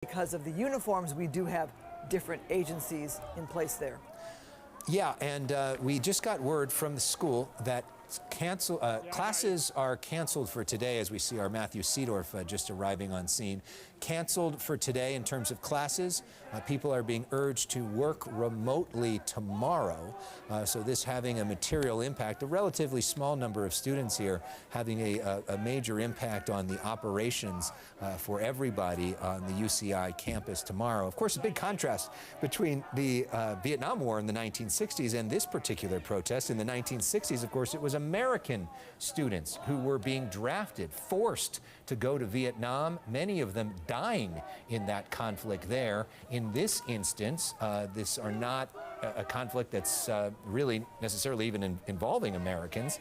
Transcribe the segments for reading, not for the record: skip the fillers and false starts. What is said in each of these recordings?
Because of the uniforms, we do have different agencies in place there. Yeah, and we just got word from the school that classes are canceled for today, as we see our Matthew Seedorf just arriving on scene. Canceled for today in terms of classes. People are being urged to work remotely tomorrow, so this having a material impact. A relatively small number of students here having a major impact on the operations for everybody on the UCI campus tomorrow. Of course, a big contrast between the Vietnam War in the 1960s and this particular protest. In the 1960s, of course, it was American students who were being drafted, forced to go to Vietnam, many of them dying in that conflict there. In this instance, this are not a conflict that's really necessarily even involving Americans.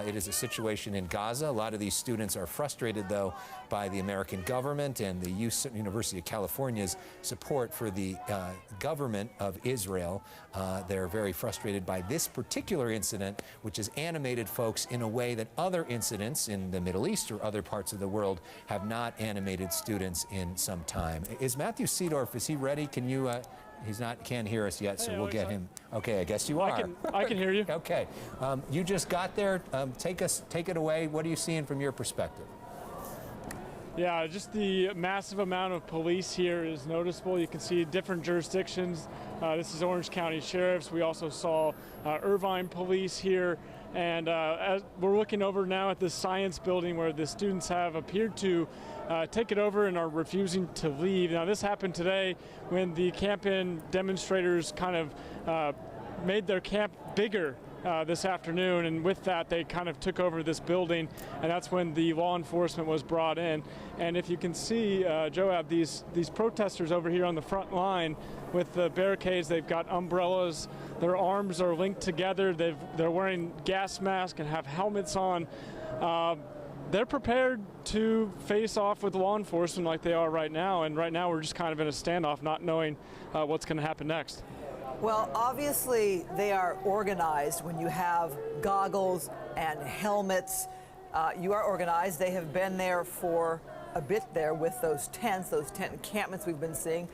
It is a situation in Gaza. A lot of these students are frustrated, though, by the American government and the University of California's support for the government of Israel. They're very frustrated by this particular incident, which has animated folks in a way that other incidents in the Middle East or other parts of the world have not animated students in some time. Is Matthew Seedorf, is he ready? Can you, can't hear us yet, so we'll get him. Okay, I guess you are. I can hear you. Okay. You just got there. Take it away. What are you seeing from your perspective? Yeah, just the massive amount of police here is noticeable. You can see different jurisdictions. This is Orange County Sheriffs. We also saw Irvine police here. And as we're looking over now at the science building where the students have appeared to take it over and are refusing to leave. Now, this happened today when the camp-in demonstrators kind of made their camp bigger this afternoon, and with that they kind of took over this building, and that's when the law enforcement was brought in. And if you can see, Joab, these protesters over here on the front line with the barricades, they've got umbrellas, their arms are linked together, they're wearing gas masks and have helmets on. They're prepared to face off with law enforcement like they are right now, and right now we're just kind of in a standoff, not knowing what's going to happen next. Well, obviously they are organized. When you have goggles and helmets, you are organized. They have been there for a bit there with those tent encampments we've been seeing.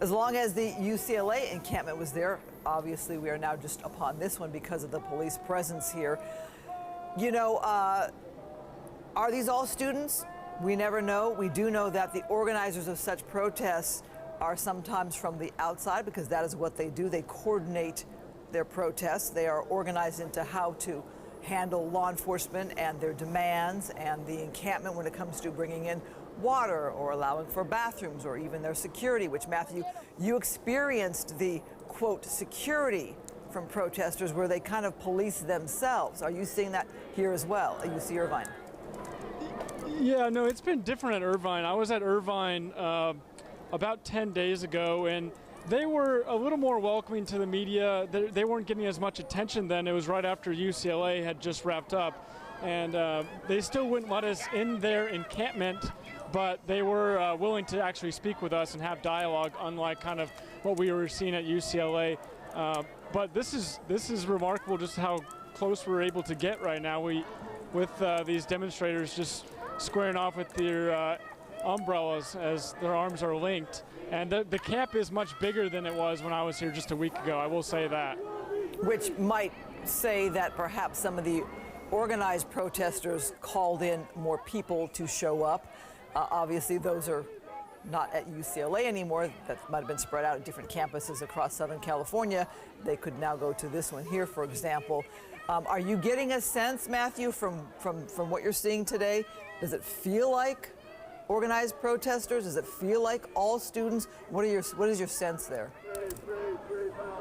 As long as the UCLA encampment was there, obviously we are now just upon this one because of the police presence here. You know, are these all students? We never know. We do know that the organizers of such protests are sometimes from the outside, because that is what they do. They coordinate their protests. They are organized into how to handle law enforcement and their demands and the encampment when it comes to bringing in water or allowing for bathrooms or even their security, which, Matthew, you experienced the, quote, security from protesters where they kind of police themselves. Are you seeing that here as well at UC Irvine? Yeah, no, it's been different at Irvine. I was at Irvine about 10 days ago, and they were a little more welcoming to the media. They weren't getting as much attention then. It was right after UCLA had just wrapped up, and they still wouldn't let us in their encampment, but they were willing to actually speak with us and have dialogue, unlike kind of what we were seeing at UCLA. But this is remarkable just how close we're able to get right now. With these demonstrators just squaring off with their umbrellas as their arms are linked. And the camp is much bigger than it was when I was here just a week ago, I will say that. Which might say that perhaps some of the organized protesters called in more people to show up. Obviously, those are not at UCLA anymore. That might have been spread out at different campuses across Southern California. They could now go to this one here, for example. Are you getting a sense, Matthew, from what you're seeing today? Does it feel like organized protesters? Does it feel like all students? What is your sense there?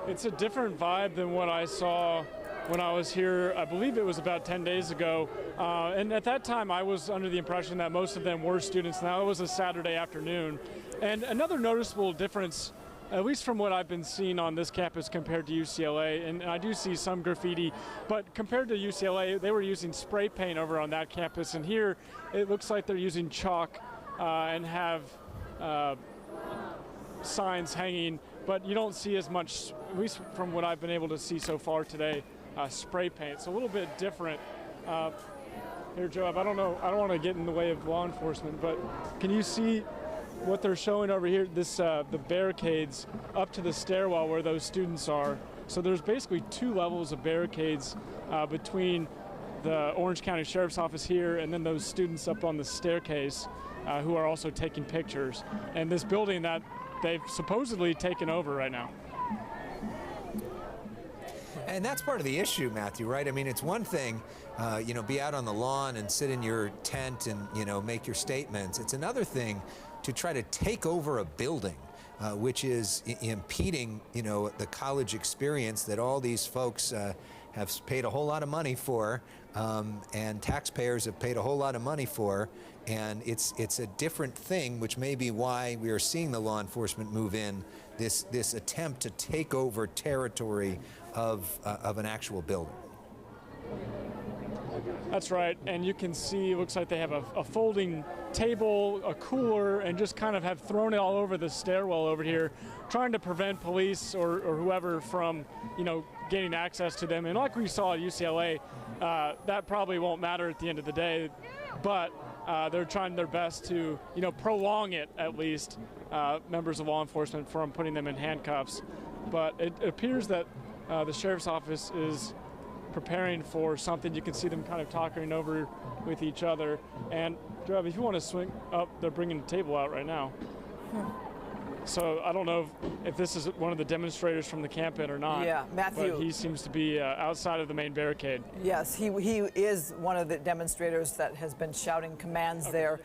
It's a different vibe than what I saw when I was here. I believe it was about 10 days ago. And at that time, I was under the impression that most of them were students. Now it was a Saturday afternoon. And another noticeable difference, at least from what I've been seeing on this campus compared to UCLA, and I do see some graffiti, but compared to UCLA, they were using spray paint over on that campus. And here, it looks like they're using chalk and have signs hanging, but you don't see as much, at least from what I've been able to see so far today, spray paint. It's a little bit different. Here, Joab, I don't know, I don't want to get in the way of law enforcement, but can you see what they're showing over here, the barricades up to the stairwell where those students are. So there's basically 2 levels of barricades between the Orange County Sheriff's Office here and then those students up on the staircase who are also taking pictures. And this building that they've supposedly taken over right now. And that's part of the issue, Matthew, right? I mean, it's one thing, be out on the lawn and sit in your tent and, make your statements. It's another thing to try to take over a building, which is impeding, the college experience that all these folks have paid a whole lot of money for, and taxpayers have paid a whole lot of money for. And it's a different thing, which may be why we are seeing the law enforcement move in, this attempt to take over territory of an actual building. That's right, and you can see it looks like they have a folding table, a cooler, and just kind of have thrown it all over the stairwell over here, trying to prevent police or whoever from, gaining access to them. And like we saw at UCLA, that probably won't matter at the end of the day, but they're trying their best to, prolong it at least, members of law enforcement, from putting them in handcuffs. But it appears that the sheriff's office is preparing for something. You can see them kind of talking over with each other. And if you want to swing up, they're bringing the table out right now. So I don't know if this is one of the demonstrators from the campaign or not. Yeah, Matthew. But he seems to be outside of the main barricade. Yes, he is one of the demonstrators that has been shouting commands there.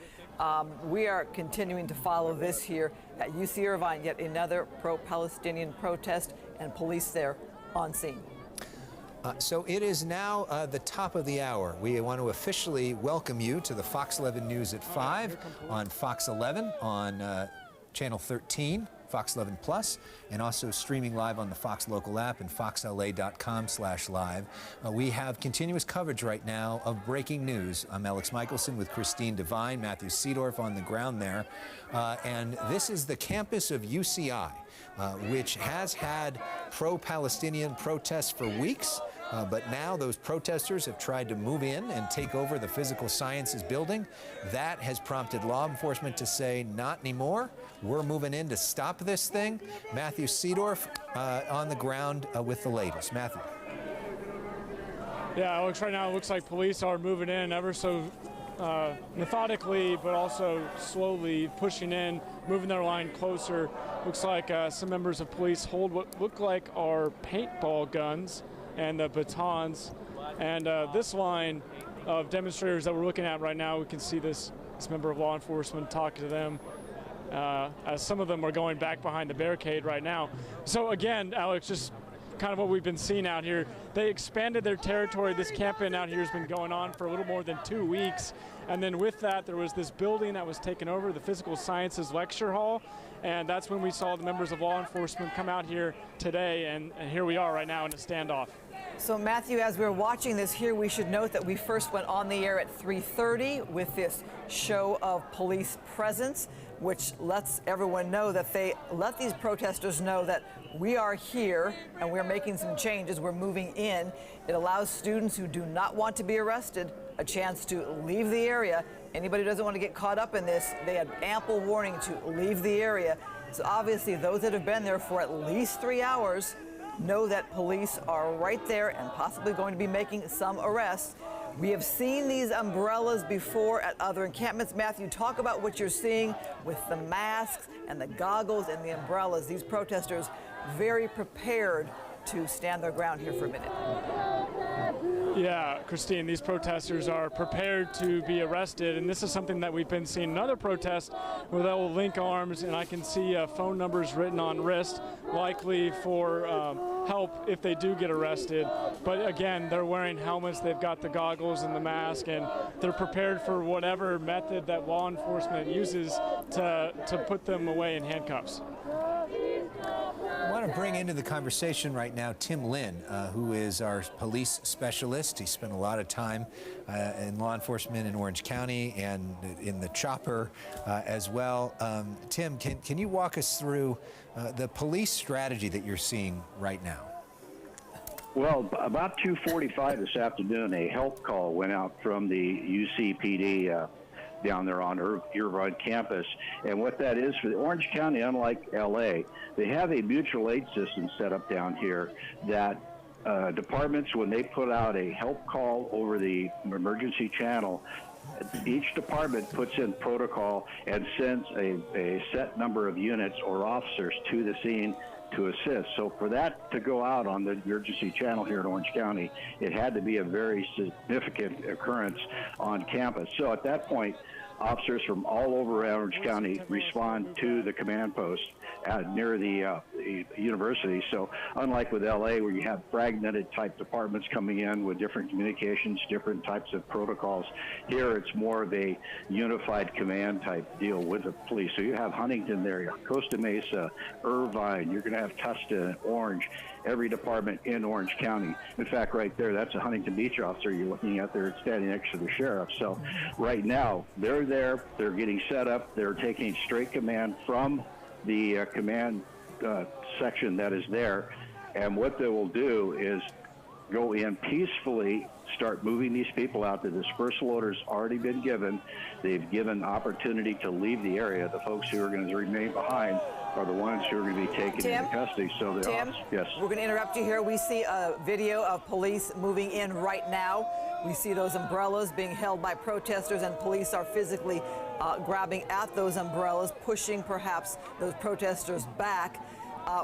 We are continuing to follow this here at UC Irvine, yet another pro-Palestinian protest, and police there on scene. So it is now the top of the hour. We want to officially welcome you to the Fox 11 News at 5 on Fox 11 on Channel 13, Fox 11 Plus, and also streaming live on the Fox local app and foxla.com/live. We have continuous coverage right now of breaking news. I'm Alex Michelson with Christine Devine, Matthew Seedorf on the ground there. And this is the campus of UCI, which has had pro-Palestinian protests for weeks. But now those protesters have tried to move in and take over the physical sciences building. That has prompted law enforcement to say, not anymore. We're moving in to stop this thing. Matthew Seedorf on the ground with the latest. Matthew. Yeah, Alex, right now it looks like police are moving in ever so methodically, but also slowly pushing in, moving their line closer. Looks like some members of police hold what look like are paintball guns and the batons. And this line of demonstrators that we're looking at right now, we can see this member of law enforcement talking to them as some of them are going back behind the barricade right now. So again, Alex, just kind of what we've been seeing out here. They expanded their territory. This campaign out here has been going on for a little more than 2 weeks. And then with that, there was this building that was taken over, the Physical Sciences Lecture Hall. And that's when we saw the members of law enforcement come out here today. And here we are right now in a standoff. So Matthew, as we're watching this here, we should note that we first went on the air at 3:30 with this show of police presence, which lets everyone know that they let these protesters know that we are here and we're making some changes. We're moving in. It allows students who do not want to be arrested a chance to leave the area. Anybody who doesn't want to get caught up in this, they had ample warning to leave the area. So obviously those that have been there for at least 3 hours know that police are right there and possibly going to be making some arrests. We have seen these umbrellas before at other encampments. Matthew, talk about what you're seeing with the masks and the goggles and the umbrellas. These protesters very prepared to stand their ground here for a minute. Yeah, Christine, these protesters are prepared to be arrested, and this is something that we've been seeing in other protests where they'll link arms, and I can see phone numbers written on wrist, likely for help if they do get arrested. But again, they're wearing helmets, they've got the goggles and the mask, and they're prepared for whatever method that law enforcement uses to put them away in handcuffs. I want to bring into the conversation right now Tim Lynn, who is our police specialist. He spent a lot of time in law enforcement in Orange County and in the chopper as well. Tim, can you walk us through the police strategy that you're seeing right now? Well, about 2:45 this afternoon, a help call went out from the UCPD down there on Irvine campus. And what that is for the Orange County, unlike LA, they have a mutual aid system set up down here that departments, when they put out a help call over the emergency channel, each department puts in protocol and sends a set number of units or officers to the scene to assist. So for that to go out on the emergency channel here in Orange County, it had to be a very significant occurrence on campus. So at that point, officers from all over Orange County respond to the command post near the university. So unlike with LA, where you have fragmented type departments coming in with different communications, different types of protocols, here it's more of a unified command type deal with the police. So you have Huntington there, Costa Mesa, Irvine, you're going to have Tustin, Orange, every department in Orange County. In fact, right there, that's a Huntington Beach officer you're looking at there standing next to the sheriff. So right now, they're there, they're getting set up, they're taking straight command from the command section that is there, and what they will do is go in peacefully, start moving these people out. The dispersal order's already been given. They've given opportunity to leave the area. The folks who are going to remain behind are the ones who are going to be taken into custody. So Tim, yes. We're going to interrupt you here. We see a video of police moving in right now. We see those umbrellas being held by protesters, and police are physically grabbing at those umbrellas, pushing perhaps those protesters back.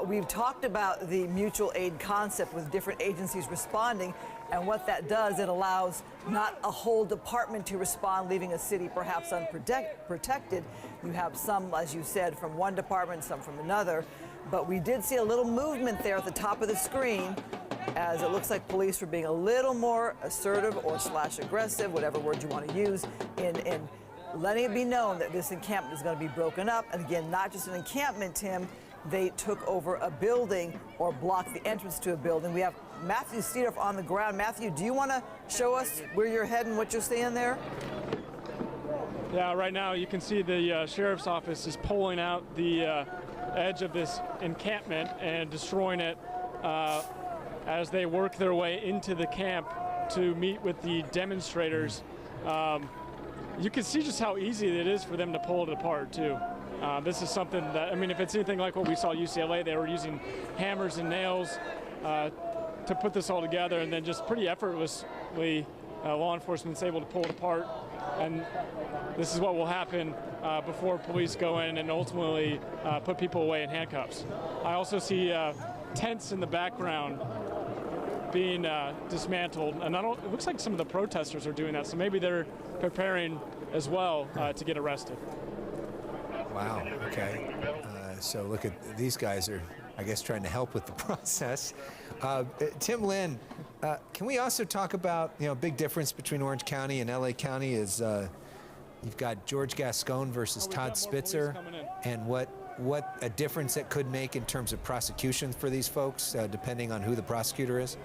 We've talked about the mutual aid concept with different agencies responding, and what that does, it allows not a whole department to respond, leaving a city perhaps unprotected. You have some, as you said, from one department, some from another, but we did see a little movement there at the top of the screen, as it looks like police were being a little more assertive or /aggressive, whatever word you want to use, in letting it be known that this encampment is going to be broken up. And again, not just an encampment, Tim, they took over a building or blocked the entrance to a building. We have Matthew Standoff on the ground. Matthew, do you want to show us where you're heading, what you're seeing there? Yeah, right now you can see the sheriff's office is pulling out the edge of this encampment and destroying it as they work their way into the camp to meet with the demonstrators. You can see just how easy it is for them to pull it apart, too. This is something that, I mean, if it's anything like what we saw at UCLA, they were using hammers and nails to put this all together, and then just pretty effortlessly, law enforcement's able to pull it apart. And this is what will happen before police go in and ultimately put people away in handcuffs. I also see tents in the background being dismantled, and it looks like some of the protesters are doing that, so maybe they're preparing as well to get arrested. Wow, okay. So look at these guys are, I guess, trying to help with the process. Tim Lynn, can we also talk about, big difference between Orange County and LA County is you've got George Gascon versus Todd Spitzer, and what a difference that could make in terms of prosecution for these folks, depending on who the prosecutor is?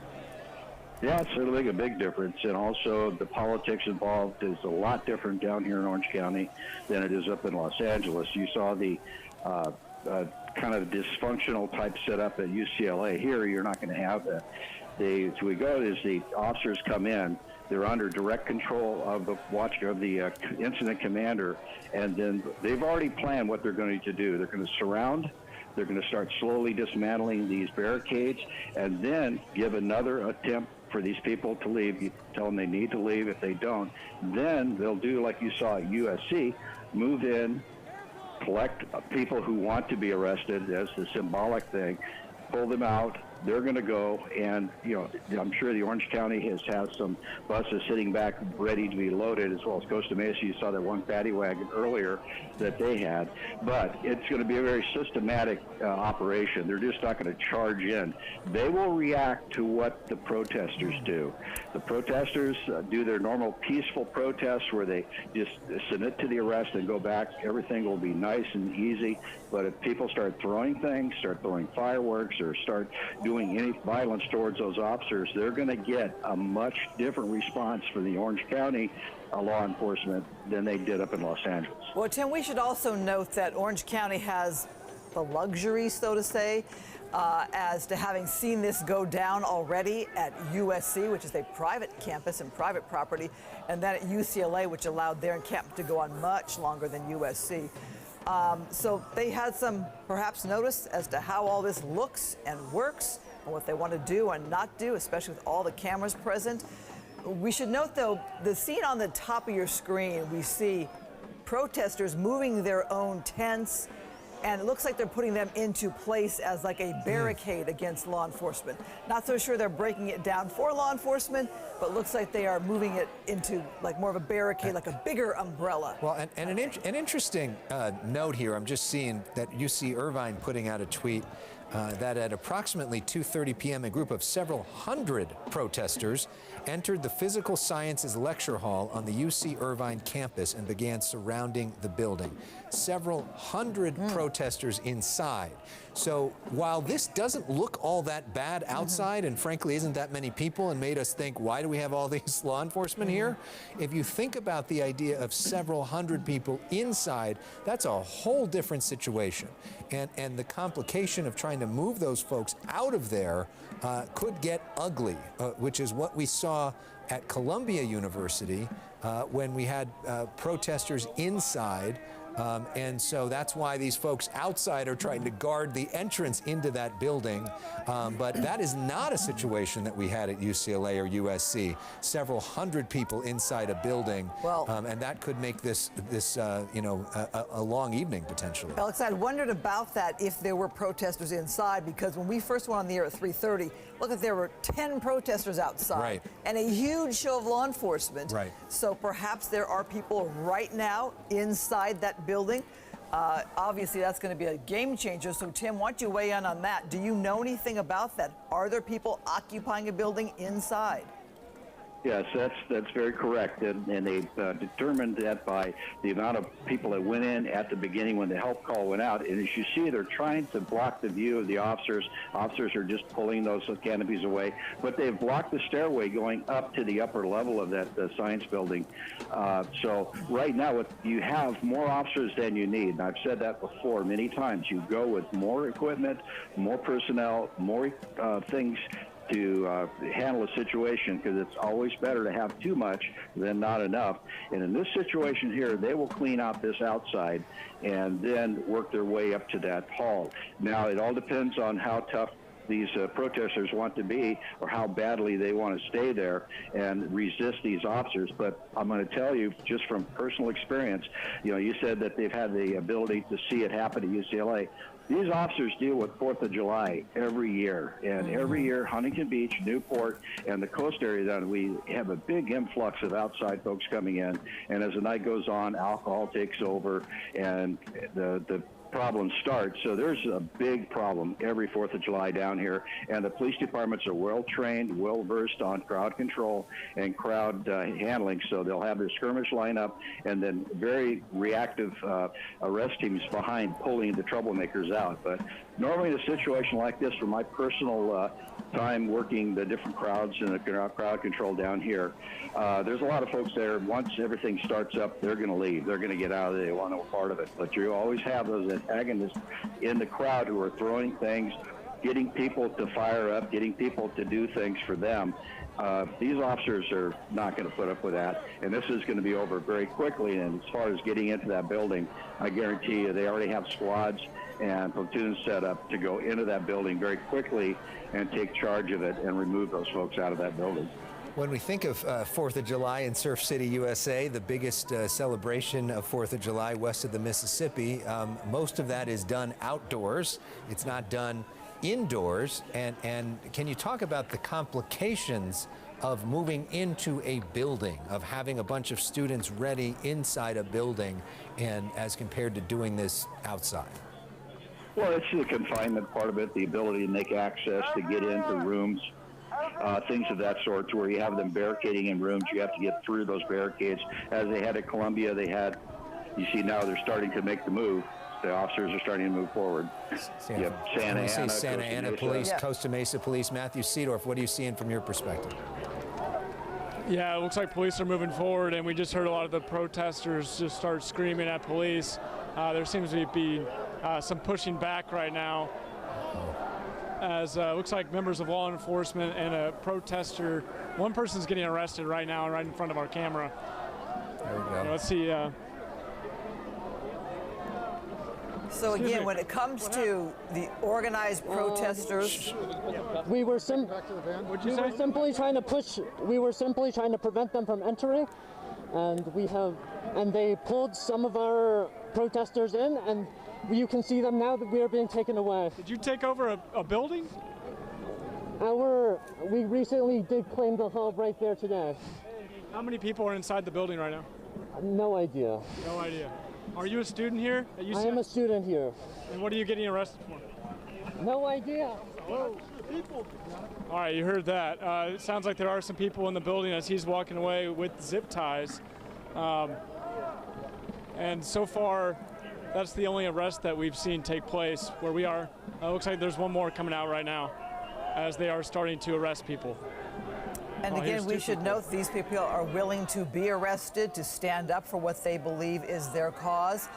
Yeah, it's certainly a big difference, and also the politics involved is a lot different down here in Orange County than it is up in Los Angeles. You saw the kind of dysfunctional type setup at UCLA. Here, you're not going to have that. The officers come in, they're under direct control of the incident commander, and then they've already planned what they're going to do. They're going to surround. They're going to start slowly dismantling these barricades, and then give another attempt for these people to leave. You tell them they need to leave. If they don't, then they'll do like you saw at USC, move in, collect people who want to be arrested as the symbolic thing, pull them out. They're going to go, and I'm sure the Orange County has some buses sitting back ready to be loaded, as well as Costa Mesa. You saw that one paddy wagon earlier that they had, but it's going to be a very systematic operation. They're just not going to charge in. They will react to what the protesters do. The protesters do their normal peaceful protests where they just submit to the arrest and go back. Everything will be nice and easy, but if people start throwing things, start throwing fireworks, or start doing any violence towards those officers, they're going to get a much different response from the Orange County law enforcement than they did up in Los Angeles. Well, Tim, we should also note that Orange County has the luxury, so to say, as to having seen this go down already at USC, which is a private campus and private property, and then at UCLA, which allowed their encampment to go on much longer than USC. So they had some perhaps notice as to how all this looks and works and what they want to do and not do, especially with all the cameras present. We should note, though, the scene on the top of your screen, we see protesters moving their own tents, and it looks like they're putting them into place as like a barricade against law enforcement. Not so sure they're breaking it down for law enforcement, but looks like they are moving it into like more of a barricade, like a bigger umbrella. Well, and an interesting note here, I'm just seeing that UC Irvine putting out a tweet that at approximately 2:30 p.m., a group of several hundred protesters entered the Physical Sciences Lecture Hall on the UC Irvine campus and began surrounding the building. Several hundred protesters inside. So while this doesn't look all that bad outside, and frankly isn't that many people, and made us think, why do we have all these law enforcement here? If you think about the idea of several hundred people inside, that's a whole different situation. And the complication of trying to move those folks out of there could get ugly, which is what we saw at Columbia University when we had protesters inside. And so that's why these folks outside are trying to guard the entrance into that building. But that is not a situation that we had at UCLA or USC. Several hundred people inside a building, and that could make this a long evening potentially. Alex, I wondered about that if there were protesters inside, because when we first went on the air at 3:30, look, if there were 10 protesters outside and a huge show of law enforcement. Right. So perhaps there are people right now inside that building. Obviously, that's going to be a game changer. So, Tim, why don't you weigh in on that? Do you know anything about that? Are there people occupying a building inside? Yes, that's very correct, and they determined that by the amount of people that went in at the beginning when the help call went out. And as you see, they're trying to block the view of the officers. Officers are just pulling those canopies away, but they've blocked the stairway going up to the upper level of that science building. So right now, you have more officers than you need. And I've said that before many times. You go with more equipment, more personnel, more things to handle a situation, because it's always better to have too much than not enough. And in this situation here, they will clean out this outside and then work their way up to that hall. Now, it all depends on how tough these protesters want to be, or how badly they want to stay there and resist these officers. But I'm going to tell you, just from personal experience, you said that they've had the ability to see it happen at UCLA. These officers deal with 4th of July every year, and every year Huntington Beach, Newport, and the coast area, we have a big influx of outside folks coming in, and as the night goes on, alcohol takes over, and the problems start. So there's a big problem every 4th of July down here, and the police departments are well-trained, well-versed on crowd control and crowd handling, so they'll have their skirmish lineup and then very reactive arrest teams behind pulling the troublemakers out. But normally in a situation like this, from my personal time working the different crowds and the crowd control down here, there's a lot of folks there. Once everything starts up, they're going to leave. They're going to get out of there. They want no part of it. But you always have those antagonists in the crowd who are throwing things, getting people to fire up, getting people to do things for them. These officers are not going to put up with that, and this is going to be over very quickly. And as far as getting into that building, I guarantee you they already have squads and platoons set up to go into that building very quickly and take charge of it and remove those folks out of that building. When we think of 4th of July in Surf City, USA, the biggest celebration of 4th of July west of the Mississippi, most of that is done outdoors. It's not done indoors. And can you talk about the complications of moving into a building, of having a bunch of students ready inside a building, and as compared to doing this outside? Well, it's the confinement part of it, the ability to make access to get into rooms. Things of that sort, to where you have them barricading in rooms. You have to get through those barricades. As they had at Columbia, you see now they're starting to make the move. The officers are starting to move forward. You have Santa Ana Police, Costa Mesa Police. Matthew Seedorf, what are you seeing from your perspective? Yeah, it looks like police are moving forward, and we just heard a lot of the protesters just start screaming at police. There seems to be some pushing back right now, as looks like members of law enforcement and a protester. One person's getting arrested right now, right in front of our camera. There we go. Let's see. Excuse So again, me. when it comes to the organized protesters, We were simply trying to prevent them from entering, and they pulled some of our protesters in, and you can see them now that we are being taken away. Did you take over a building? We recently did claim the hub right there today. How many people are inside the building right now? No idea. No idea. Are you a student here at UCI? I am a student here. And what are you getting arrested for? No idea. All right, you heard that. It sounds like there are some people in the building as he's walking away with zip ties. And so far, that's the only arrest that we've seen take place where we are. Looks like there's one more coming out right now as they are starting to arrest people. and again, here's we two should people. note these people are willing to be arrested to stand up for what they believe is their cause.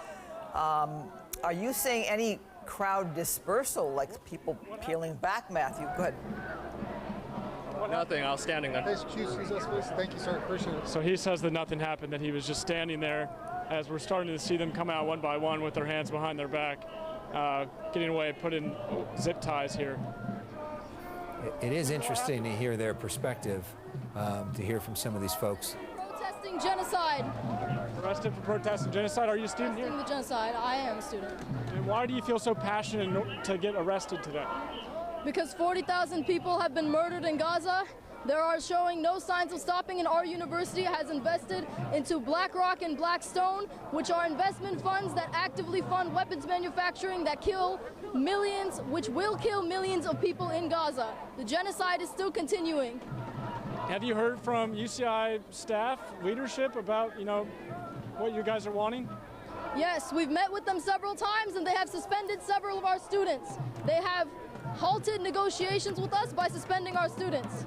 Are you seeing any crowd dispersal, like people peeling back, Matthew? Go ahead. Nothing, I was standing there. Thank you, sir. Appreciate it. So he says that nothing happened, that he was just standing there as we're starting to see them come out one by one with their hands behind their back, getting away, put in zip ties here. It is interesting to hear their perspective, to hear from some of these folks. Protesting genocide. Arrested for protesting genocide. Are you a student here? Protesting the genocide. I am a student. And why do you feel so passionate to get arrested today? Because 40,000 people have been murdered in Gaza. There are showing no signs of stopping, and our university has invested into BlackRock and Blackstone, which are investment funds that actively fund weapons manufacturing that kill millions, which will kill millions of people in Gaza. The genocide is still continuing. Have you heard from UCI staff leadership about, what you guys are wanting? Yes, we've met with them several times, and they have suspended several of our students. They have halted negotiations with us by suspending our students.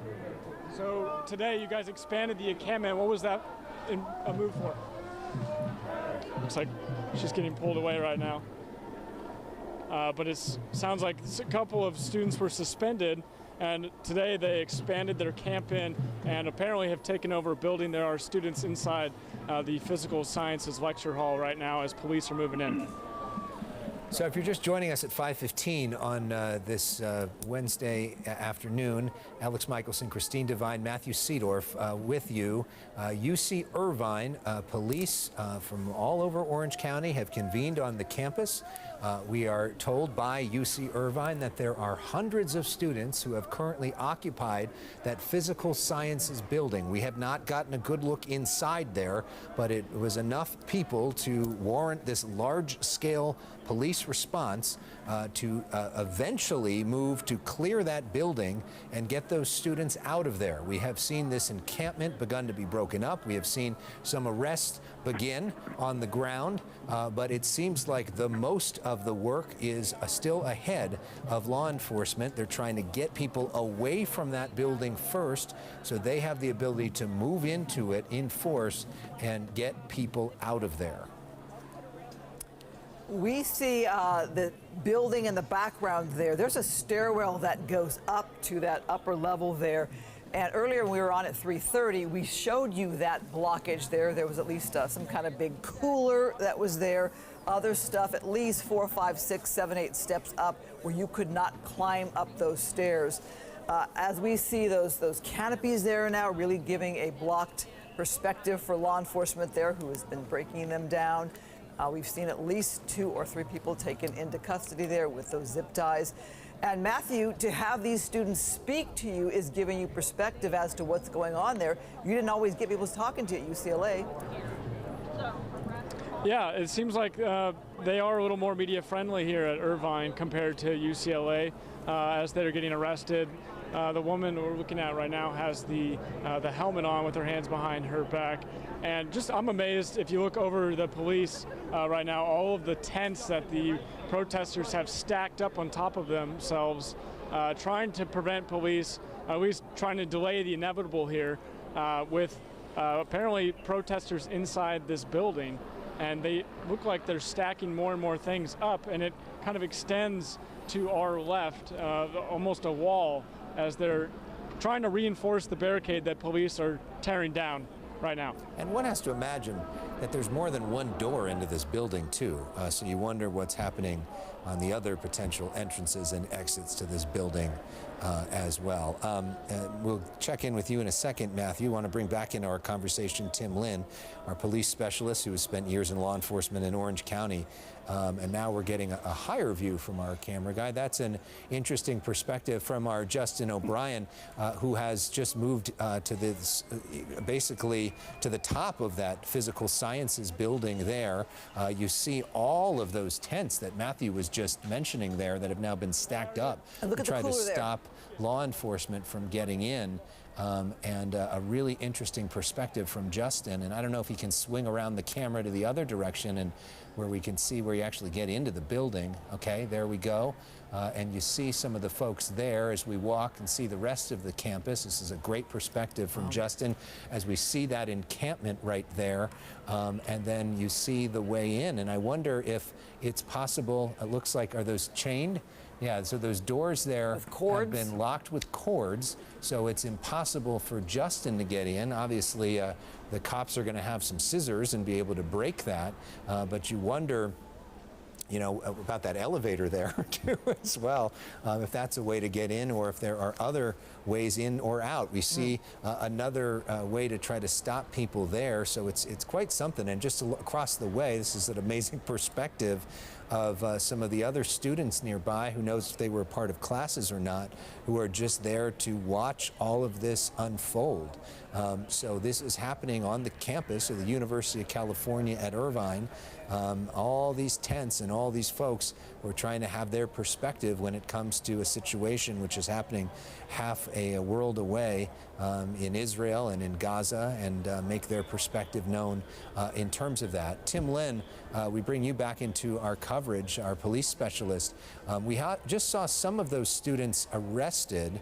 So today you guys expanded the encampment. What was that a move for? Looks like she's getting pulled away right now. But it sounds like a couple of students were suspended, and today they expanded their camp in and apparently have taken over a building. There are students inside the physical sciences lecture hall right now as police are moving in. So if you're just joining us at 5:15 on this Wednesday afternoon, Alex Michelson, Christine Devine, Matthew Seedorf with you. UC Irvine police from all over Orange County have convened on the campus. We are told by UC Irvine that there are hundreds of students who have currently occupied that physical sciences building. We have not gotten a good look inside there, but it was enough people to warrant this large-scale police response to eventually move to clear that building and get those students out of there. We have seen this encampment begun to be broken up. We have seen some arrests begin on the ground, but it seems like the most of the work is still ahead of law enforcement. They're trying to get people away from that building first so they have the ability to move into it in force and get people out of there. We see the building in the background there. There's a stairwell that goes up to that upper level there. And earlier when we were on at 3:30, we showed you that blockage there. There was at least some kind of big cooler that was there. Other stuff, at least 4, 5, 6, 7, 8 steps up where you could not climb up those stairs. As we see those canopies there now really giving a blocked perspective for law enforcement there who has been breaking them down. We've seen at least 2 or 3 people taken into custody there with those zip ties. And Matthew, to have these students speak to you is giving you perspective as to what's going on there. You didn't always get people talking to you at UCLA. Yeah, it seems like they are a little more media friendly here at Irvine compared to UCLA as they're getting arrested. The woman we're looking at right now has the helmet on with her hands behind her back. And just, I'm amazed if you look over the police right now, all of the tents that the protesters have stacked up on top of themselves, trying to prevent police, at least trying to delay the inevitable here with apparently protesters inside this building. And they look like they're stacking more and more things up, and it kind of extends to our left, almost a wall, as they're trying to reinforce the barricade that police are tearing down right now. And one has to imagine that there's more than one door into this building, too. So you wonder what's happening on the other potential entrances and exits to this building as well. We'll check in with you in a second, Matthew. I want to bring back into our conversation Tim Lynn, our police specialist who has spent years in law enforcement in Orange County. And now we're getting a higher view from our camera guy. That's an interesting perspective from our Justin O'Brien, who has just moved to this, basically to the top of that physical sciences building there. You see all of those tents that Matthew was just mentioning there that have now been stacked up and look to at try to stop law enforcement from getting in. And a really interesting perspective from Justin. And I don't know if he can swing around the camera to the other direction and where we can see where you actually get into the building. Okay, there we go. And you see some of the folks there as we walk and see the rest of the campus. This is a great perspective from Justin as we see that encampment right there. And then you see the way in. And I wonder if it's possible, it looks like, are those chained? Yeah, so those doors there have been locked with cords, so it's impossible for Justin to get in. Obviously, the cops are going to have some scissors and be able to break that, but you wonder, you know, about that elevator there too as well, if that's a way to get in or if there are other ways in or out. We see another way to try to stop people there, so it's quite something. And just across the way, this is an amazing perspective of some of the other students nearby, who knows if they were a part of classes or not, who are just there to watch all of this unfold. So this is happening on the campus of the University of California at Irvine. All these tents and all these folks who are trying to have their perspective when it comes to a situation which is happening half a world away in Israel and in Gaza, and make their perspective known in terms of that. Tim Lynn, we bring you back into our coverage, our police specialist. We just saw some of those students arrested.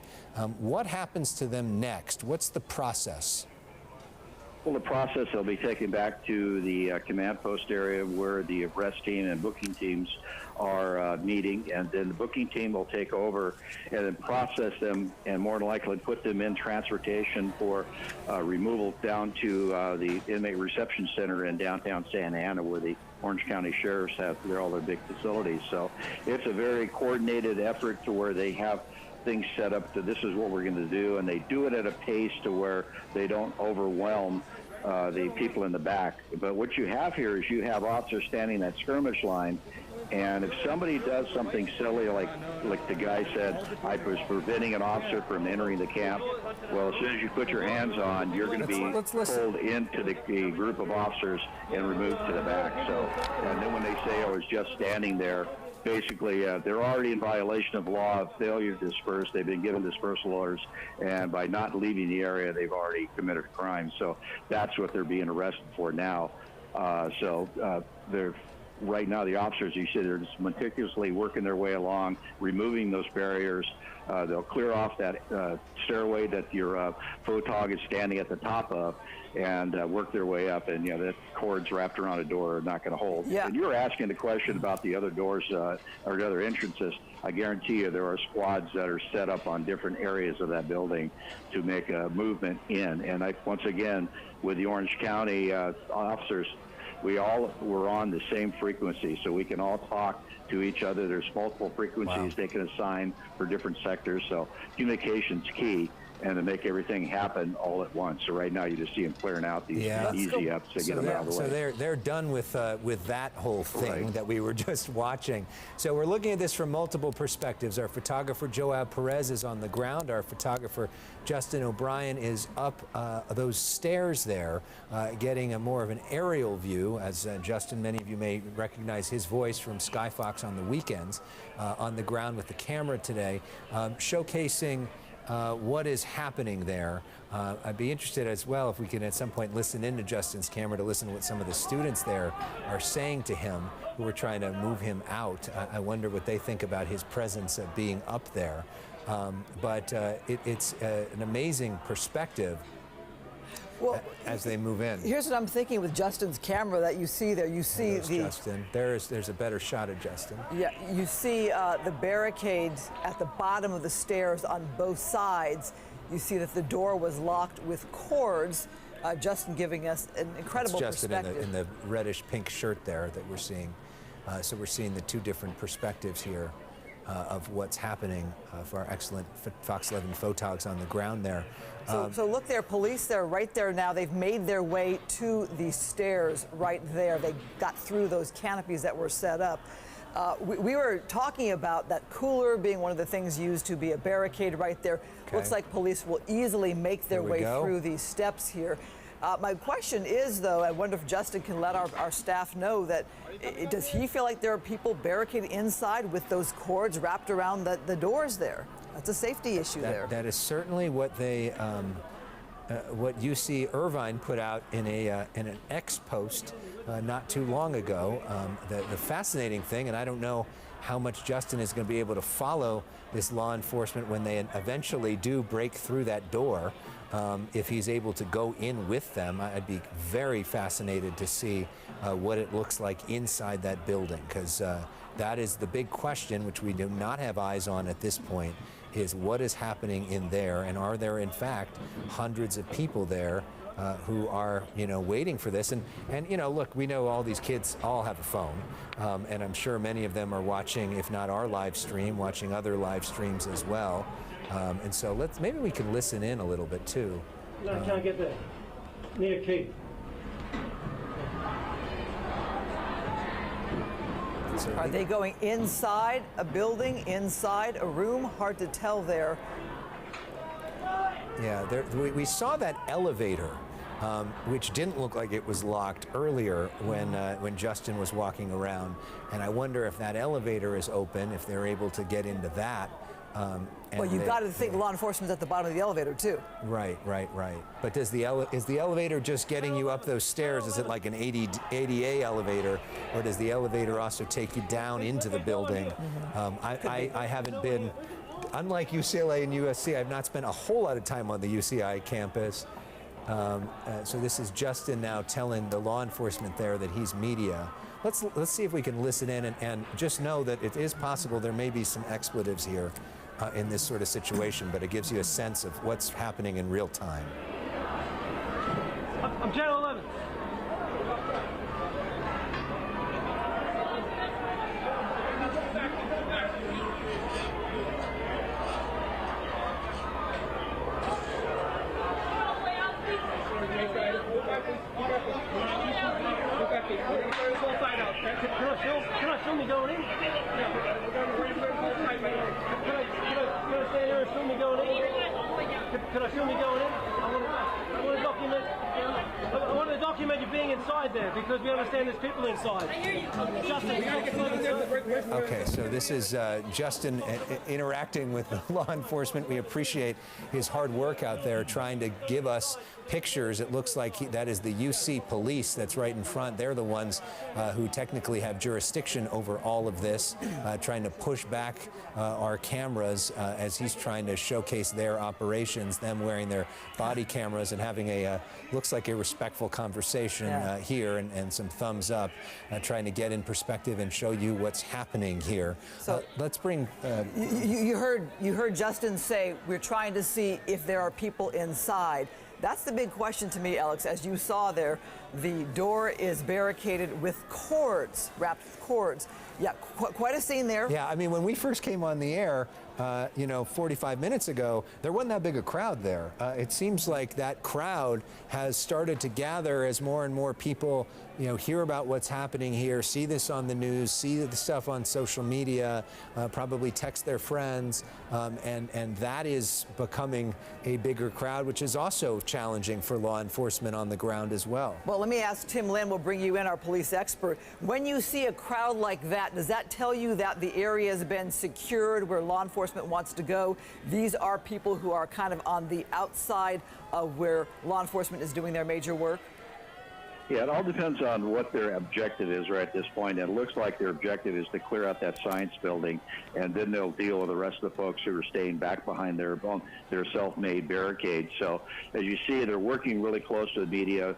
What happens to them next? What's the process? Well, the process, they'll be taken back to the command post area where the arrest team and booking teams are meeting, and then the booking team will take over and then process them and more than likely put them in transportation for removal down to the inmate reception center in downtown Santa Ana, where the Orange County sheriffs have all their big facilities. So it's a very coordinated effort to where they have things set up to this is what we're going to do, and they do it at a pace to where they don't overwhelm the people in the back. But what you have here is you have officers standing in that skirmish line, and if somebody does something silly, like the guy said, I was preventing an officer from entering the camp, well, as soon as you put your hands on, you're going to be pulled into the group of officers and removed to the back. So, and then when they say I was just standing there, basically, they're already in violation of law of failure to disperse. They've been given dispersal orders, and by not leaving the area, they've already committed a crime. So that's what they're being arrested for now. They're right now, the officers, you see, they're just meticulously working their way along, removing those barriers. They'll clear off that stairway that your photog is standing at the top of, and work their way up, and that cord's wrapped around a door are not going to hold. Yeah. And you were asking the question about the other doors or the other entrances. I guarantee you there are squads that are set up on different areas of that building to make a movement in. And once again, with the Orange County officers, we all were on the same frequency, so we can all talk to each other. There's multiple frequencies they can assign for different sectors, so communication's key, and to make everything happen all at once. So right now you just see them clearing out these easy ups to get them out of the way. So they're done with that whole thing that we were just watching. So we're looking at this from multiple perspectives. Our photographer Joab Perez is on the ground. Our photographer Justin O'Brien is up those stairs there, getting a more of an aerial view. As Justin, many of you may recognize his voice from Sky Fox on the weekends, on the ground with the camera today, showcasing what is happening there. I'd be interested as well if we can at some point listen into Justin's camera to listen to what some of the students there are saying to him who are trying to move him out. I wonder what they think about his presence of being up there. But it's an amazing perspective as they move in. Here's what I'm thinking with Justin's camera that you see there. You see There's Justin. There's a better shot of Justin. Yeah, you see the barricades at the bottom of the stairs on both sides. You see that the door was locked with cords. Justin giving us an incredible perspective. Justin in the reddish pink shirt there that we're seeing. So we're seeing the two different perspectives here of what's happening for our excellent Fox 11 photogs on the ground there. So look there, police there, right there now. They've made their way to the stairs right there. They got through those canopies that were set up. We were talking about that cooler being one of the things used to be a barricade right there. Okay. Looks like police will easily make their way through these steps here. My question is, though, I wonder if Justin can let our staff know that, does he feel like there are people barricaded inside with those cords wrapped around the doors there? That's a safety issue there. That is certainly what they, what UC Irvine put out in an X post not too long ago. The fascinating thing, and I don't know how much Justin is going to be able to follow this law enforcement when they eventually do break through that door. If he's able to go in with them, I'd be very fascinated to see what it looks like inside that building, because that is the big question, which we do not have eyes on at this point, is what is happening in there, and are there in fact hundreds of people there who are, waiting for this? And look, we know all these kids all have a phone, and I'm sure many of them are watching, if not our live stream, watching other live streams as well. And so maybe we can listen in a little bit too. No, I can't get there. Need a key. Are they going inside a building, inside a room? Hard to tell there. Yeah, we saw that elevator, which didn't look like it was locked earlier when Justin was walking around. And I wonder if that elevator is open, if they're able to get into that. Well, you've got to think law enforcement's at the bottom of the elevator, too. Right. But is the elevator just getting you up those stairs? Is it like an ADA elevator, or does the elevator also take you down into the building? I haven't been, unlike UCLA and USC, I've not spent a whole lot of time on the UCI campus. So this is Justin now telling the law enforcement there that he's media. Let's see if we can listen in and just know that it is possible there may be some expletives here in this sort of situation, but it gives you a sense of what's happening in real time. I'm Channel 11. Can I film me going in? Can I stand here and film me going in? Can I film me going in? I want to document. I want to document you being inside there, because we understand there's people inside. Justin, okay, so this is Justin interacting with the law enforcement. We appreciate his hard work out there trying to give us pictures. It looks like that is the UC police that's right in front. They're the ones who technically have jurisdiction over all of this, trying to push back our cameras as he's trying to showcase their operations, them wearing their body cameras and having a, looks like a respectful conversation here, and some thumbs up, trying to get in perspective and show you what's happening here. So let's bring... You heard Justin say, we're trying to see if there are people inside. That's the big question to me, Alex. As you saw there, the door is barricaded with cords, wrapped with cords. Yeah, quite a scene there. Yeah, I mean, when we first came on the air, 45 minutes ago, there wasn't that big a crowd there. It seems like that crowd has started to gather as more and more people, hear about what's happening here, see this on the news, see the stuff on social media, probably text their friends, and that is becoming a bigger crowd, which is also challenging for law enforcement on the ground as well. Well, let me ask Tim Lynn, we'll bring you in, our police expert. When you see a crowd like that, does that tell you that the area has been secured where law enforcement wants to go? These are people who are kind of on the outside of where law enforcement is doing their major work? Yeah, it all depends on what their objective is right at this point. And it looks like their objective is to clear out that science building, and then they'll deal with the rest of the folks who are staying back behind their self-made barricades. So as you see, they're working really close to the media,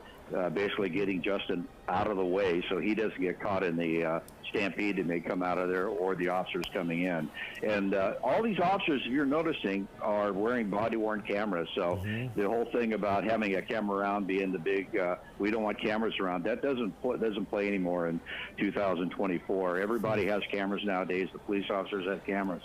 basically getting Justin out of the way so he doesn't get caught in the stampede that may come out of there, or the officers coming in. And all these officers, if you're noticing, are wearing body-worn cameras. So the whole thing about having a camera around being the big, we don't want cameras around, that doesn't play anymore in 2024. Everybody has cameras nowadays. The police officers have cameras.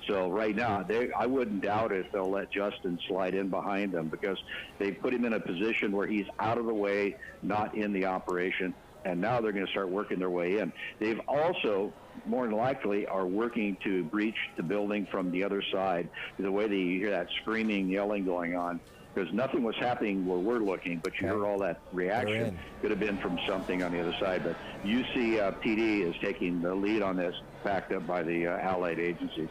So right now, I wouldn't doubt if they'll let Justin slide in behind them, because they put him in a position where he's out of the way, not in the operation. And now they're going to start working their way in. They've also, more than likely, are working to breach the building from the other side. The way that you hear that screaming, yelling going on, because nothing was happening where we're looking, but you heard all that reaction. Could have been from something on the other side. But UC PD is taking the lead on this, backed up by the allied agencies.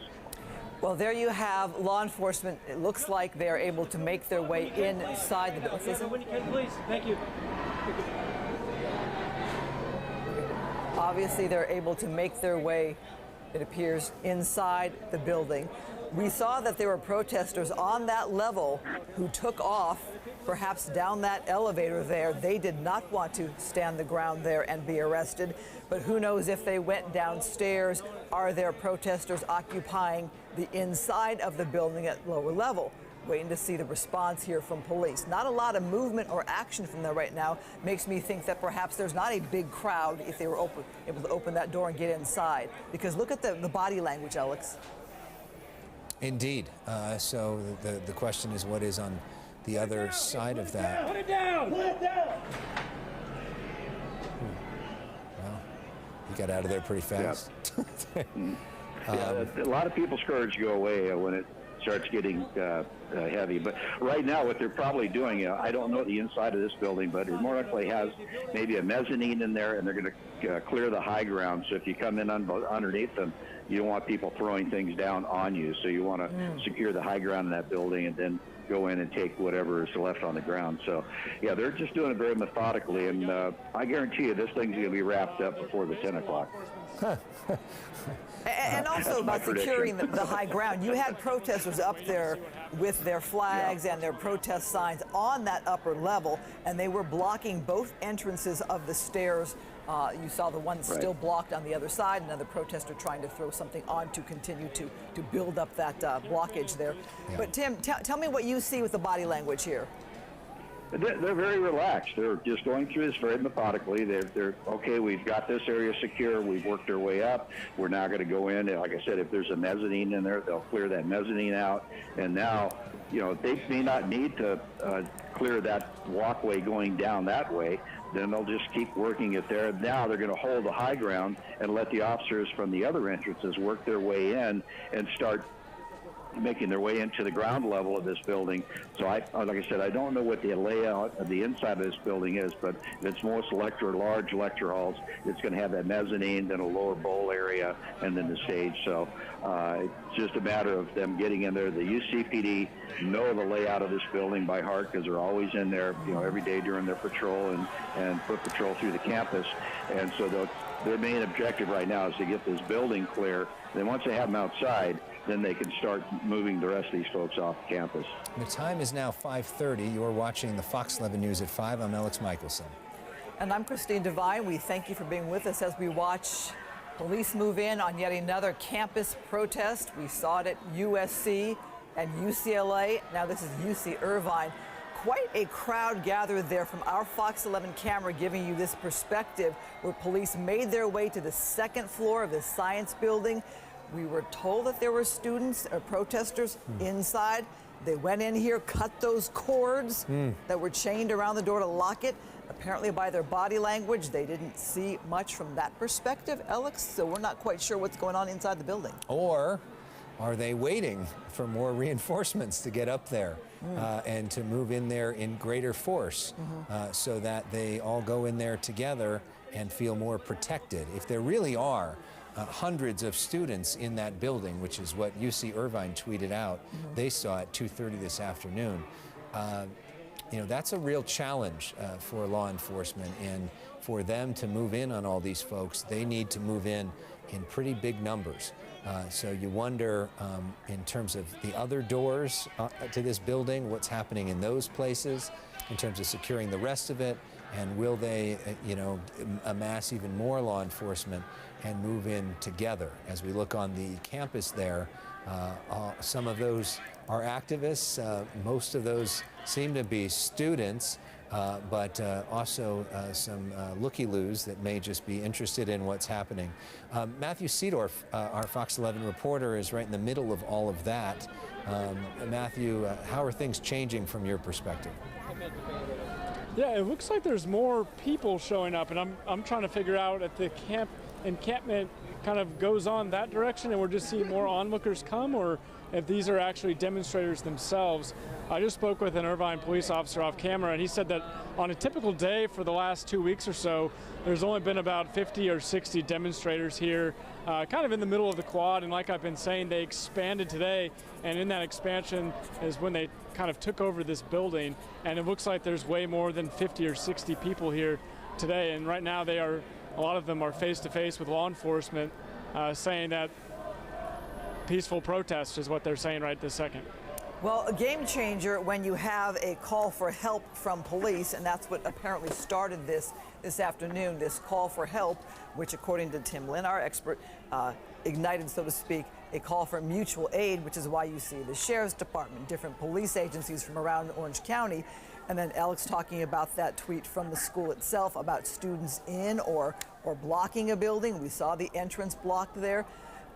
Well, there you have law enforcement. It looks like they're able to make their way inside the building. When you can, please. Thank you. Obviously, they're able to make their way, it appears, inside the building. We saw that there were protesters on that level who took off, perhaps down that elevator there. They did not want to stand the ground there and be arrested, but who knows if they went downstairs. Are there protesters occupying the inside of the building at lower level? Waiting to see the response here from police. Not a lot of movement or action from there right now. Makes me think that perhaps there's not a big crowd if they were able to open that door and get inside. Because look at the body language, Alex. Indeed. So the question is, what is on the other side of that? Put it down! Put it down! Well, he got out of there pretty fast. Yeah, a lot of people's courage go away when it starts getting heavy. But right now, what they're probably doing, I don't know the inside of this building, but it more likely has maybe a mezzanine in there, and they're going to clear the high ground. So if you come in underneath them, you don't want people throwing things down on you. So you want to secure the high ground in that building, and then go in and take whatever is left on the ground. So, yeah, they're just doing it very methodically, and I guarantee you this thing's going to be wrapped up before the 10 o'clock. And also about securing the high ground. You had protesters up there with their flags and their protest signs on that upper level, and they were blocking both entrances of the stairs. You saw the one still blocked on the other side, another protester trying to throw something on to continue to build up that blockage there. Yeah. But Tim, tell me what you see with the body language here. They're very relaxed. They're just going through this very methodically. They're okay, we've got this area secure. We've worked our way up. We're now going to go in. And like I said, if there's a mezzanine in there, they'll clear that mezzanine out. And now, you know, they may not need to clear that walkway going down that way. Then they'll just keep working it there. Now they're going to hold the high ground and let the officers from the other entrances work their way in and start making their way into the ground level of this building. So like I said, I don't know what the layout of the inside of this building is, but if it's most large lecture halls, it's going to have that mezzanine, then a lower bowl area, and then the stage. So it's just a matter of them getting in there. The UCPD know the layout of this building by heart because they're always in there, you know, every day during their patrol and foot patrol through the campus. And so their main objective right now is to get this building clear. Then once they have them outside, then they can start moving the rest of these folks off campus. The time is now 5:30. You're watching the Fox 11 News at 5. I'm Alex Michelson. And I'm Christine Devine. We thank you for being with us as we watch police move in on yet another campus protest. We saw it at USC and UCLA. Now this is UC Irvine. Quite a crowd gathered there from our Fox 11 camera, giving you this perspective where police made their way to the second floor of the science building. We were told that there were students or protesters inside. They went in here, cut those cords that were chained around the door to lock it. Apparently by their body language, they didn't see much from that perspective, Alex, so we're not quite sure what's going on inside the building. Or are they waiting for more reinforcements to get up there and to move in there in greater force so that they all go in there together and feel more protected? If there really are hundreds of students in that building, which is what UC Irvine tweeted out, they saw at 2:30 this afternoon. that's a real challenge for law enforcement. And for them to move in on all these folks, they need to move in pretty big numbers. So you wonder, in terms of the other doors to this building, what's happening in those places, in terms of securing the rest of it, and will they, amass even more law enforcement and move in together? As we look on the campus there, some of those are activists. Most of those seem to be students, but also some looky-loos that may just be interested in what's happening. Matthew Seedorf, our Fox 11 reporter, is right in the middle of all of that. Matthew, how are things changing from your perspective? Yeah, it looks like there's more people showing up, and I'm trying to figure out if the encampment kind of goes on that direction and we're just seeing more onlookers come, or if these are actually demonstrators themselves. I just spoke with an Irvine police officer off camera, and he said that on a typical day for the last 2 weeks or so, there's only been about 50 or 60 demonstrators here, kind of in the middle of the quad. And like I've been saying, they expanded today, and in that expansion is when they kind of took over this building. And it looks like there's way more than 50 or 60 people here today. And right now a lot of them are face-to-face with law enforcement, saying that peaceful protest is what they're saying right this second. Well, a game changer when you have a call for help from police, and that's what apparently started this afternoon, this call for help, which according to Tim Lynn, our expert, ignited, so to speak, a call for mutual aid, which is why you see the Sheriff's Department, different police agencies from around Orange County. And then Alex talking about that tweet from the school itself about students in or blocking a building. We saw the entrance blocked there.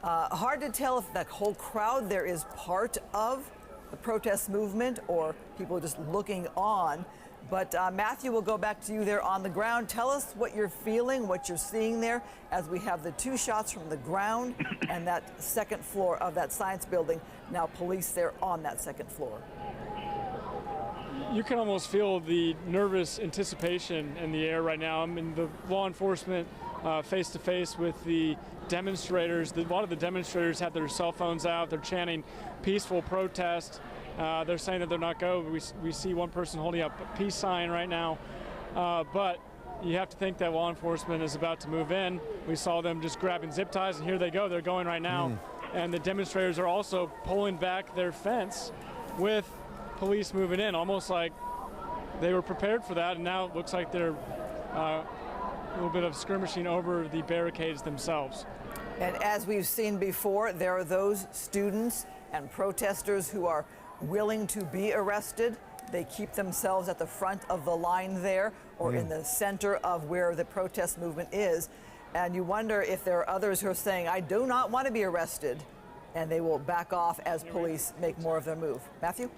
Hard to tell if that whole crowd there is part of the protest movement or people just looking on. But Matthew, we'll go back to you there on the ground. Tell us what you're feeling, what you're seeing there, as we have the two shots from the ground and that second floor of that science building. Now police there on that second floor. You can almost feel the nervous anticipation in the air right now. I mean, the law enforcement face-to-face with the demonstrators. A lot of the demonstrators have their cell phones out. They're chanting peaceful protest. They're saying that they're not going. We see one person holding up a peace sign right now. But you have to think that law enforcement is about to move in. We saw them just grabbing zip ties, and here they go. They're going right now. And the demonstrators are also pulling back their fence with police moving in, almost like they were prepared for that. And now it looks like they're a little bit of skirmishing over the barricades themselves. And as we've seen before, there are those students and protesters who are willing to be arrested. They keep themselves at the front of the line there or in the center of where the protest movement is. And you wonder if there are others who are saying, I do not want to be arrested, and they will back off as police make more of their move. Matthew?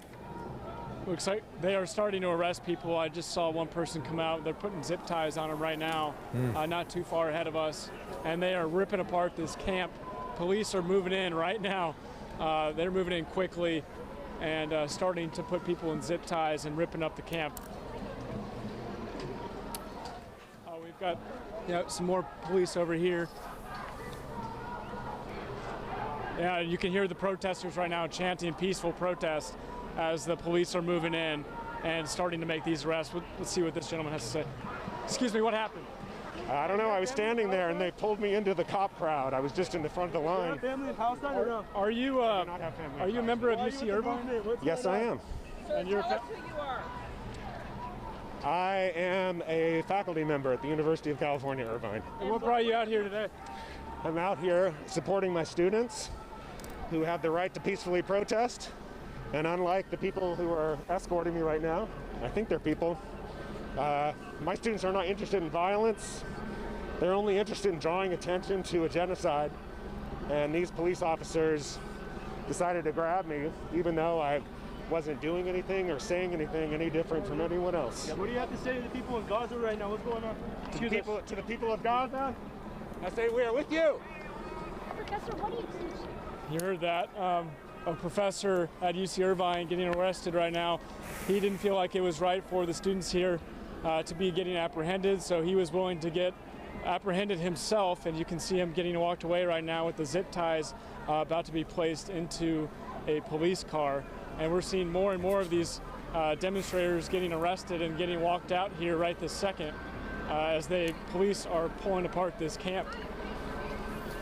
Looks like they are starting to arrest people. I just saw one person come out. They're putting zip ties on them right now, not too far ahead of us. And they are ripping apart this camp. Police are moving in right now. They're moving in quickly and starting to put people in zip ties and ripping up the camp. We've got some more police over here. Yeah, you can hear the protesters right now chanting peaceful protest as the police are moving in and starting to make these arrests. Let's see what this gentleman has to say. Excuse me, what happened? I don't know. I was standing there and they pulled me into the cop crowd. I was just in the front of the line. Do you have family in Palestine or no? Are you a member of UC Irvine? Yes, I am. And you're Tell us who you are. I am a faculty member at the University of California, Irvine. And what brought you out here today? I'm out here supporting my students who have the right to peacefully protest. And unlike the people who are escorting me right now, I think they're people, my students are not interested in violence. They're only interested in drawing attention to a genocide. And these police officers decided to grab me, even though I wasn't doing anything or saying anything any different from anyone else. Yeah, what do you have to say to the people in Gaza right now? What's going on? To the people of Gaza, I say we are with you. Professor, what do you teach? You heard that. A professor at UC Irvine getting arrested right now. He didn't feel like it was right for the students here to be getting apprehended, so he was willing to get apprehended himself, and you can see him getting walked away right now with the zip ties about to be placed into a police car. And we're seeing more and more of these demonstrators getting arrested and getting walked out here right this second as police are pulling apart this camp.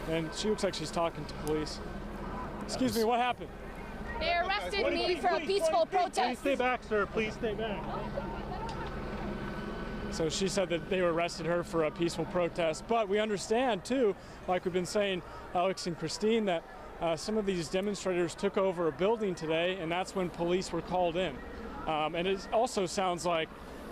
And she looks like she's talking to police. Excuse me, what happened? They arrested me for a peaceful protest. Please stay back, sir. Please stay back. So she said that they arrested her for a peaceful protest. But we understand, too, like we've been saying, Alex and Christine, that some of these demonstrators took over a building today, and that's when police were called in. And it also sounds like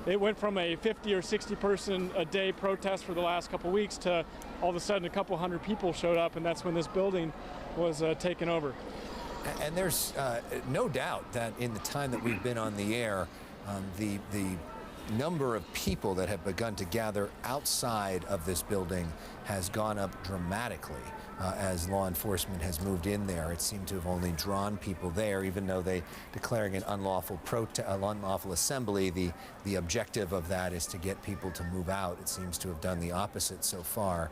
it went from a 50 or 60 person a day protest for the last couple weeks to all of a sudden a couple hundred people showed up, and that's when this building was taken over. And there's no doubt that in the time that we've been on the air, the number of people that have begun to gather outside of this building has gone up dramatically as law enforcement has moved in there. It seemed to have only drawn people there, even though they declaring an unlawful assembly. The objective of that is to get people to move out. It seems to have done the opposite so far.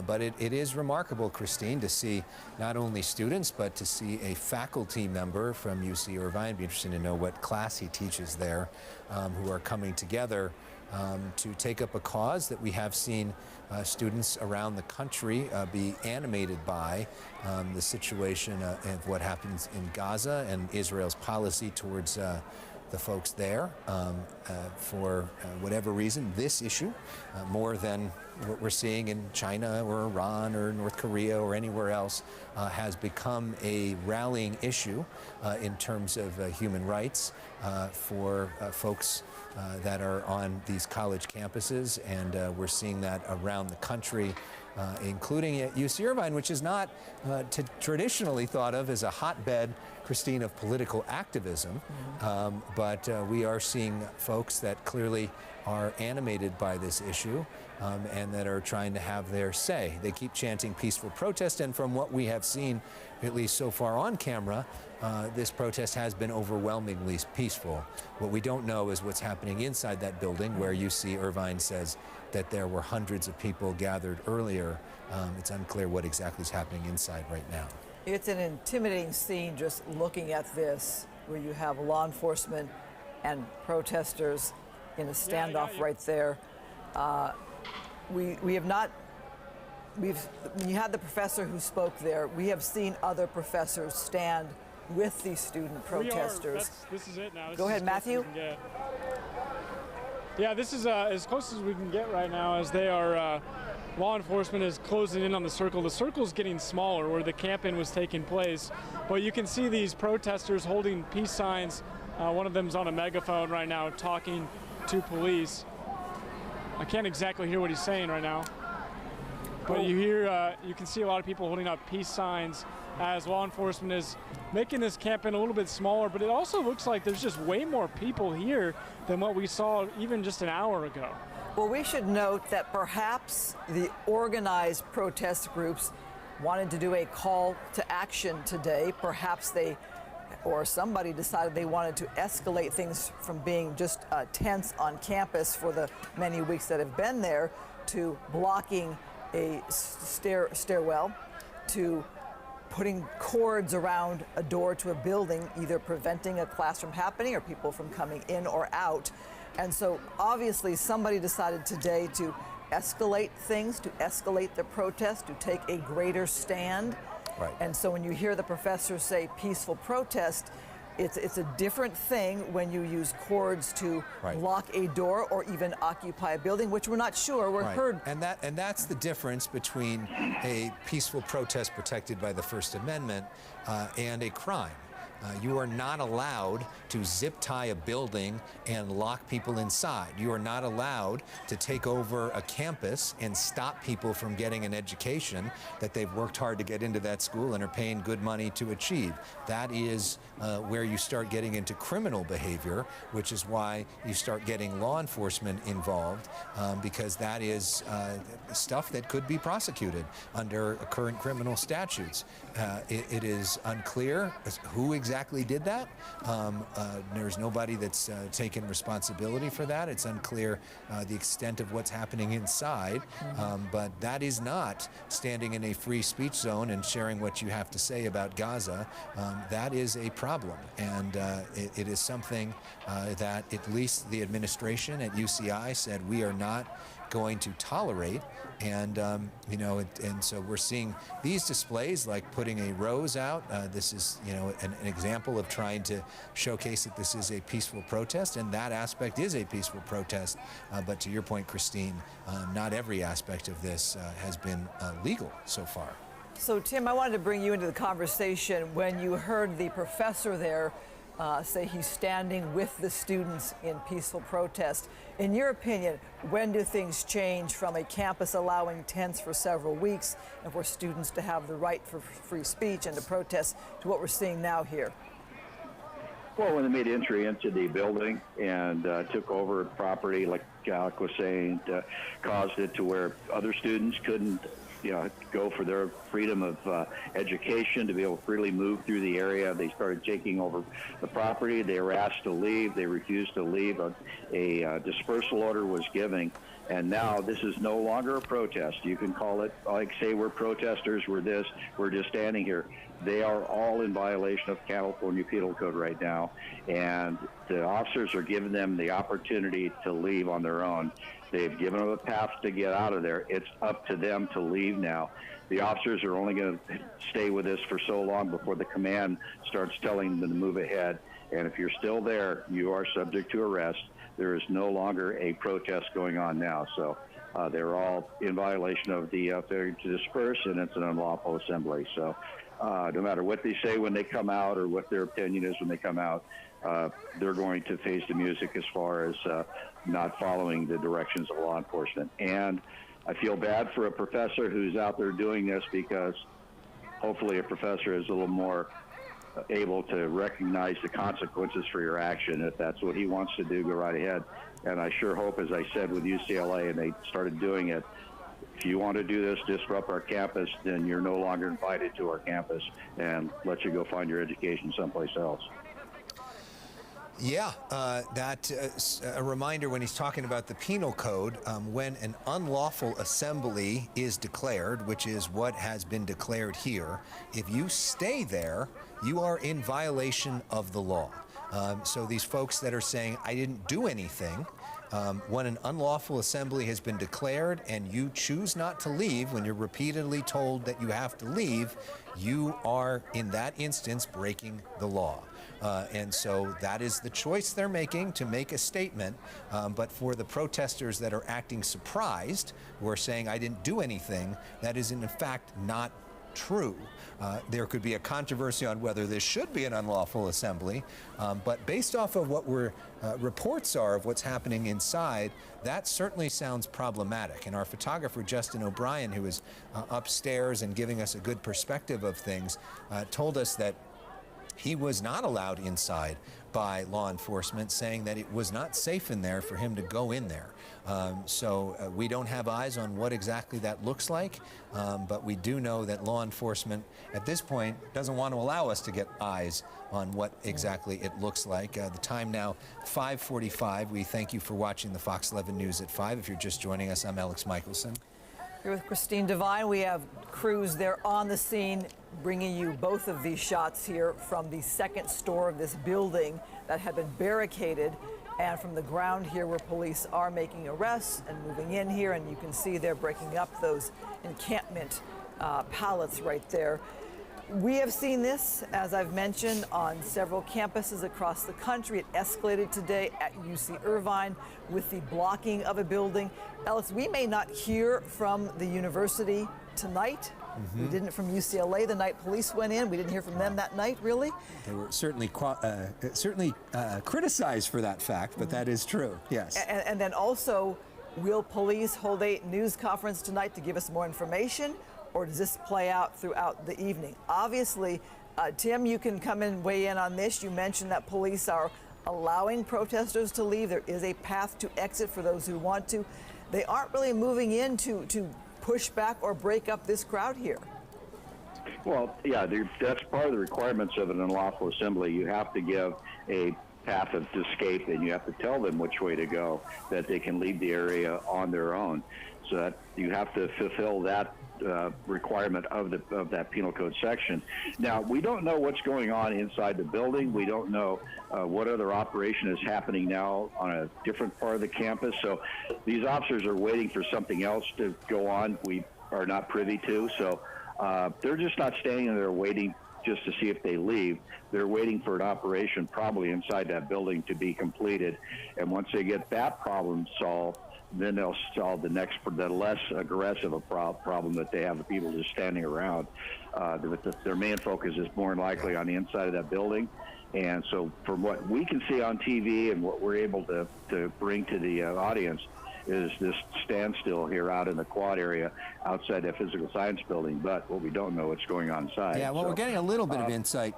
But it is remarkable, Christine, to see not only students, but to see a faculty member from UC Irvine. It'd be interesting to know what class he teaches there, who are coming together to take up a cause that we have seen students around the country be animated by, the situation of what happens in Gaza and Israel's policy towards the folks there. For whatever reason, this issue, more than what we're seeing in China or Iran or North Korea or anywhere else, has become a rallying issue in terms of human rights for folks that are on these college campuses, and we're seeing that around the country, including at UC Irvine, which is not traditionally thought of as a hotbed, Christine, of political activism, but we are seeing folks that clearly are animated by this issue and that are trying to have their say. They keep chanting peaceful protest, and from what we have seen, at least so far on camera, this protest has been overwhelmingly peaceful. What we don't know is what's happening inside that building, where UC Irvine says that there were hundreds of people gathered earlier. It's unclear what exactly is happening inside right now. It's an intimidating scene just looking at this, where you have law enforcement and protesters in a standoff right there. We have not, when you had the professor who spoke there, we have seen other professors stand with these student protesters. This is it now. Go ahead, Matthew. Yeah, this is as close as we can get right now, as they are, law enforcement is closing in on the circle. The circle's getting smaller where the camp-in was taking place, but you can see these protesters holding peace signs. One of them's on a megaphone right now talking to police. I can't exactly hear what he's saying right now, but you hear, you can see a lot of people holding up peace signs as law enforcement is making this camp-in a little bit smaller, but it also looks like there's just way more people here than what we saw even just an hour ago. Well, we should note that perhaps the organized protest groups wanted to do a call to action today. Perhaps they, or somebody decided they wanted to escalate things from being just tense on campus for the many weeks that have been there to blocking a stairwell, to putting cords around a door to a building, either preventing a class from happening or people from coming in or out. And so obviously somebody decided today to escalate things, to escalate the protest, to take a greater stand. Right. And so when you hear the professor say peaceful protest, it's a different thing when you use cords to lock a door or even occupy a building, which we're not sure. We're heard. And that's the difference between a peaceful protest protected by the First Amendment and a crime. You are not allowed to zip tie a building and lock people inside. You are not allowed to take over a campus and stop people from getting an education that they've worked hard to get into that school and are paying good money to achieve. That is where you start getting into criminal behavior, which is why you start getting law enforcement involved, because that is stuff that could be prosecuted under current criminal statutes. It is unclear who exactly exactly did that. There's nobody that's taken responsibility for that. It's unclear the extent of what's happening inside, but that is not standing in a free speech zone and sharing what you have to say about Gaza. That is a problem, and it is something that at least the administration at UCI said we are not going to tolerate. And you know, and so we're seeing these displays like putting a rose out. This is, you know, an example of trying to showcase that this is a peaceful protest, and that aspect is a peaceful protest. But to your point, Christine, not every aspect of this has been legal so far. So, Tim, I wanted to bring you into the conversation when you heard the professor there say he's standing with the students in peaceful protest. In your opinion, when do things change from a campus allowing tents for several weeks and for students to have the right for free speech and to protest to what we're seeing now here? Well, when they made entry into the building and took over property, like Alec was saying, caused it to where other students couldn't, you know, go for their freedom of education, to be able to freely move through the area. They started taking over the property. They were asked to leave. They refused to leave. A dispersal order was given, and now this is no longer a protest. You can call it, like, say we're protesters, we're this, we're just standing here. They are all in violation of California Penal Code right now, and the officers are giving them the opportunity to leave on their own. They've given them a path to get out of there. It's up to them to leave now. The officers are only going to stay with this for so long before the command starts telling them to move ahead. And if you're still there, you are subject to arrest. There is no longer a protest going on now. So they're all in violation of the failure to disperse, and it's an unlawful assembly. So no matter what they say when they come out or what their opinion is when they come out, they're going to face the music as far as not following the directions of law enforcement. And I feel bad for a professor who's out there doing this, because hopefully a professor is a little more able to recognize the consequences for your action. If that's what he wants to do, go right ahead. And I sure hope, as I said with UCLA, and they started doing it, if you want to do this, disrupt our campus, then you're no longer invited to our campus, and let you go find your education someplace else. Yeah, that's a reminder when he's talking about the penal code, when an unlawful assembly is declared, which is what has been declared here, if you stay there, you are in violation of the law. So these folks that are saying, I didn't do anything, when an unlawful assembly has been declared and you choose not to leave, when you're repeatedly told that you have to leave, you are, in that instance, breaking the law. And so that is the choice they're making, to make a statement. But for the protesters that are acting surprised, who are saying, I didn't do anything, that is in fact not true. There could be a controversy on whether this should be an unlawful assembly, but based off of what reports are of what's happening inside, that certainly sounds problematic. And our photographer, Justin O'Brien, who is upstairs and giving us a good perspective of things, told us that he was not allowed inside by law enforcement, saying that it was not safe in there for him to go in there. So we don't have eyes on what exactly that looks like, but we do know that law enforcement at this point doesn't want to allow us to get eyes on what exactly it looks like. The time now, 5:45. We thank you for watching the Fox 11 News at 5. If you're just joining us, I'm Alex Michelson. Here with Christine Devine. We have crews there on the scene bringing you both of these shots here from the second story of this building that had been barricaded, and from the ground here where police are making arrests and moving in here, and you can see they're breaking up those encampment pallets right there. We have seen this, as I've mentioned, on several campuses across the country. It escalated today at UC Irvine with the blocking of a building. Alex, we may not hear from the university tonight. We didn't from UCLA the night police went in. We didn't hear from them that night, really. They were certainly criticized for that fact, but that is true, yes. And then also, will police hold a news conference tonight to give us more information, or does this play out throughout the evening? Obviously, Tim, you can come and weigh in on this. You mentioned that police are allowing protesters to leave. There is a path to exit for those who want to. They aren't really moving in to push back or break up this crowd here. Well, yeah, that's part of the requirements of an unlawful assembly. You have to give a path of escape, and you have to tell them which way to go, that they can leave the area on their own. So that you have to fulfill that requirement of that penal code section. Now, we don't know what's going on inside the building. We don't know what other operation is happening now on a different part of the campus. So these officers are waiting for something else to go on. We are not privy to. So they're just not standing there waiting just to see if they leave. They're waiting for an operation probably inside that building to be completed. And once they get that problem solved, then they'll solve the less aggressive problem that they have of people just standing around. Their main focus is more than likely on the inside of that building. And so from what we can see on TV and what we're able to bring to the audience is this standstill here out in the quad area outside that physical science building. But what we don't know what's going on inside. Yeah, well, we're getting a little bit of insight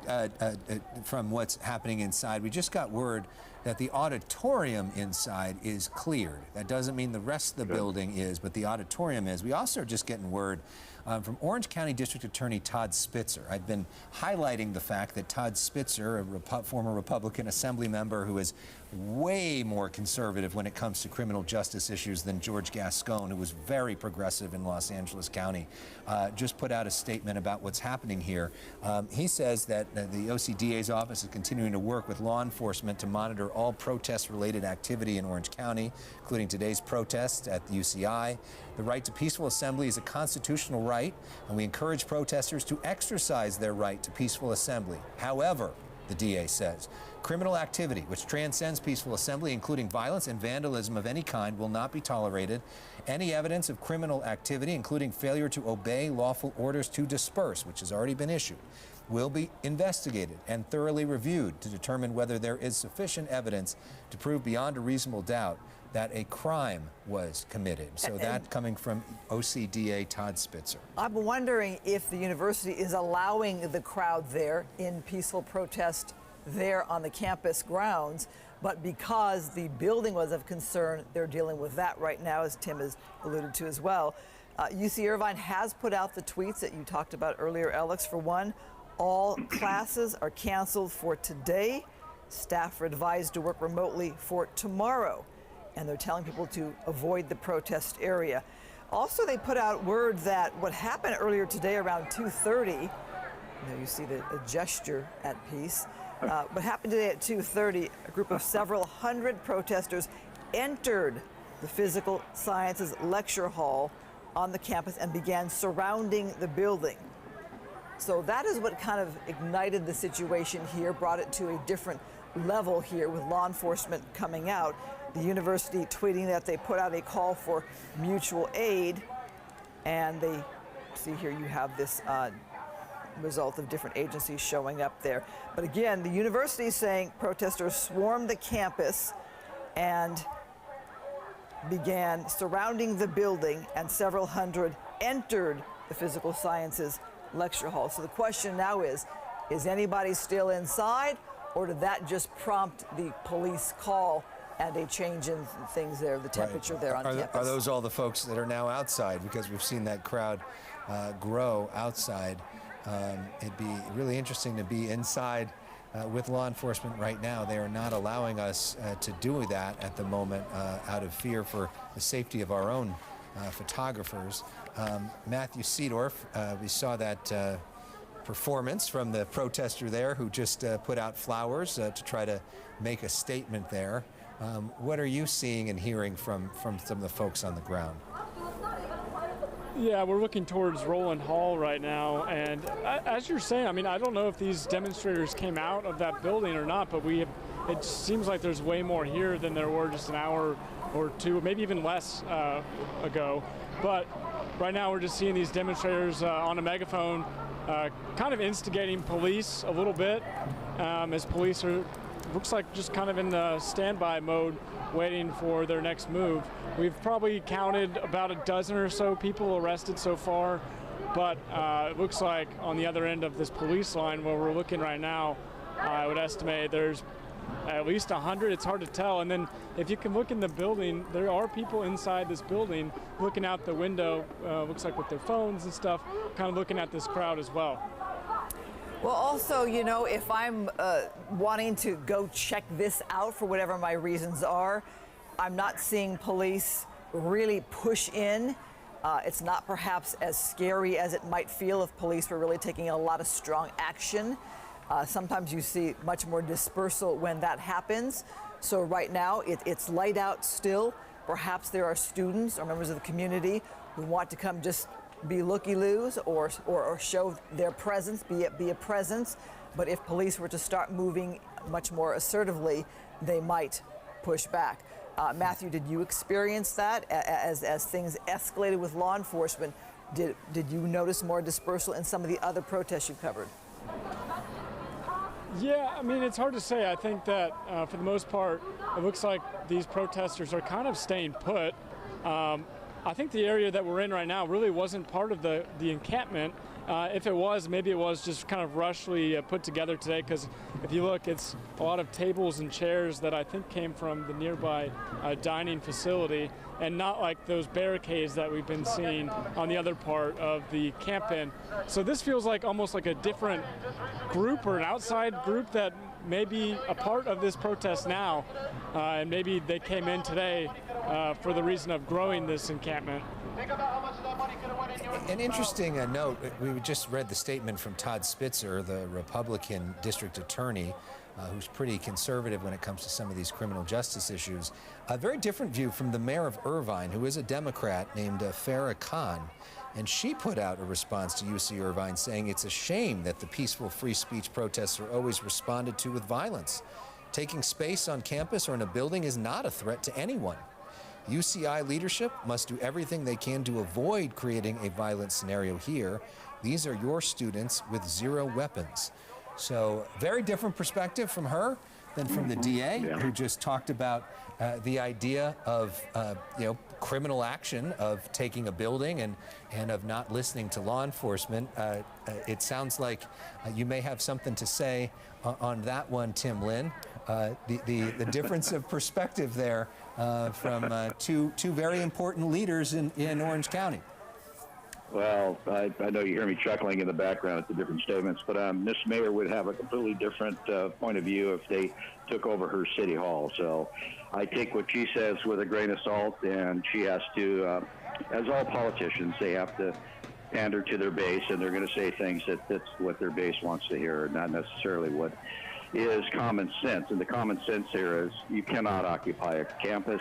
from what's happening inside. We just got word that the auditorium inside is cleared. That doesn't mean the rest of the building is, but the auditorium is. We also are just getting word from Orange County District Attorney Todd Spitzer. I've been highlighting the fact that Todd Spitzer, a former Republican Assembly member who is way more conservative when it comes to criminal justice issues than George Gascon, who was very progressive in Los Angeles County, just put out a statement about what's happening here. He says that the OCDA's office is continuing to work with law enforcement to monitor all protest-related activity in Orange County, including today's protest at the UCI. The right to peaceful assembly is a constitutional right, and we encourage protesters to exercise their right to peaceful assembly. However, the DA says, criminal activity which transcends peaceful assembly, including violence and vandalism of any kind, will not be tolerated. Any evidence of criminal activity, including failure to obey lawful orders to disperse, which has already been issued, will be investigated and thoroughly reviewed to determine whether there is sufficient evidence to prove beyond a reasonable doubt that a crime was committed. So that coming from OCDA Todd Spitzer. I'm wondering if the university is allowing the crowd there in peaceful protest there on the campus grounds, but because the building was of concern, they're dealing with that right now, as Tim has alluded to as well. UC Irvine has put out the tweets that you talked about earlier, Alex. For one, all classes are canceled for today. Staff are advised to work remotely for tomorrow, and they're telling people to avoid the protest area. Also, they put out word that what happened earlier today around 2:30, you see a gesture at peace. What happened today at 2:30, a group of several hundred protesters entered the physical sciences lecture hall on the campus and began surrounding the building. So that is what kind of ignited the situation here, brought it to a different level here with law enforcement coming out. The university tweeting that they put out a call for mutual aid, and they see here you have this result of different agencies showing up there. But again, the university is saying protesters swarmed the campus and began surrounding the building, and several hundred entered the physical sciences lecture hall. So the question now is anybody still inside, or did that just prompt the police call and a change in things there, the temperature there on campus? Are those all the folks that are now outside? Because we've seen that crowd grow outside. It'd be really interesting to be inside with law enforcement right now. They are not allowing us to do that at the moment out of fear for the safety of our own photographers. Matthew Seedorf, we saw that performance from the protester there who just put out flowers to try to make a statement there. What are you seeing and hearing from some of the folks on the ground? Yeah, we're looking towards Roland Hall right now, and as you're saying, I mean, I don't know if these demonstrators came out of that building or not, but it seems like there's way more here than there were just an hour or two, maybe even less ago. But right now we're just seeing these demonstrators on a megaphone kind of instigating police a little bit, as police are, looks like, just kind of in the standby mode, waiting for their next move. We've probably counted about a dozen or so people arrested so far, but it looks like on the other end of this police line where we're looking right now, I would estimate there's at least 100. It's hard to tell. And then if you can look in the building, there are people inside this building looking out the window, looks like with their phones and stuff, kind of looking at this crowd as well. Well, also, you know, if I'm wanting to go check this out for whatever my reasons are, I'm not seeing police really push in. It's not perhaps as scary as it might feel if police were really taking a lot of strong action. Sometimes you see much more dispersal when that happens. So right now, it's light out still. Perhaps there are students or members of the community who want to come just be looky-loos or show their presence, be a presence. But if police were to start moving much more assertively, they might push back. Matthew, did you experience that as things escalated with law enforcement? Did you notice more dispersal in some of the other protests you covered? Yeah, I mean, it's hard to say. I think that for the most part, it looks like these protesters are kind of staying put. I think the area that we're in right now really wasn't part of the encampment. If it was, maybe it was just kind of rushly put together today, because if you look, it's a lot of tables and chairs that I think came from the nearby dining facility, and not like those barricades that we've been seeing on the other part of the camp-in. So this feels like almost like a different group or an outside group that may be a part of this protest now, and maybe they came in today for the reason of growing this encampment. An interesting note, we just read the statement from Todd Spitzer, the Republican district attorney, who's pretty conservative when it comes to some of these criminal justice issues. A very different view from the mayor of Irvine, who is a Democrat named Farah Khan. And she put out a response to UC Irvine saying it's a shame that the peaceful free speech protests are always responded to with violence. Taking space on campus or in a building is not a threat to anyone. UCI leadership must do everything they can to avoid creating a violent scenario here. These are your students with zero weapons. So very different perspective from her than from the DA, who just talked about the idea of criminal action, of taking a building and of not listening to law enforcement. It sounds like you may have something to say on that one, Tim Lynn. The difference of perspective there from two very important leaders in Orange County. Well, I know you hear me chuckling in the background at the different statements, but Ms. Mayor would have a completely different point of view if they took over her city hall. So I take what she says with a grain of salt, and she has to, as all politicians, they have to pander to their base, and they're going to say things that's what their base wants to hear, not necessarily what is common sense. And the common sense here is you cannot occupy a campus.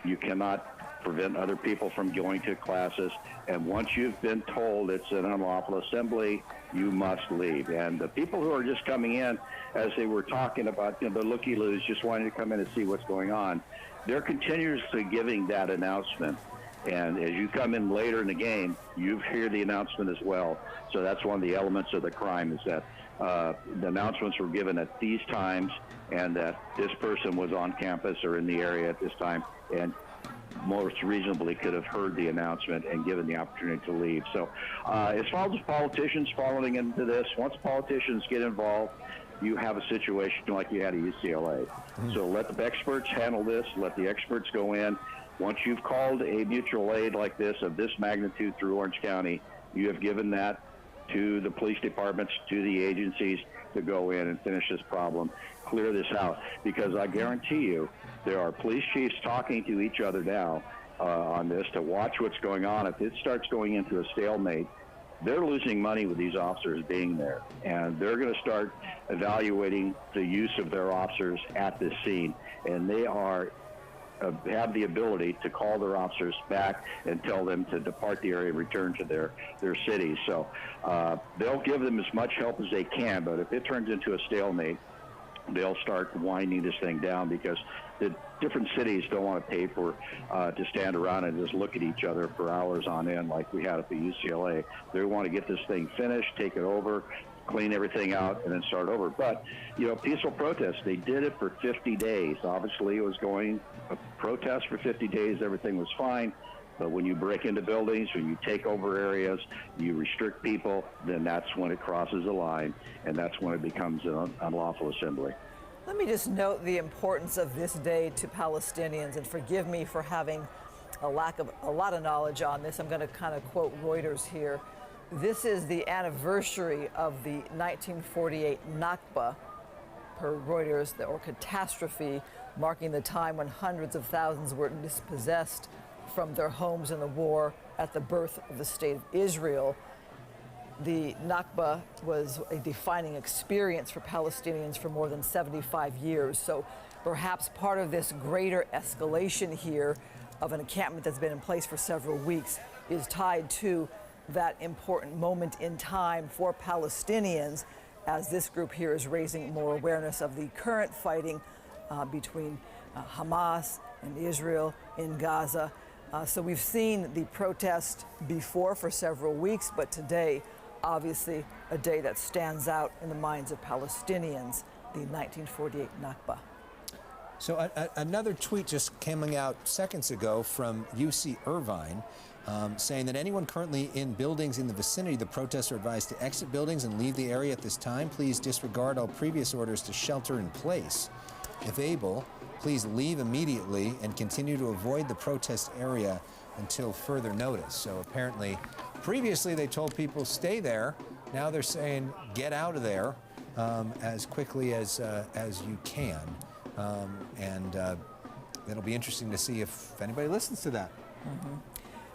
You cannot prevent other people from going to classes. And once you've been told it's an unlawful assembly, you must leave. And the people who are just coming in, as they were talking about, the looky-loos just wanting to come in and see what's going on, they're continuously giving that announcement. And as you come in later in the game, you hear the announcement as well. So that's one of the elements of the crime, is that the announcements were given at these times, and that this person was on campus or in the area at this time, and most reasonably could have heard the announcement and given the opportunity to leave. So as far as politicians following into this, once politicians get involved, you have a situation like you had at UCLA. So let the experts handle this, let the experts go in. Once you've called a mutual aid like this, of this magnitude through Orange County, you have given that to the police departments, to the agencies to go in and finish this problem, clear this out. Because I guarantee you, there are police chiefs talking to each other now on this to watch what's going on. If it starts going into a stalemate, they're losing money with these officers being there. And they're going to start evaluating the use of their officers at this scene. And they are have the ability to call their officers back and tell them to depart the area and return to their cities. So they'll give them as much help as they can, but if it turns into a stalemate, they'll start winding this thing down, because the different cities don't want to pay for to stand around and just look at each other for hours on end like we had at the UCLA. They want to get this thing finished, take it over, clean everything out, and then start over. But, peaceful protests, they did it for 50 days. Obviously, it was going a protest for 50 days. Everything was fine. But when you break into buildings, when you take over areas, you restrict people, then that's when it crosses the line, and that's when it becomes an unlawful assembly. Let me just note the importance of this day to Palestinians, and forgive me for having a lot of knowledge on this. I'm going to kind of quote Reuters here. This is the anniversary of the 1948 Nakba, per Reuters, or catastrophe, marking the time when hundreds of thousands were dispossessed from their homes in the war at the birth of the state of Israel. The Nakba was a defining experience for Palestinians for more than 75 years. So perhaps part of this greater escalation here of an encampment that's been in place for several weeks is tied to that important moment in time for Palestinians, as this group here is raising more awareness of the current fighting between Hamas and Israel in Gaza. So we've seen the protest before for several weeks, but today, obviously, a day that stands out in the minds of Palestinians, the 1948 Nakba. So another tweet just coming out seconds ago from UC Irvine, saying that anyone currently in buildings in the vicinity of the protests are advised to exit buildings and leave the area at this time. Please disregard all previous orders to shelter in place. If able, please leave immediately and continue to avoid the protest area until further notice. So apparently, previously they told people stay there. Now they're saying get out of there as quickly as you can. It'll be interesting to see if anybody listens to that. Mm-hmm.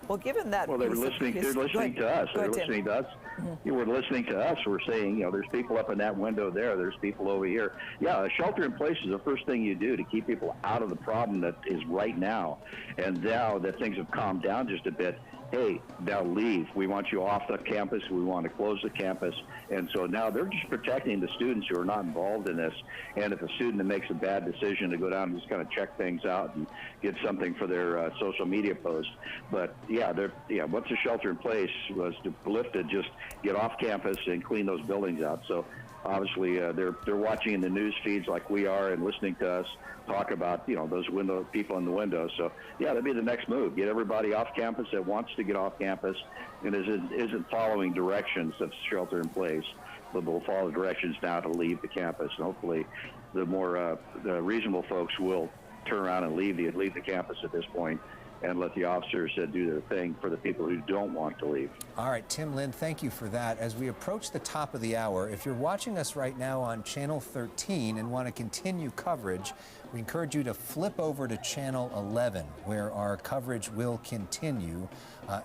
Well, given that, well, they're listening to us. They're listening to us. Mm-hmm. You were listening to us. We're saying, there's people up in that window there. There's people over here. Yeah, shelter in place is the first thing you do to keep people out of the problem that is right now. And now that things have calmed down just a bit, hey, now leave. We want you off the campus. We want to close the campus. And so now they're just protecting the students who are not involved in this. And if a student that makes a bad decision to go down and just kind of check things out and get something for their social media post. But once the shelter in place was lifted, just get off campus and clean those buildings out. So obviously they're watching in the news feeds like we are and listening to us talk about those people in the windows. So that'd be the next move. Get everybody off campus that wants to get off campus and isn't following directions of shelter in place, but will follow directions now to leave the campus. And hopefully the more the reasonable folks will turn around and leave the campus at this point and let the officers do their thing for the people who don't want to leave. All right, Tim Lynn, thank you for that. As we approach the top of the hour, if you're watching us right now on Channel 13 and want to continue coverage, we encourage you to flip over to Channel 11, where our coverage will continue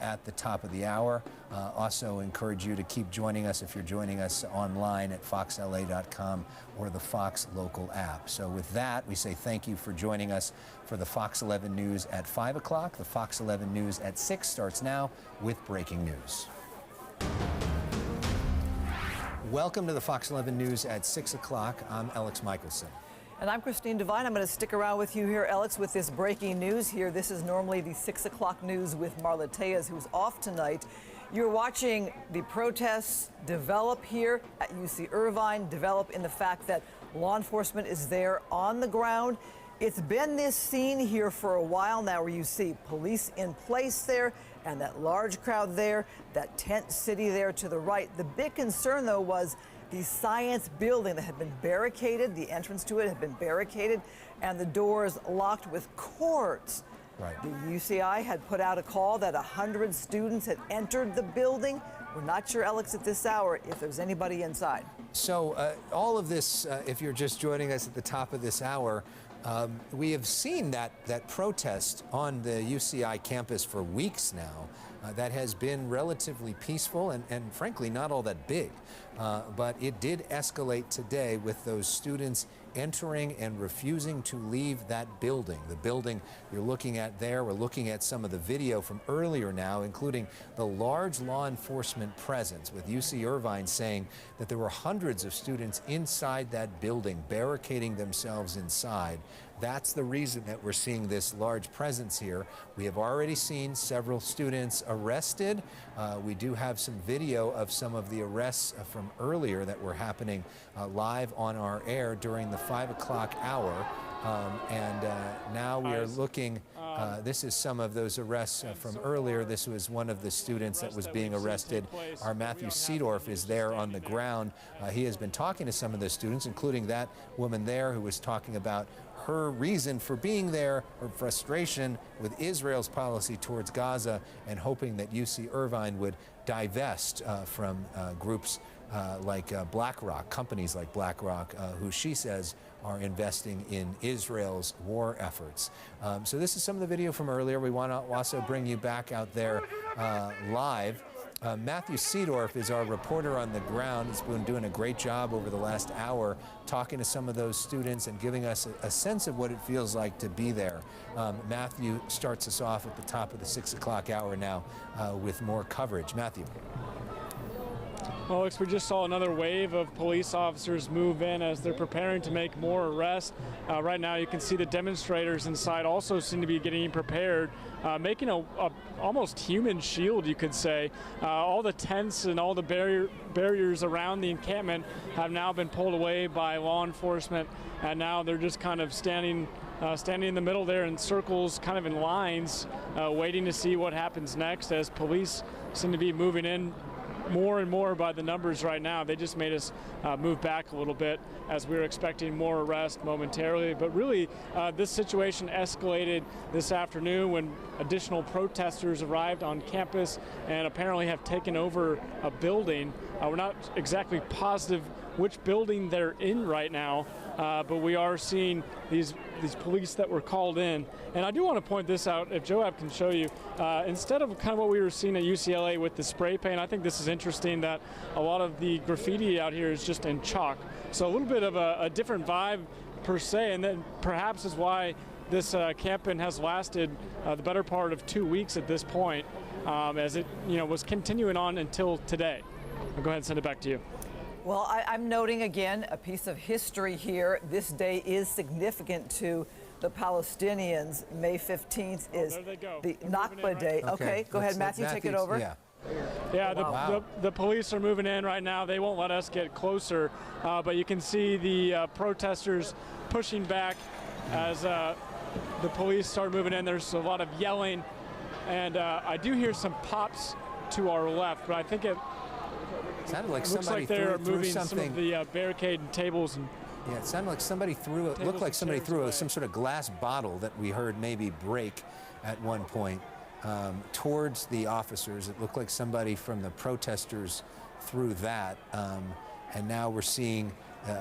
at the top of the hour. Also encourage you to keep joining us if you're joining us online at foxla.com or the Fox local app. So with that, we say thank you for joining us for the Fox 11 News at 5 o'clock. The Fox 11 News at 6 starts now with breaking news. Welcome to the Fox 11 News at 6 o'clock. I'm Alex Michelson. And I'm Christine Devine. I'm going to stick around with you here, Alex, with this breaking news here. This is normally the 6 o'clock news with Marla Tejas, who's off tonight. You're watching the protests develop here at UC Irvine, develop in the fact that law enforcement is there on the ground. It's been this scene here for a while now where you see police in place there and that large crowd there, that tent city there to the right. The big concern, though, was the science building that had been barricaded. The entrance to it had been barricaded and the doors locked with cords. Right. The UCI had put out a call that 100 students had entered the building. We're not sure, Alex, at this hour if there's anybody inside. So all of this, if you're just joining us at the top of this hour, we have seen that protest on the UCI campus for weeks now. That has been relatively peaceful and frankly not all that big. But it did escalate today with those students entering and refusing to leave that building. The building you're looking at there, we're looking at some of the video from earlier now, including the large law enforcement presence, with UC Irvine saying that there were hundreds of students inside that building, barricading themselves inside. That's the reason that we're seeing this large presence here. We have already seen several students arrested. We do have some video of some of the arrests from earlier that were happening live on our air during the 5 o'clock hour. Now we are looking This is some of those arrests from earlier. This was one of the students that was being arrested. Our Matthew Seedorf is there on the ground. He has been talking to some of the students, including that woman there who was talking about her reason for being there, her frustration with Israel's policy towards Gaza, and hoping that UC Irvine would divest from groups like BlackRock, companies like BlackRock, who she says are investing in Israel's war efforts. So this is some of the video from earlier. We want to also bring you back out there live. Matthew Seedorf is our reporter on the ground. He's been doing a great job over the last hour talking to some of those students and giving us a sense of what it feels like to be there. Matthew starts us off at the top of the 6 o'clock hour now with more coverage. Matthew. Well, Alex, we just saw another wave of police officers move in as they're preparing to make more arrests. Right now, you can see the demonstrators inside also seem to be getting prepared, making a almost human shield, you could say. All the tents and all the barriers around the encampment have now been pulled away by law enforcement, and now they're just kind of standing in the middle there in circles, kind of in lines, waiting to see what happens next as police seem to be moving in more and more by the numbers right now. They just made us move back a little bit as we were expecting more arrests momentarily. But really, this situation escalated this afternoon when additional protesters arrived on campus and apparently have taken over a building. We're not exactly positive which building they're in right now, but we are seeing these police that were called in. And I do want to point this out, if Joab can show you, instead of kind of what we were seeing at UCLA with the spray paint, I think this is interesting that a lot of the graffiti out here is just in chalk. So a little bit of a different vibe per se, and then perhaps is why this campaign has lasted the better part of 2 weeks at this point, as it was continuing on until today. I'll go ahead and send it back to you. Well, I'm noting again a piece of history here. This day is significant to the Palestinians. May 15th is the Nakba Day. Okay, go ahead, Matthew, take it over. Yeah, the police are moving in right now. They won't let us get closer, but you can see the protesters pushing back as the police start moving in. There's a lot of yelling, and I do hear some pops to our left, but I think it sounded like looks somebody like they're threw moving something. some of the barricade and tables. And yeah, it sounded like somebody threw it. Looked like somebody threw some sort of glass bottle that we heard maybe break at one point towards the officers. It looked like somebody from the protesters threw that, and now we're seeing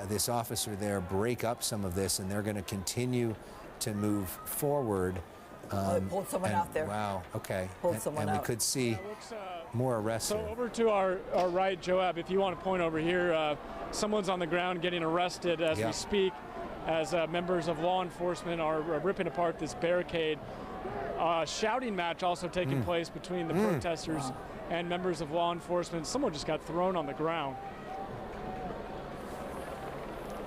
this officer there break up some of this, and they're going to continue to move forward. They pulled someone out there. Wow. Okay. Pulled someone and out. we could see more arrests. So over to our right, Joab, if you want to point over here, someone's on the ground getting arrested as we speak, as members of law enforcement are ripping apart this barricade. Shouting match also taking place between the protesters and members of law enforcement. Someone just got thrown on the ground.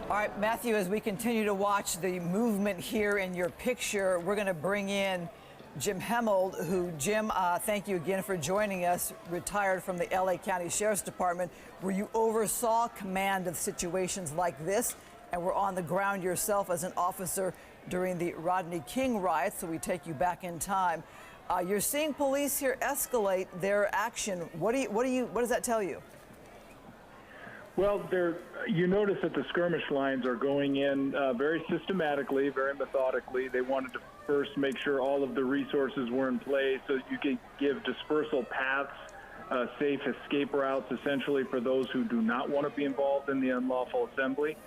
All right, Matthew, as we continue to watch the movement here in your picture, we're going to bring in Jim Hemmold, who, Jim, thank you again for joining us, retired from the LA County Sheriff's Department, where you oversaw command of situations like this and were on the ground yourself as an officer during the Rodney King riots, so we take you back in time. You're seeing police here escalate their action. What does that tell you? Well, you notice that the skirmish lines are going in very systematically, very methodically. They wanted to first make sure all of the resources were in place so you could give dispersal paths, safe escape routes, essentially for those who do not want to be involved in the unlawful assembly.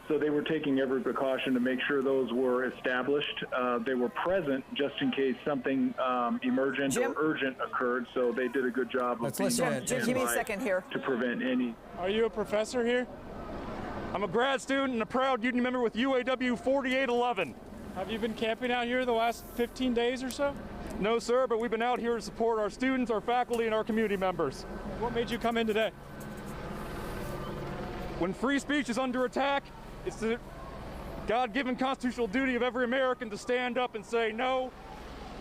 So they were taking every precaution to make sure those were established. They were present just in case something emergent or urgent occurred. So they did a good job of being on Jim, give me a second here. to prevent any. Are you a professor here? I'm a grad student and a proud union member with UAW 4811. Have you been camping out here the last 15 days or so? No, sir, but we've been out here to support our students, our faculty, and our community members. What made you come in today? When free speech is under attack, it's the God-given constitutional duty of every American to stand up and say no.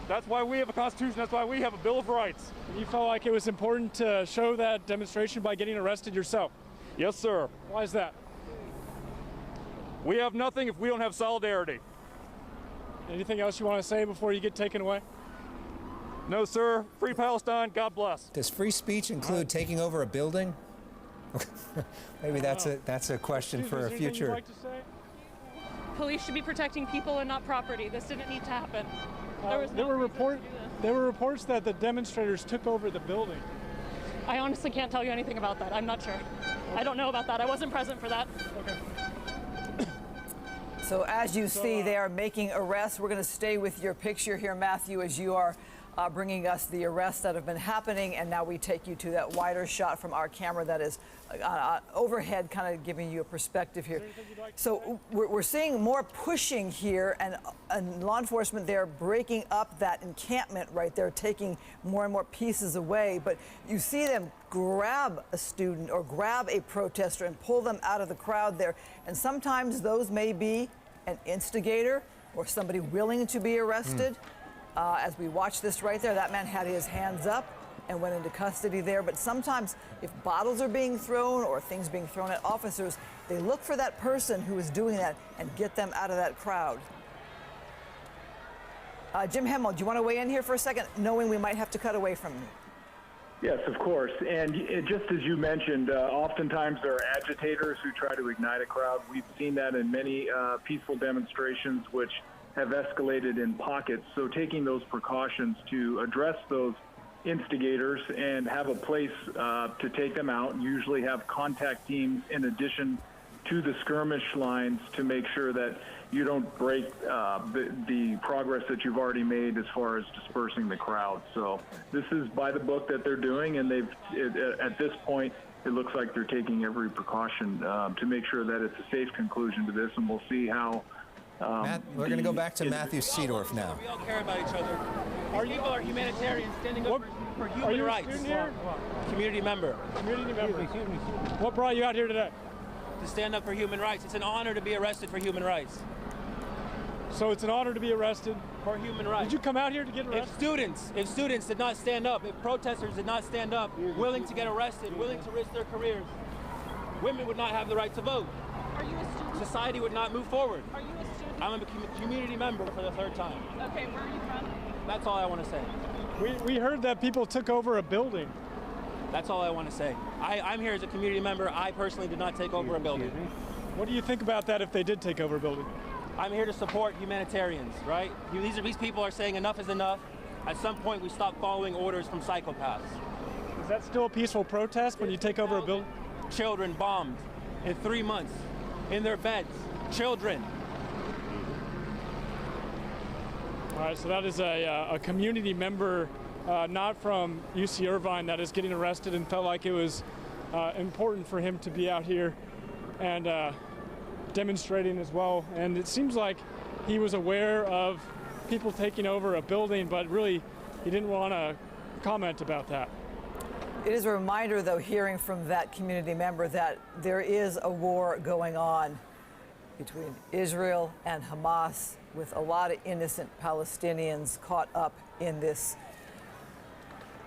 That's why we have a Constitution. That's why we have a Bill of Rights. You felt like it was important to show that demonstration by getting arrested yourself? Yes, sir. Why is that? We have nothing if we don't have solidarity. Anything else you want to say before you get taken away? No, sir. Free Palestine. God bless. Does free speech include taking over a building? Maybe that's a question for a future. You'd like to say? Police should be protecting people and not property. This didn't need to happen. There were reports that the demonstrators took over the building. I honestly can't tell you anything about that. I'm not sure. I don't know about that. I wasn't present for that. Okay. So as you see, they are making arrests. We're going to stay with your picture here, Matthew, as you are bringing us the arrests that have been happening. And now we take you to that wider shot from our camera that is overhead, kind of giving you a perspective here. So we're seeing more pushing here, and law enforcement, they're breaking up that encampment right there, taking more and more pieces away. But you see them grab a student or grab a protester and pull them out of the crowd there. And sometimes those may be an instigator or somebody willing to be arrested. As we watch this right there, that man had his hands up and went into custody there. But sometimes if bottles are being thrown or things being thrown at officers, they look for that person who is doing that and get them out of that crowd. Jim Hemmel, do you want to weigh in here for a second, knowing we might have to cut away from you? Yes, of course. And just as you mentioned, oftentimes there are agitators who try to ignite a crowd. We've seen that in many peaceful demonstrations, which have escalated in pockets. So taking those precautions to address those instigators and have a place to take them out, usually have contact teams in addition to the skirmish lines to make sure that you don't break the progress that you've already made as far as dispersing the crowd. So this is by the book that they're doing, and at this point, it looks like they're taking every precaution to make sure that it's a safe conclusion to this, and we'll see how we're going to go back to Matthew Seedorf now. We all care about each other. Our people are humanitarians standing up for human rights. Community member. Community member. What brought you out here today? To stand up for human rights. It's an honor to be arrested for human rights. So it's an honor to be arrested for human rights. Did you come out here to get arrested? If students did not stand up, if protesters did not stand up, willing to get arrested, willing to risk their careers, women would not have the right to vote. Are you a student? Society would not move forward. Are you a student? I'm a community member for the third time. Okay, where are you from? That's all I want to say. We heard that people took over a building. That's all I want to say. I'm here as a community member. I personally did not take over a building. What do you think about that if they did take over a building? I'm here to support humanitarians, right? These people are saying enough is enough. At some point, we stop following orders from psychopaths. Is that still a peaceful protest when you take over a building? Children bombed in 3 months, in their beds. Children. All right, so that is a community member, not from UC Irvine, that is getting arrested and felt like it was important for him to be out here and demonstrating as well. And it seems like he was aware of people taking over a building, but really he didn't want to comment about that. It is a reminder, though, hearing from that community member that there is a war going on between Israel and Hamas, with a lot of innocent Palestinians caught up in this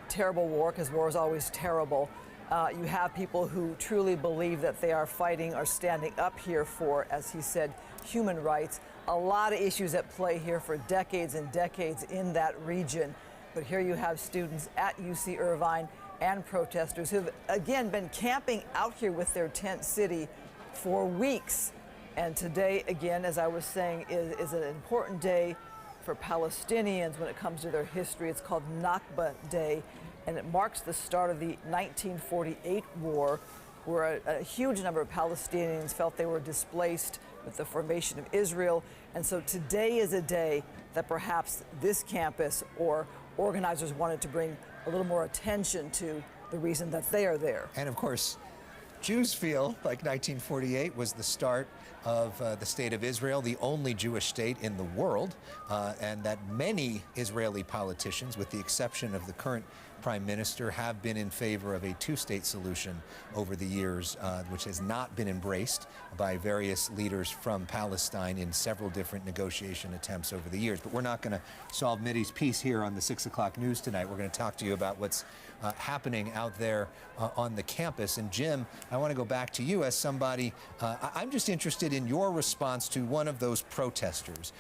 terrible war, because war is always terrible. You have people who truly believe that they are fighting or standing up here for, as he said, human rights. A lot of issues at play here for decades and decades in that region. But here you have students at UC Irvine and protesters who've, again, been camping out here with their tent city for weeks. And today, again, as I was saying, is an important day for Palestinians when it comes to their history. It's called Nakba Day, and it marks the start of the 1948 war, where a huge number of Palestinians felt they were displaced with the formation of Israel. And so today is a day that perhaps this campus or organizers wanted to bring a little more attention to the reason that they are there. And of course, Jews feel like 1948 was the start of the state of Israel, the only Jewish state in the world, and that many Israeli politicians, with the exception of the current prime minister, have been in favor of a two-state solution over the years, which has not been embraced by various leaders from Palestine in several different negotiation attempts over the years. But we're not going to solve Mideast peace here on the 6 o'clock news tonight. We're going to talk to you about what's happening out there on the campus. And Jim, I want to go back to you as somebody, I'm just interested in your response to one of those protesters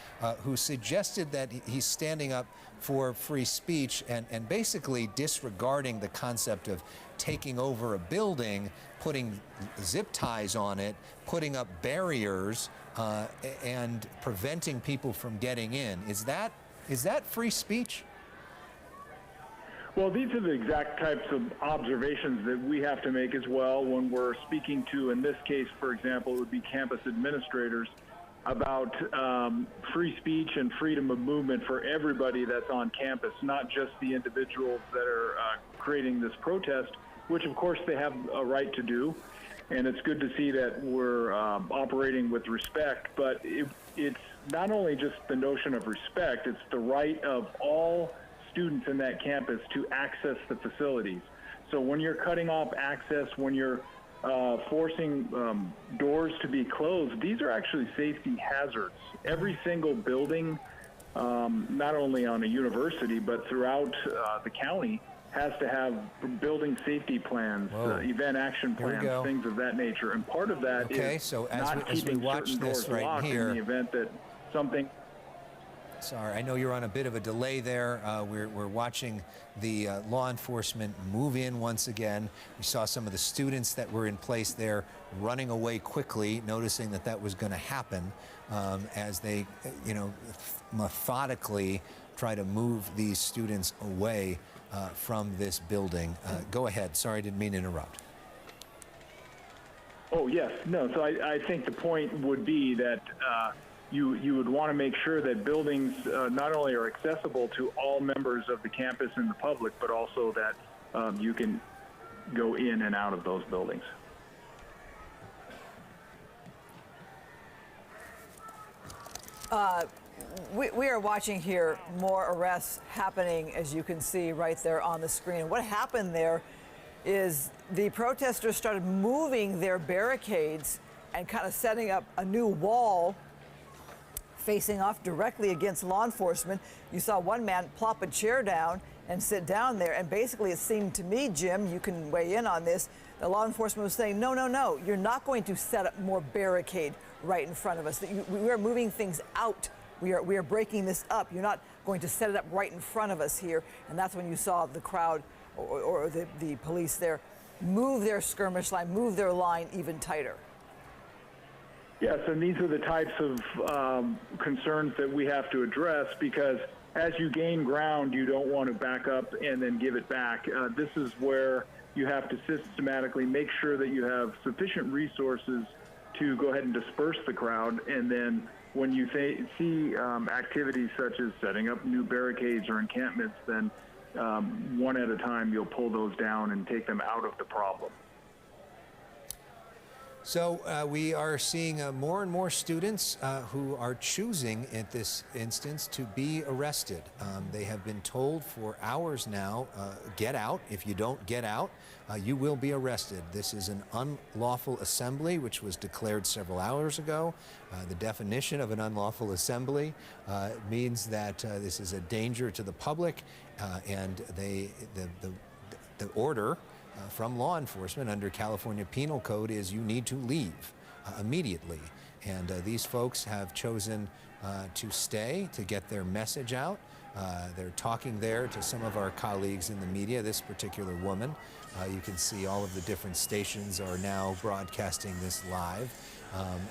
who suggested that he's standing up for free speech and basically disregarding the concept of taking over a building, putting zip ties on it, putting up barriers, and preventing people from getting in. Is that free speech? Well, these are the exact types of observations that we have to make as well when we're speaking to, in this case, for example, it would be campus administrators, about free speech and freedom of movement for everybody that's on campus, not just the individuals that are creating this protest, which of course they have a right to do. And it's good to see that we're operating with respect, but it's not only just the notion of respect, it's the right of all students in that campus to access the facilities. So when you're cutting off access, when you're forcing doors to be closed, these are actually safety hazards. Every single building, not only on a university, but throughout the county, has to have building safety plans, event action plans, things of that nature. And part of that is so not keeping certain doors locked in the event that something... Sorry, I know you're on a bit of a delay there. We're watching the law enforcement move in once again. We saw some of the students that were in place there running away quickly, noticing that was going to happen as they, methodically try to move these students away from this building. Go ahead. Sorry, I didn't mean to interrupt. Oh, yes. No, so I think the point would be that you would want to make sure that buildings not only are accessible to all members of the campus and the public, but also that you can go in and out of those buildings. We are watching here more arrests happening, as you can see right there on the screen. What happened there is the protesters started moving their barricades and kind of setting up a new wall facing off directly against law enforcement. You saw one man plop a chair down and sit down there, and basically it seemed to me, Jim, you can weigh in on this, the law enforcement was saying, no, you're not going to set up more barricade right in front of us. We are moving things out. We are breaking this up. You're not going to set it up right in front of us here. And that's when you saw the crowd or the police there move their skirmish line, move their line even tighter. Yes, and these are the types of concerns that we have to address, because as you gain ground, you don't want to back up and then give it back. This is where you have to systematically make sure that you have sufficient resources to go ahead and disperse the crowd, and then when you see activities such as setting up new barricades or encampments, then one at a time you'll pull those down and take them out of the problem. So we are seeing more and more students who are choosing, in this instance, to be arrested. They have been told for hours now, get out. If you don't get out, you will be arrested. This is an unlawful assembly, which was declared several hours ago. The definition of an unlawful assembly means that this is a danger to the public, and the order from law enforcement under California Penal Code is you need to leave immediately. And these folks have chosen to stay, to get their message out. They're talking there to some of our colleagues in the media. This particular woman, you can see all of the different stations are now broadcasting this live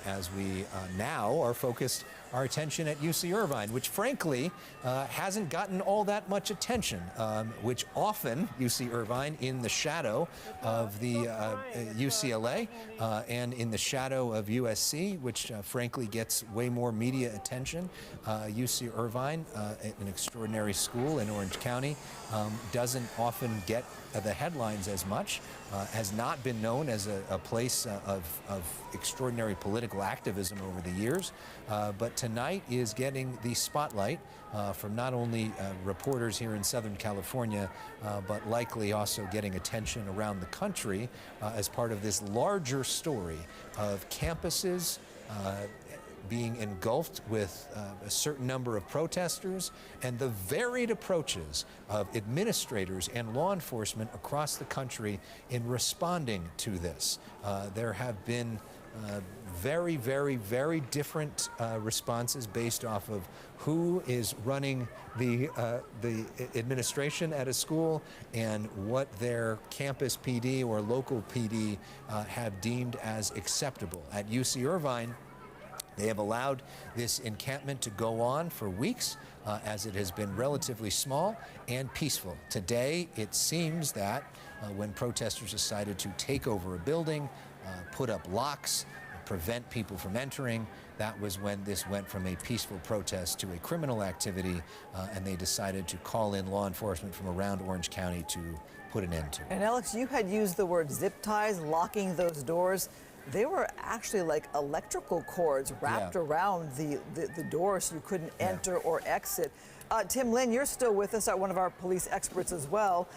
as we now are focused our attention at UC Irvine, which frankly hasn't gotten all that much attention, which often UC Irvine in the shadow of the UCLA and in the shadow of USC, which frankly gets way more media attention. UC Irvine, an extraordinary school in Orange County, doesn't often get the headlines as much, has not been known as a place of extraordinary extraordinary political activism over the years, but tonight is getting the spotlight from not only reporters here in Southern California, but likely also getting attention around the country as part of this larger story of campuses being engulfed with a certain number of protesters and the varied approaches of administrators and law enforcement across the country in responding to this. There have been very, very, very different responses based off of who is running the administration at a school and what their campus PD or local PD have deemed as acceptable. At UC Irvine, they have allowed this encampment to go on for weeks as it has been relatively small and peaceful. Today, it seems that when protesters decided to take over a building, put up locks, prevent people from entering, that was when this went from a peaceful protest to a criminal activity, and they decided to call in law enforcement from around Orange County to put an end to it. And Alex, you had used the word zip ties, locking those doors. They were actually like electrical cords wrapped around the door so you couldn't enter or exit. Tim Lynn, you're still with us, one of our police experts as well.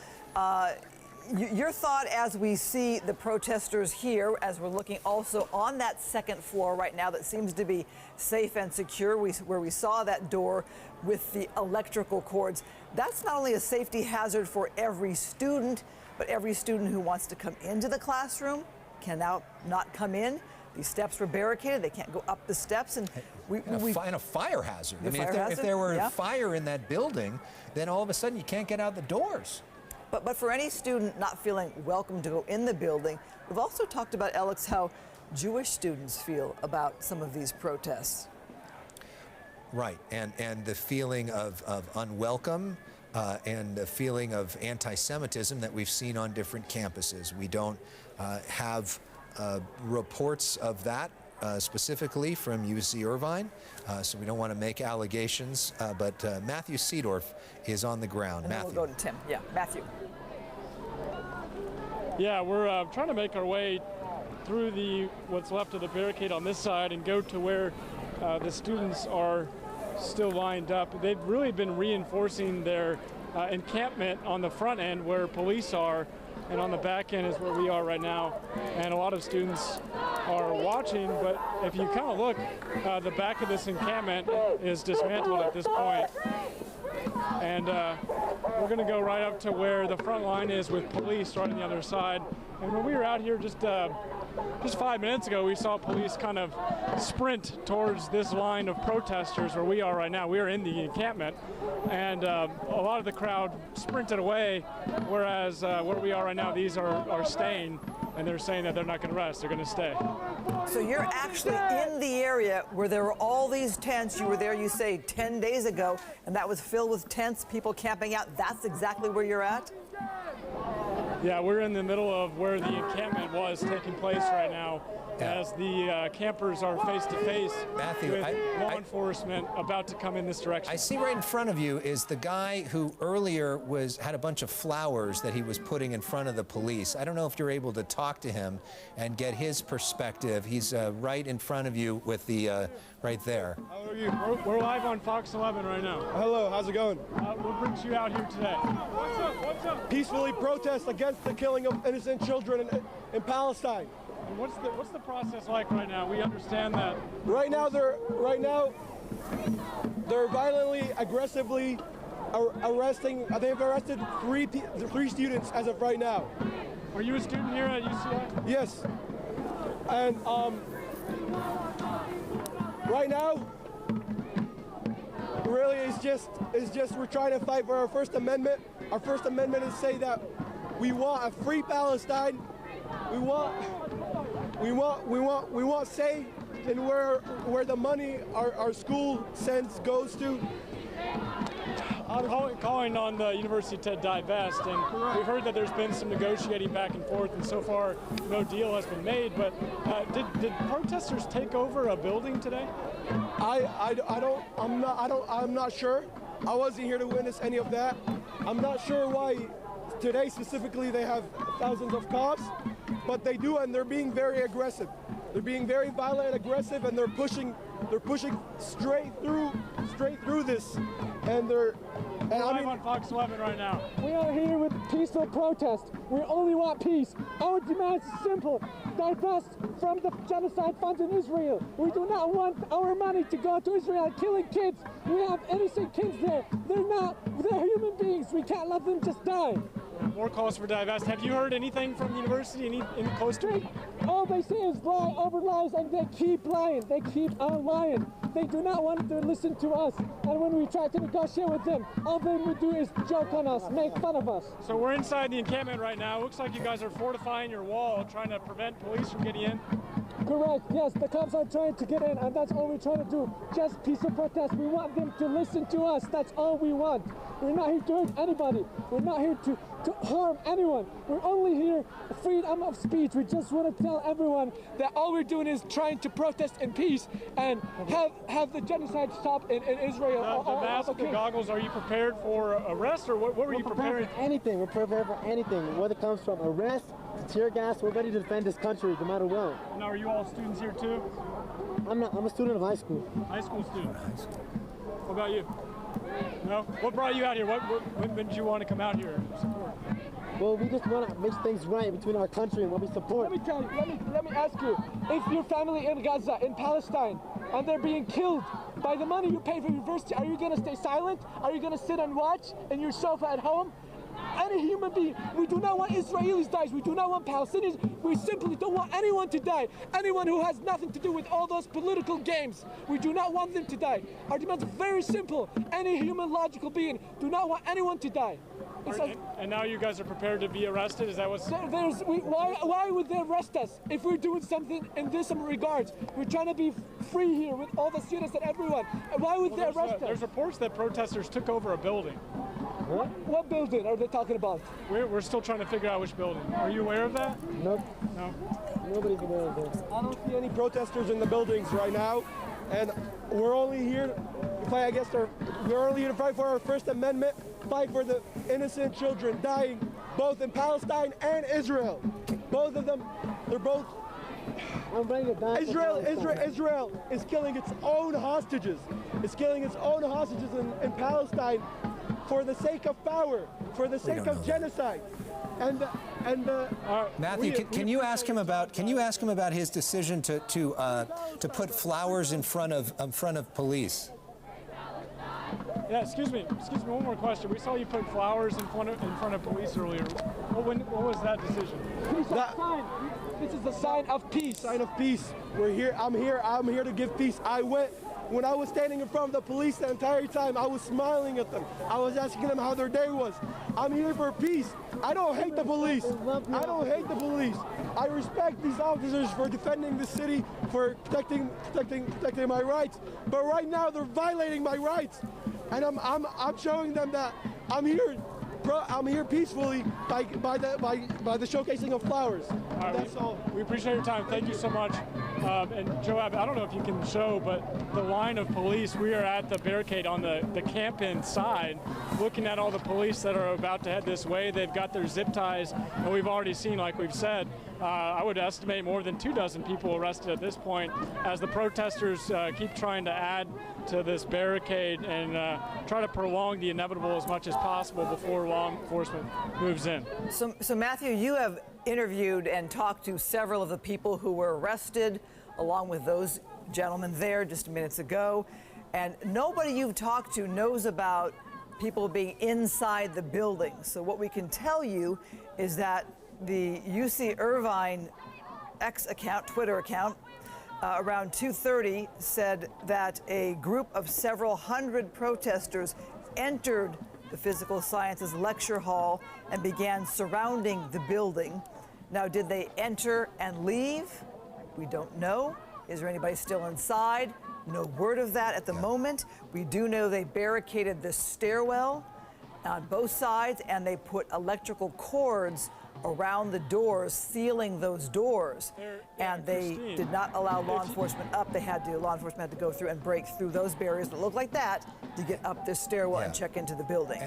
Your thought as we see the protesters here, as we're looking also on that second floor right now that seems to be safe and secure, where we saw that door with the electrical cords, that's not only a safety hazard for every student, but every student who wants to come into the classroom can now not come in. These steps were barricaded. They can't go up the steps. And and a fire hazard. I mean, if there were a fire in that building, then all of a sudden you can't get out the doors. But for any student not feeling welcome to go in the building, we've also talked about, Alex, how Jewish students feel about some of these protests. Right, and the feeling of unwelcome and the feeling of anti-Semitism that we've seen on different campuses. We don't have reports of that specifically from UC Irvine, so we don't want to make allegations, but Matthew Seedorf is on the ground. And then we'll go to Tim. Yeah, Matthew. Yeah, we're trying to make our way through what's left of the barricade on this side and go to where the students are still lined up. They've really been reinforcing their encampment on the front end where police are, and on the back end is where we are right now. And a lot of students are watching, but if you kind of look, the back of this encampment is dismantled at this point. And we're going to go right up to where the front line is with police right on the other side. And when we were out here just 5 minutes ago, we saw police kind of sprint towards this line of protesters where we are right now. We are in the encampment, and a lot of the crowd sprinted away, whereas where we are right now, these are staying, and they're saying that they're not going to rest, they're going to stay. So you're actually in the area where there were all these tents. You were there, you say, 10 days ago, and that was filled with tents, people camping out. That's exactly where you're at? Yeah, we're in the middle of where the encampment was taking place right now, as the campers are face-to-face with law enforcement about to come in this direction. I see right in front of you is the guy who earlier had a bunch of flowers that he was putting in front of the police. I don't know if you're able to talk to him and get his perspective. He's right in front of you with the, right there. How are you? We're live on Fox 11 right now. Hello, how's it going? What brings you out here today? What's up? What's up? Peacefully protest against the killing of innocent children in Palestine. And what's the process like right now? We understand that. Right now they're violently, aggressively arresting. They've arrested three students as of right now. Are you a student here at UCI? Yes. And right now, really, it's just we're trying to fight for our First Amendment. Our First Amendment is say that we want a free Palestine. We want say in where the money our school sends goes to. I'm calling on the university to divest, and we've heard that there's been some negotiating back and forth, and so far no deal has been made. But did protesters take over a building today? I'm not sure. I wasn't here to witness any of that. I'm not sure why today specifically they have thousands of cops, but they do, and they're being very aggressive. They're being very violent and aggressive, and they're pushing straight through this, and they're. We're live on Fox 11 right now. We are here with peaceful protest. We only want peace. Our demand is simple. Divest from the genocide funds in Israel. We do not want our money to go to Israel killing kids. We have innocent kids there. They're human beings. We can't let them just die. More calls for divest. Have you heard anything from the university in close to it? All they say is lie over lies, and they keep lying. They keep on lying. They do not want to listen to us. And when we try to negotiate with them, all they would do is joke on us, make fun of us. So we're inside the encampment right now. Looks like you guys are fortifying your wall, trying to prevent police from getting in. Correct, yes, the cops are trying to get in, and that's all we're trying to do. Just peaceful protest. We want them to listen to us. That's all we want. We're not here to hurt anybody. We're not here to harm anyone. We're only here for freedom of speech. We just want to tell everyone that all we're doing is trying to protest in peace and have the genocide stop in Israel. The mask, the goggles, are you prepared for arrest, or what were you preparing? For anything. We're prepared for anything, whether it comes from arrest, tear gas. We're ready to defend this country no matter what. Now, are you all students here too? I'm a student of high school. High school student. What about you? No? What brought you out here? When did you want to come out here and support? Well, we just want to make things right between our country and what we support. Let me tell you, let me ask you, if your family in Gaza, in Palestine, and they're being killed by the money you pay for university, are you going to stay silent? Are you going to sit and watch in your sofa at home? Any human being, we do not want Israelis to die, we do not want Palestinians, we simply don't want anyone to die. Anyone who has nothing to do with all those political games, we do not want them to die. Our demand is very simple. Any human logical being do not want anyone to die. And now you guys are prepared to be arrested? Is that what's... Why would they arrest us if we're doing something in this regards? We're trying to be free here with all the students and everyone. Why would they arrest us? There's reports that protesters took over a building. What building are they talking about? We're still trying to figure out which building. Are you aware of that? Nope. No. Nobody's aware of that. I don't see any protesters in the buildings right now, and we're only here to fight. We're only here to fight for our First Amendment, fight for the innocent children dying both in Palestine and Israel. Both of them, they're both. I'm ready to die. Israel is killing its own hostages. It's killing its own hostages in Palestine for the sake of power, for the sake of genocide. Matthew, can you ask him about his decision to put flowers in front of police? Yeah, excuse me, one more question. We saw you put flowers in front of police earlier. What was that decision? This is a sign of peace. Sign of peace. We're here. I'm here to give peace. When I was standing in front of the police the entire time, I was smiling at them. I was asking them how their day was. I'm here for peace. I don't hate the police. I don't hate the police. I respect these officers for defending the city, for protecting my rights. But right now they're violating my rights, and I'm showing them that I'm here peacefully by the showcasing of flowers. All right, that's all. We appreciate your time. Thank you so much. And Joab, I don't know if you can show, but the line of police, we are at the barricade on the camp inside, looking at all the police that are about to head this way. They've got their zip ties, and we've already seen, like we've said, I would estimate more than 24 people arrested at this point as the protesters keep trying to add to this barricade and try to prolong the inevitable as much as possible before law enforcement moves in. So Matthew, you have interviewed and talked to several of the people who were arrested, along with those gentlemen there just minutes ago, and nobody you've talked to knows about people being inside the building. So what we can tell you is that the UC Irvine Twitter account, around 2:30 said that a group of several hundred protesters entered the physical sciences lecture hall and began surrounding the building. Now, did they enter and leave? We don't know. Is there anybody still inside? No word of that at the moment. We do know they barricaded the stairwell on both sides, and they put electrical cords around the doors, sealing those doors. And they did not allow law enforcement up. Law enforcement had to go through and break through those barriers that look like that to get up this stairwell and check into the building.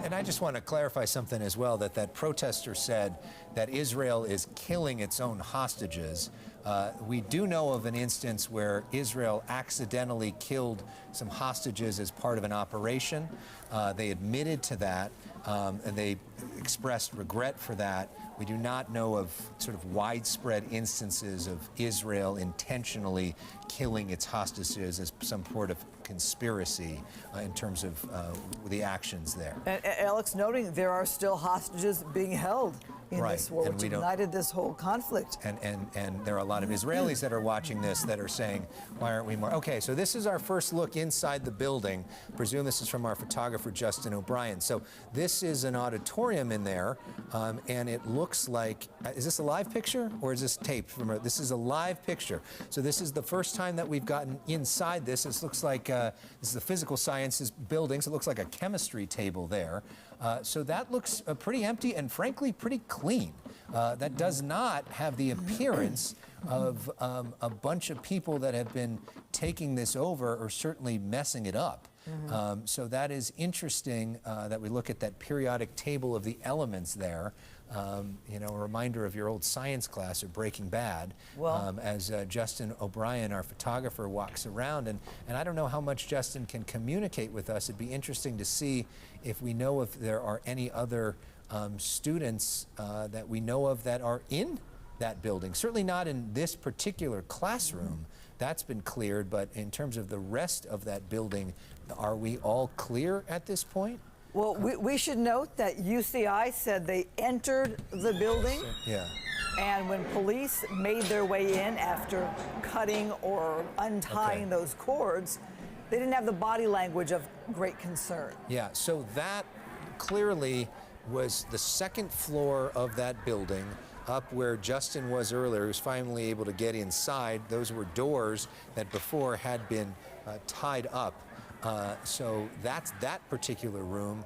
And I just want to clarify something as well, that protester said that Israel is killing its own hostages. We do know of an instance where Israel accidentally killed some hostages as part of an operation. They admitted to that, and they expressed regret for that. We do not know of sort of widespread instances of Israel intentionally killing its hostages as some sort of conspiracy in terms of the actions there. And Alex, noting there are still hostages being held in this war, which ignited this whole conflict. And there are a lot of Israelis that are watching this that are saying, why aren't we more? Okay, so this is our first look inside the building. I presume this is from our photographer, Justin O'Brien. So this is an auditorium in there, and it looks like, is this a live picture or is this taped? This is a live picture. So this is the first time that we've gotten inside this. This looks like, this is the physical sciences building, so it looks like a chemistry table there. So that looks pretty empty and frankly pretty clean. That does not have the appearance of a bunch of people that have been taking this over or certainly messing it up. So that is interesting that we look at that periodic table of the elements there. You know, a reminder of your old science class or Breaking Bad, as Justin O'Brien, our photographer, walks around. And I don't know how much Justin can communicate with us. It'd be interesting to see if we know if there are any other students that we know of that are in that building. Certainly not in this particular classroom. That's been cleared, but in terms of the rest of that building, are we all clear at this point? Well, we should note that UCI said they entered the building. Yeah. And when police made their way in after cutting or untying those cords, they didn't have the body language of great concern. Yeah, so that clearly was the second floor of that building, up where Justin was earlier. He was finally able to get inside. Those were doors that before had been tied up. So that's that particular room.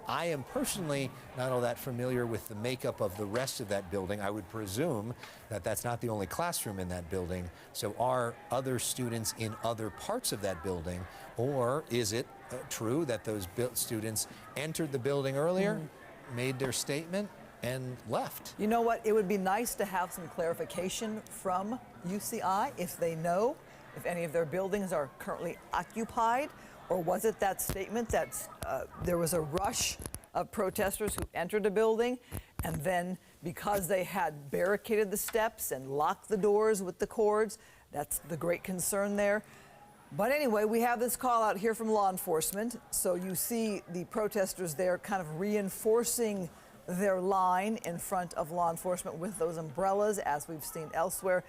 I am personally not all that familiar with the makeup of the rest of that building. I would presume that that's not the only classroom in that building. So are other students in other parts of that building, or is it true that those students entered the building earlier, made their statement, and left? You know what? It would be nice to have some clarification from UCI if they know if any of their buildings are currently occupied. Or was it that statement that there was a rush of protesters who entered a building, and then because they had barricaded the steps and locked the doors with the cords, that's the great concern there. But anyway, we have this call out here from law enforcement. So you see the protesters there kind of reinforcing their line in front of law enforcement with those umbrellas, as we've seen elsewhere.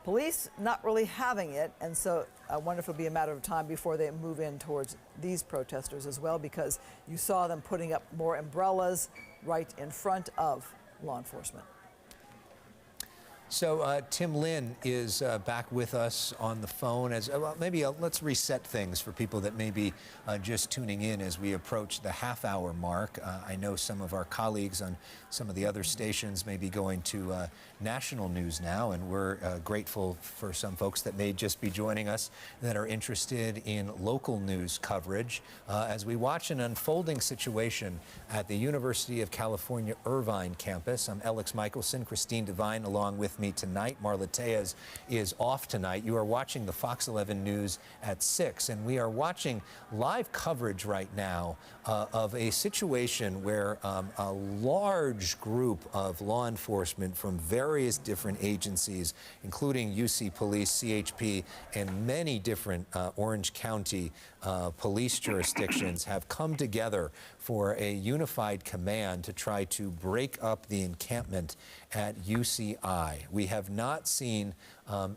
Police not really having it, and so I wonder if it'll be a matter of time before they move in towards these protesters as well, because you saw them putting up more umbrellas right in front of law enforcement. So Tim Lynn is back with us on the phone. As well, maybe let's reset things for people that may be just tuning in as we approach the half-hour mark. I know some of our colleagues on some of the other stations may be going to national news now, and we're grateful for some folks that may just be joining us that are interested in local news coverage as we watch an unfolding situation at the University of California, Irvine campus. I'm Alex Michelson, Christine Devine along with me tonight. Marla Tejas is off tonight. You are watching the Fox 11 News at 6, and we are watching live coverage right now of a situation where a large group of law enforcement from various different agencies, including UC Police, CHP, and many different Orange County police jurisdictions have come together for a unified command to try to break up the encampment at UCI. We have not seen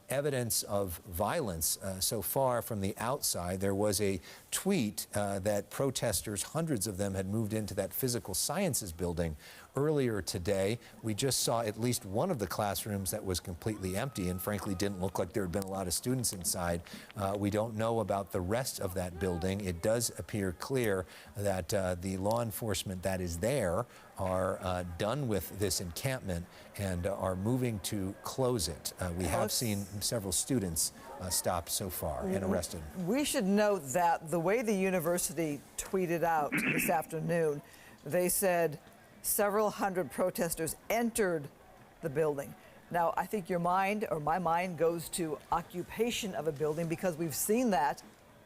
evidence of violence so far from the outside. There was a tweet that protesters, hundreds of them, had moved into that physical sciences building earlier today. We just saw at least one of the classrooms that was completely empty and frankly didn't look like there had been a lot of students inside. We don't know about the rest of that building. It does appear clear that the law enforcement that is there are done with this encampment and are moving to close it. We have seen several students stopped so far and arrested. We should note that the way the university tweeted out this afternoon, they said several hundred protesters entered the building. Now, I think your mind, or my mind, goes to occupation of a building, because we've seen that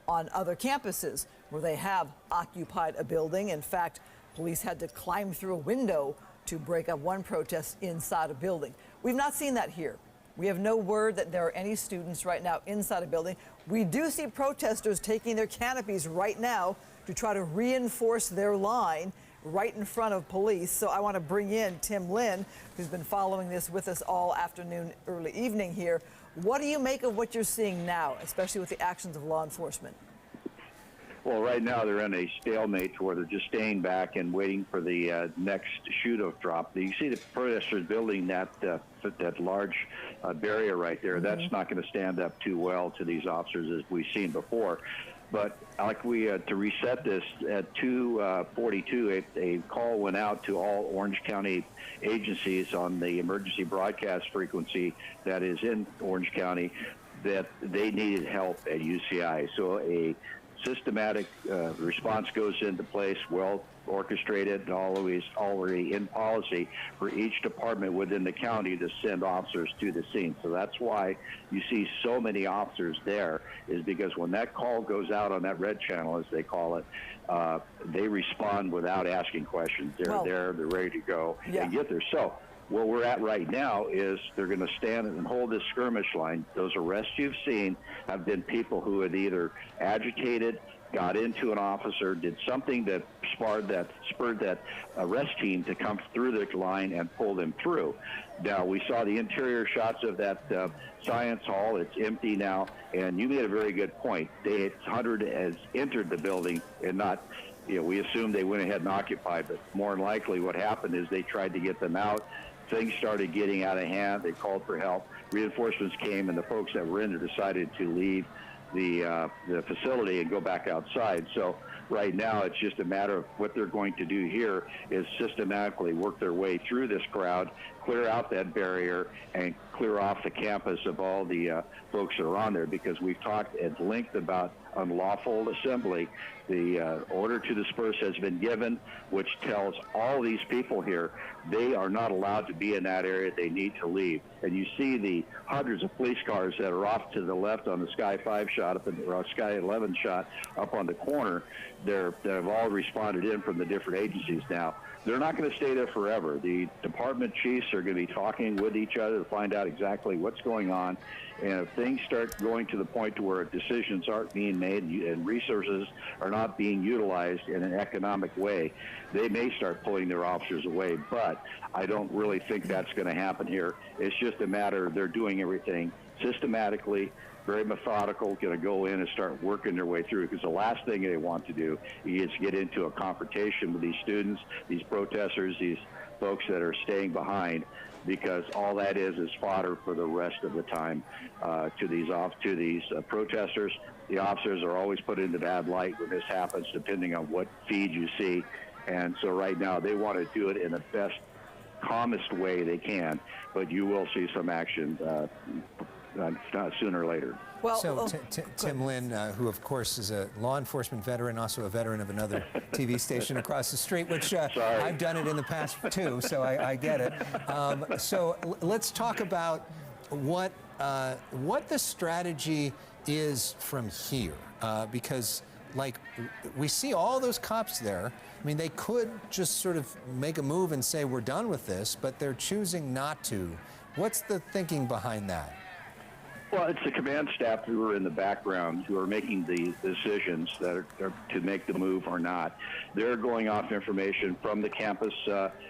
on other campuses where they have occupied a building. In fact, police had to climb through a window to break up one protest inside a building. We've not seen that here. We have no word that there are any students right now inside a building. We do see protesters taking their canopies right now to try to reinforce their line right in front of police. So I want to bring in Tim Lynn, who's been following this with us all afternoon, early evening here. What do you make of what you're seeing now, especially with the actions of law enforcement? Well, right now they're in a stalemate where they're just staying back and waiting for the next shoot-off drop. You see the protesters building that large barrier right there. That's not going to stand up too well to these officers, as we've seen before. But like to reset this at 2:42, a call went out to all Orange County agencies on the emergency broadcast frequency that is in Orange County that they needed help at UCI. So a systematic response goes into place, well orchestrated, and always already in policy for each department within the county to send officers to the scene. So that's why you see so many officers there, is because when that call goes out on that red channel, as they call it, they respond without asking questions. They're there, they're ready to go and get there. So where we're at right now is they're going to stand and hold this skirmish line. Those arrests you've seen have been people who had either agitated, got into an officer, did something that spurred that arrest team to come through the line and pull them through. Now, we saw the interior shots of that science hall. It's empty now, and you made a very good point. 100 has entered the building and not, we assumed they went ahead and occupied, but more than likely what happened is they tried to get them out. Things started getting out of hand. They called for help. Reinforcements came, and the folks that were in there decided to leave the facility and go back outside. So right now it's just a matter of what they're going to do here is systematically work their way through this crowd, clear out that barrier, and clear off the campus of all the folks that are on there, because we've talked at length about unlawful assembly. The order to disperse has been given, which tells all these people here they are not allowed to be in that area. They need to leave. And you see the hundreds of police cars that are off to the left on the Sky 5 shot, up in the Sky 11 shot up on the corner. That have all responded in from the different agencies now. They're not going to stay there forever. The department chiefs are going to be talking with each other to find out exactly what's going on. And if things start going to the point to where decisions aren't being made and resources are not being utilized in an economic way, they may start pulling their officers away. But I don't really think that's going to happen here. It's just a matter of they're doing everything systematically, very methodical, going to go in and start working their way through, because the last thing they want to do is get into a confrontation with these students, these protesters, these folks that are staying behind, because all that is fodder for the rest of the time to these protesters. The officers are always put into bad light when this happens, depending on what feed you see. And so right now they want to do it in the best, calmest way they can, but you will see some action sooner or later. Well, so Tim Lynn, who of course is a law enforcement veteran, also a veteran of another TV station across the street, which I've done it in the past too, so I get it. So let's talk about what the strategy is from here, because like we see all those cops there. I mean, they could just sort of make a move and say we're done with this, but they're choosing not to. What's the thinking behind that? Well, it's the command staff who are in the background who are making the decisions that are to make the move or not. They're going off information from the campus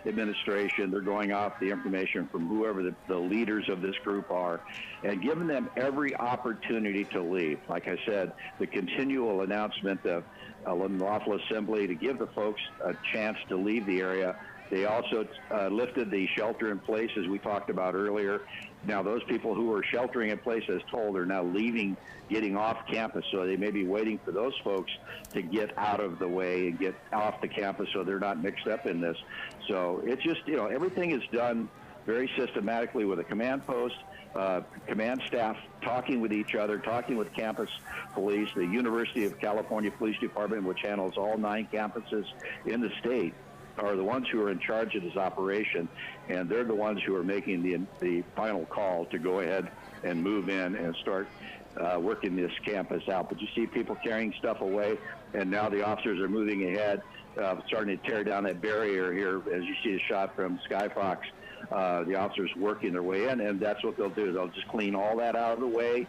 administration. They're going off the information from whoever the leaders of this group are, and giving them every opportunity to leave. Like I said, the continual announcement of unlawful assembly to give the folks a chance to leave the area. They also lifted the shelter in place, as we talked about earlier. Now, those people who are sheltering in place, as told, are now leaving, getting off campus. So they may be waiting for those folks to get out of the way and get off the campus so they're not mixed up in this. So it's just, everything is done very systematically with a command post, command staff talking with each other, talking with campus police, the University of California Police Department, which handles all 9 campuses in the state. are the ones who are in charge of this operation, and they're the ones who are making the final call to go ahead and move in and start working this campus out. But you see people carrying stuff away, and now the officers are moving ahead, starting to tear down that barrier here, as you see a shot from Skyfox. The officers working their way in, and that's what they'll do. They'll just clean all that out of the way,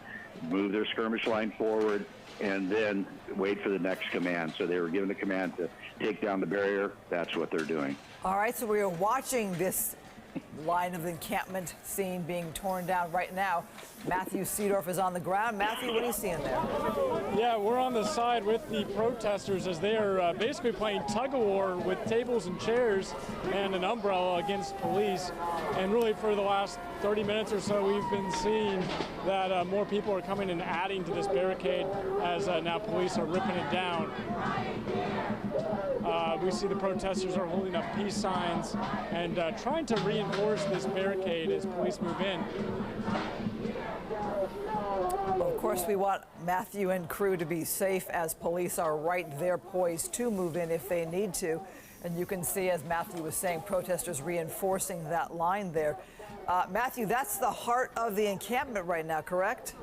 move their skirmish line forward, and then wait for the next command. So they were given the command to take down the barrier. That's what they're doing. All right, so we are watching this line of encampment scene being torn down right now. Matthew Seedorf is on the ground. Matthew, what are you seeing there? Yeah, we're on the side with the protesters as they are basically playing tug-of-war with tables and chairs and an umbrella against police. And really for the last 30 minutes or so, we've been seeing that more people are coming and adding to this barricade as now police are ripping it down. We see the protesters are holding up peace signs and trying to reinforce this barricade as police move in. Well, of course, we want Matthew and crew to be safe as police are right there poised to move in if they need to. And you can see, as Matthew was saying, protesters reinforcing that line there. Matthew, that's the heart of the encampment right now, correct?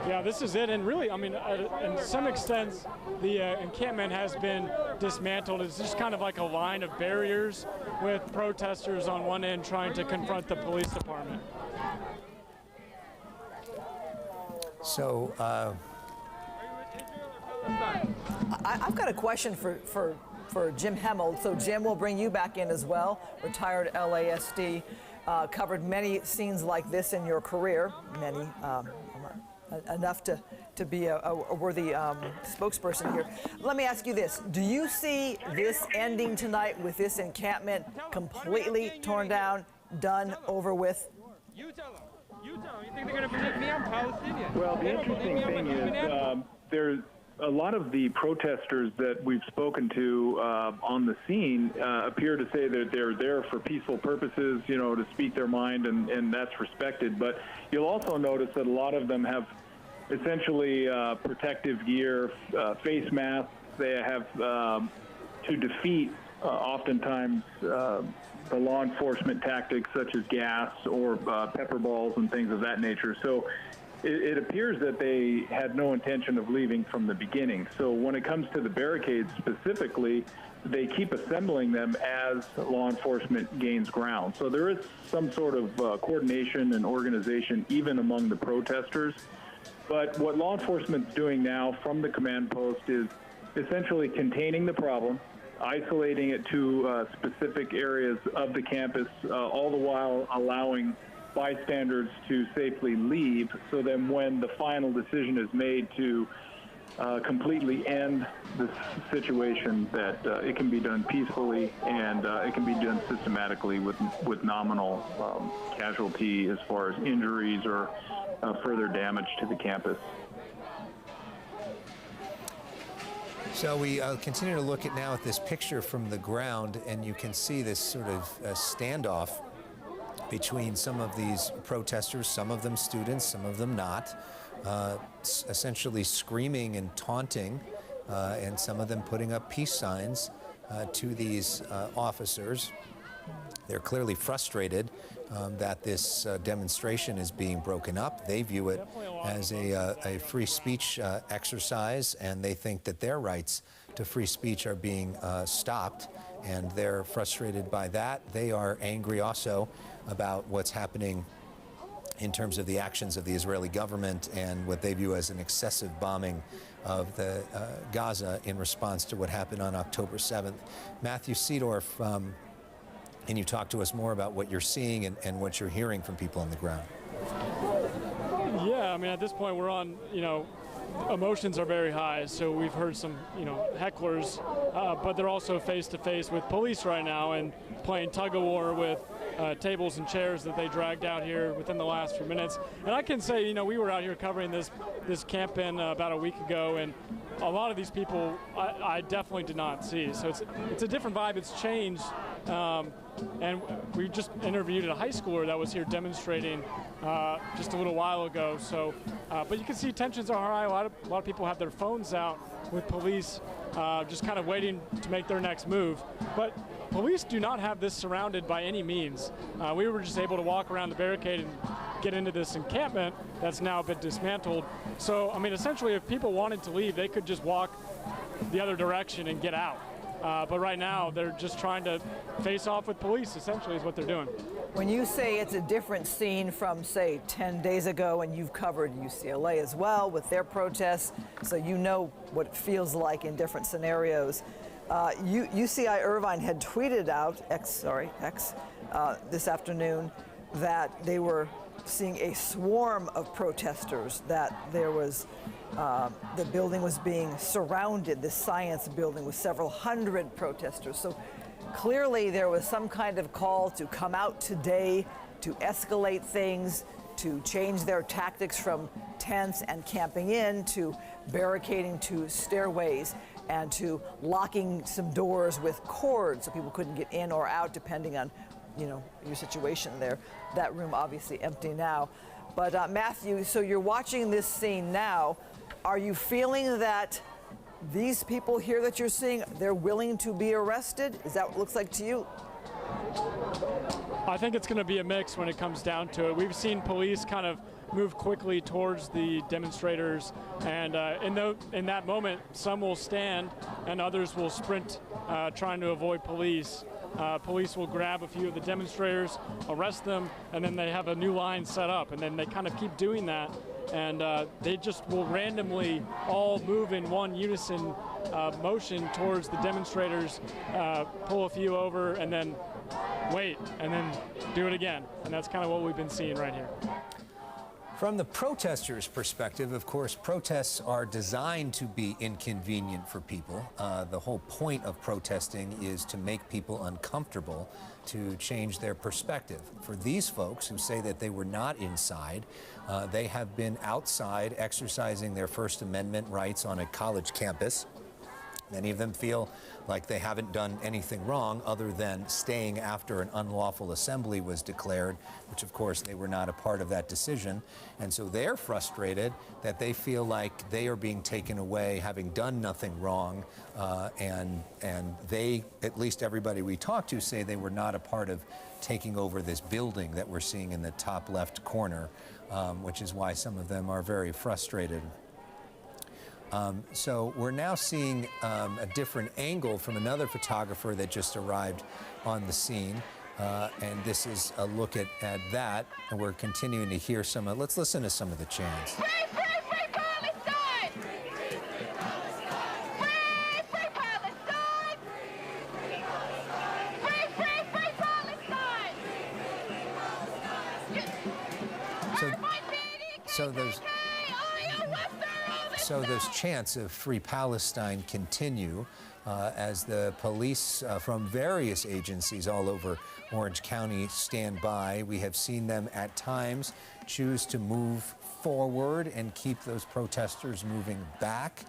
Yeah, this is it. And really, I mean, in some extent, the encampment has been dismantled. It's just kind of like a line of barriers with protesters on one end trying to confront the police department. So, I've got a question for Jim Hemmel. So Jim, we'll bring you back in as well. Retired LASD, covered many scenes like this in your career, many, enough to be a worthy spokesperson here. Let me ask you this. Do you see this ending tonight with this encampment completely torn down, done, over with? You tell them. You think they're going to believe me? I'm Palestinian. Well, the interesting thing is there's a lot of the protesters that we've spoken to on the scene appear to say that they're there for peaceful purposes, you know, to speak their mind, and that's respected. But you'll also notice that a lot of them have essentially protective gear, face masks. They have to defeat oftentimes the law enforcement tactics such as gas or pepper balls and things of that nature. So it appears that they had no intention of leaving from the beginning. So when it comes to the barricades specifically, they keep assembling them as law enforcement gains ground. So there is some sort of coordination and organization even among the protesters. But what law enforcement's doing now from the command post is essentially containing the problem, isolating it to specific areas of the campus, all the while allowing bystanders to safely leave. So then when the final decision is made to completely end this situation, that it can be done peacefully and it can be done systematically with nominal casualty as far as injuries or further damage to the campus. So we continue to look at now at this picture from the ground, and you can see this sort of standoff between some of these protesters, some of them students, some of them not, essentially screaming and taunting, and some of them putting up peace signs to these officers. They're clearly frustrated that this demonstration is being broken up. They view it as a free speech exercise, and they think that their rights to free speech are being stopped, and they're frustrated by that. They are angry also about what's happening in terms of the actions of the Israeli government and what they view as an excessive bombing of the Gaza in response to what happened on October 7th. Matthew Seedorf, can you talk to us more about what you're seeing and what you're hearing from people on the ground? Yeah, I mean, at this point we're on, emotions are very high. So we've heard some, hecklers, but they're also face to face with police right now and playing tug of war with tables and chairs that they dragged out here within the last few minutes. And I can say, we were out here covering this camp in about a week ago, and a lot of these people I definitely did not see. So it's a different vibe. It's changed. And we just interviewed a high schooler that was here demonstrating just a little while ago. So, but you can see tensions are high. A lot of people have their phones out with police, just kind of waiting to make their next move. But police do not have this surrounded by any means. We were just able to walk around the barricade and get into this encampment that's now been dismantled. So, I mean, essentially, if people wanted to leave, they could just walk the other direction and get out. But right now, they're just trying to face off with police, essentially, is what they're doing. When you say it's a different scene from, say, 10 days ago, and you've covered UCLA as well with their protests, so you know what it feels like in different scenarios. UCI Irvine had tweeted out, X, this afternoon, that they were seeing a swarm of protesters, that there was, the building was being surrounded, the science building, with several hundred protesters. So clearly there was some kind of call to come out today, to escalate things, to change their tactics from tents and camping in to barricading to stairways and to locking some doors with cords so people couldn't get in or out depending on, you know, your situation there. That room obviously empty now. But Matthew, so you're watching this scene now. Are you feeling that these people here that you're seeing, they're willing to be arrested? Is that what it looks like to you? I think it's going to be a mix when it comes down to it. We've seen police kind of move quickly towards the demonstrators, and in that moment, some will stand and others will sprint, trying to avoid police. Police will grab a few of the demonstrators, arrest them, and then they have a new line set up, and then they kind of keep doing that, and they just will randomly all move in one unison motion towards the demonstrators, pull a few over, and then wait, and then do it again. And that's kind of what we've been seeing right here. From the protesters' perspective, of course, protests are designed to be inconvenient for people. The whole point of protesting is to make people uncomfortable, to change their perspective. For these folks who say that they were not inside, they have been outside exercising their First Amendment rights on a college campus. Many of them feel like they haven't done anything wrong other than staying after an unlawful assembly was declared, which of course they were not a part of that decision. And so they're frustrated that they feel like they are being taken away having done nothing wrong. And they, at least everybody we talked to, say they were not a part of taking over this building that we're seeing in the top left corner, which is why some of them are very frustrated. So we're now seeing a different angle from another photographer that just arrived on the scene. And this is a look at that. And we're continuing to hear some of, let's listen to some of the chants. Free, free, free Palestine! Free, free Palestine! Free, free, free Palestine! So those chants of Free Palestine continue as the police from various agencies all over Orange County stand by. We have seen them at times choose to move forward and keep those protesters moving back.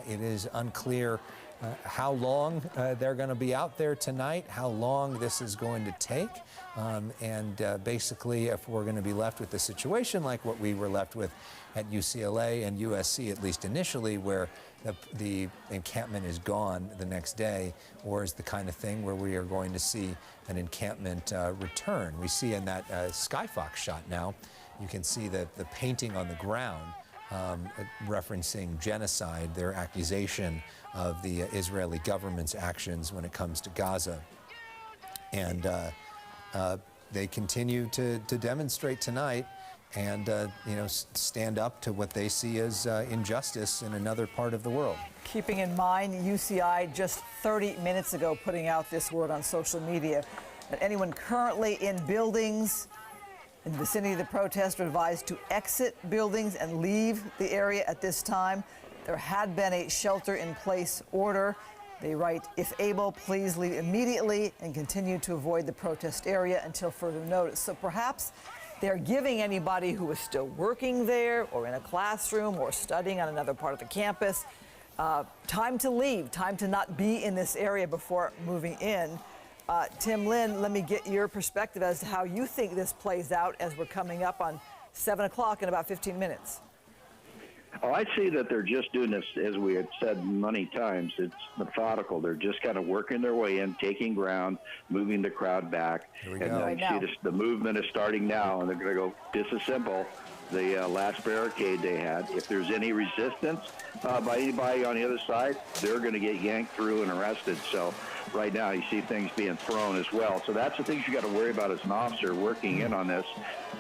It is unclear how long they're going to be out there tonight, how long this is going to take, and basically if we're going to be left with a situation like what we were left with at UCLA and USC, at least initially, where the encampment is gone the next day, or is the kind of thing where we are going to see an encampment return. We see in that Skyfox shot now, you can see the painting on the ground referencing genocide, their accusation of the Israeli government's actions when it comes to Gaza. And they continue to demonstrate tonight and stand up to what they see as injustice in another part of the world. Keeping in mind, UCI just 30 minutes ago putting out this word on social media that anyone currently in buildings in the vicinity of the protest are advised to exit buildings and leave the area at this time. There had been a shelter-in-place order. They write, if able, please leave immediately and continue to avoid the protest area until further notice. So perhaps They're giving anybody who is still working there or in a classroom or studying on another part of the campus time to leave, time to not be in this area before moving in. Tim Lynn, let me get your perspective as to how you think this plays out as we're coming up on 7 o'clock in about 15 minutes. Oh, I see that they're just doing this, as we had said many times, it's methodical. They're just kind of working their way in, taking ground, moving the crowd back. And Right I see the movement is starting now, and they're going to go disassemble the last barricade they had. If there's any resistance by anybody on the other side, they're going to get yanked through and arrested. So right now you see things being thrown as well. So that's the things you got to worry about as an officer working in on this.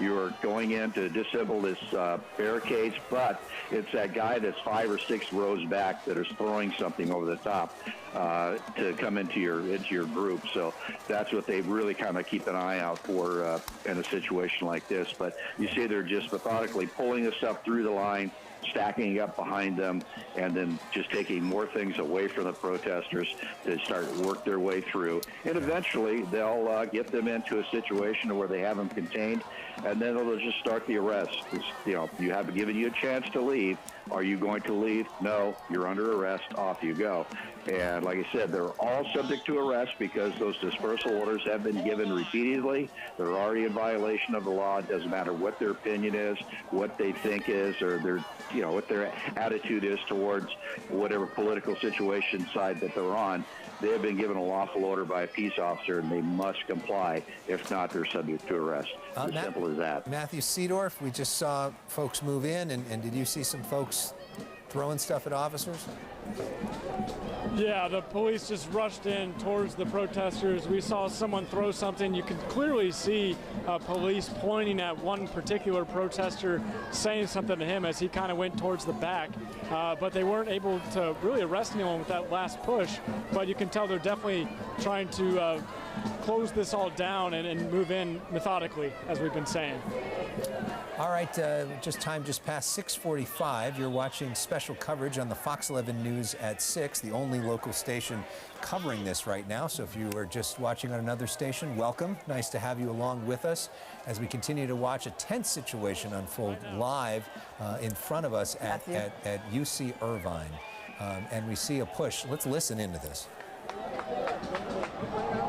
You're going in to disassemble this barricades, but it's that guy that's 5 or 6 rows back that is throwing something over the top to come into your group. So that's what they really kind of keep an eye out for in a situation like this. But you see they're just methodically pulling this up through the line, stacking up behind them, and then just taking more things away from the protesters to start work their way through. And eventually they'll get them into a situation where they have them contained, and then they'll just start the arrest. You have given you a chance to leave. Are you going to leave? No, you're under arrest. Off you go. And like I said, they're all subject to arrest because those dispersal orders have been given repeatedly. They're already in violation of the law. It doesn't matter what their opinion is, what they think is, or what their attitude is towards whatever political situation side that they're on. They have been given a lawful order by a peace officer, and they must comply. If not, they're subject to arrest. As simple as that. Matthew Seedorf, we just saw folks move in, and did you see some folks throwing stuff at officers? Yeah, the police just rushed in towards the protesters. We saw someone throw something. You could clearly see police pointing at one particular protester, saying something to him as he kind of went towards the back. But they weren't able to really arrest anyone with that last push. But you can tell they're definitely trying to close this all down and move in methodically, as we've been saying. All right, just past 6:45. You're watching special coverage on the Fox 11 News at 6, the only local station covering this right now. So if you are just watching on another station, welcome. Nice to have you along with us as we continue to watch a tense situation unfold live in front of us at UC Irvine. And we see a push. Let's listen into this.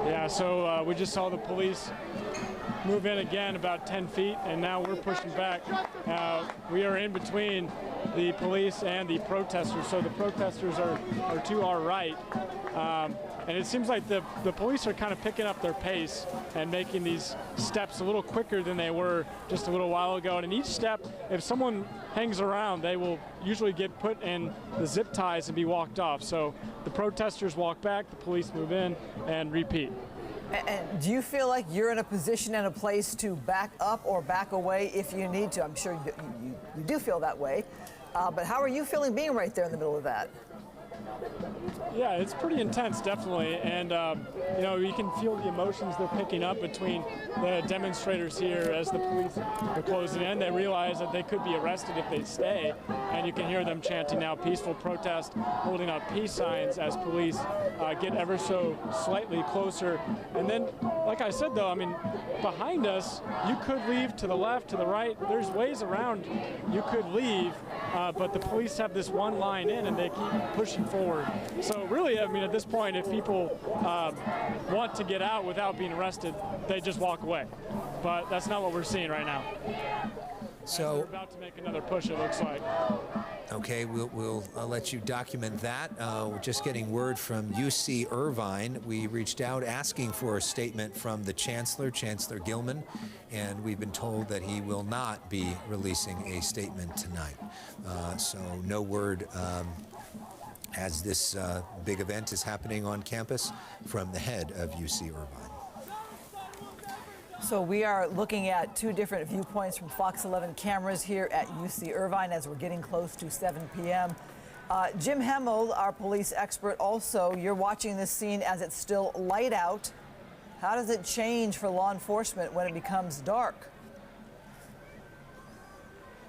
Yeah, so we just saw the police move in again about 10 feet, and now we're pushing back. We are in between the police and the protesters, so the protesters are to our right. And it seems like the police are kind of picking up their pace and making these steps a little quicker than they were just a little while ago. And in each step, if someone hangs around, they will usually get put in the zip ties and be walked off. So the protesters walk back, the police move in, and repeat. And do you feel like you're in a position and a place to back up or back away if you need to? I'm sure you do feel that way. But how are you feeling being right there in the middle of that? Yeah, it's pretty intense, definitely. And, you can feel the emotions they're picking up between the demonstrators here as the police are closing in. They realize that they could be arrested if they stay. And you can hear them chanting now, peaceful protest, holding up peace signs as police get ever so slightly closer. And then, like I said, though, behind us, you could leave to the left, to the right. There's ways around you could leave, but the police have this one line in and they keep pushing forward. So really, at this point, if people want to get out without being arrested, they just walk away. But that's not what we're seeing right now. So we're about to make another push, it looks like. Okay, we'll let you document that. We're just getting word from UC Irvine. We reached out asking for a statement from the Chancellor, Chancellor Gilman, and we've been told that he will not be releasing a statement tonight. So no word as this big event is happening on campus from the head of UC Irvine. So we are looking at two different viewpoints from Fox 11 cameras here at UC Irvine as we're getting close to 7 p.m. Jim Hemmel, our police expert, also, you're watching this scene as it's still light out. How does it change for law enforcement when it becomes dark?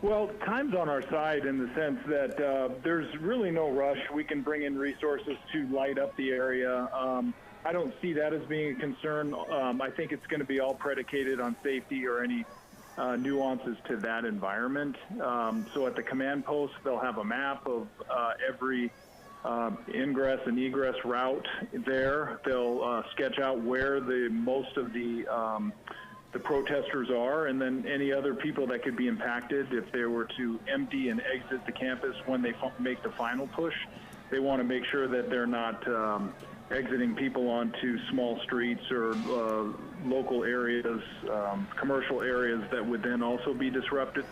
Well, time's on our side in the sense that there's really no rush. We can bring in resources to light up the area. I don't see that as being a concern. I think it's going to be all predicated on safety or any nuances to that environment. So at the command post, they'll have a map of every ingress and egress route there. They'll sketch out where most of the protesters are, and then any other people that could be impacted if they were to empty and exit the campus when they make the final push. They want to make sure that they're not exiting people onto small streets or local areas, commercial areas that would then also be disrupted.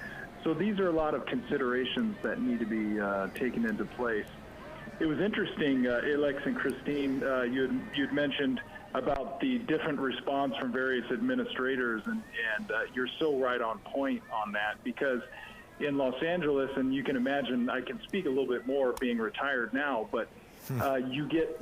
So these are a lot of considerations that need to be taken into place. It was interesting, Alex and Christine, you'd mentioned about the different response from various administrators, and you're so right on point on that, because in Los Angeles, and you can imagine, I can speak a little bit more being retired now, but you get,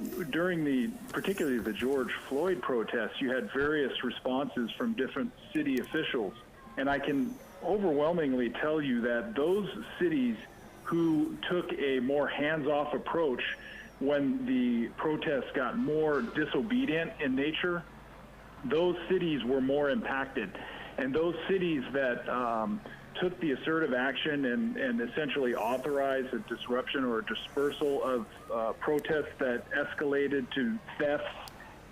particularly the George Floyd protests, you had various responses from different city officials. And I can overwhelmingly tell you that those cities who took a more hands-off approach when the protests got more disobedient in nature, those cities were more impacted. And those cities that took the assertive action and essentially authorized a disruption or a dispersal of protests that escalated to thefts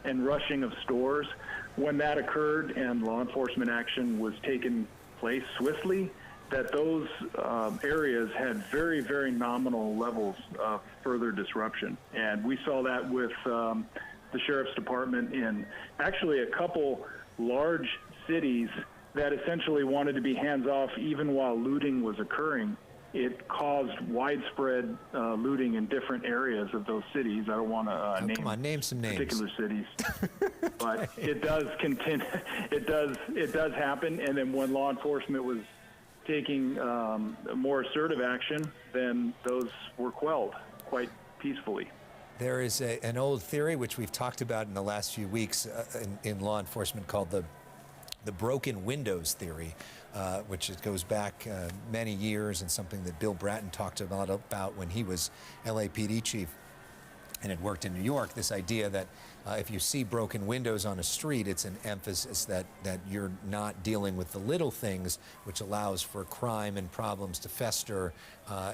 and rushing of stores, when that occurred and law enforcement action was taken place swiftly, that those areas had very, very nominal levels of further disruption. And we saw that with the Sheriff's Department in actually a couple large cities that essentially wanted to be hands-off even while looting was occurring. It caused widespread looting in different areas of those cities. I don't want to name some names. Particular cities, but it does continue. It does happen. And then when law enforcement was taking more assertive action, then those were quelled quite peacefully. There is an old theory which we've talked about in the last few weeks in law enforcement called the broken windows theory, which it goes back many years, and something that Bill Bratton talked about when he was LAPD chief and had worked in New York. This idea that if you see broken windows on a street, it's an emphasis that you're not dealing with the little things, which allows for crime and problems to fester,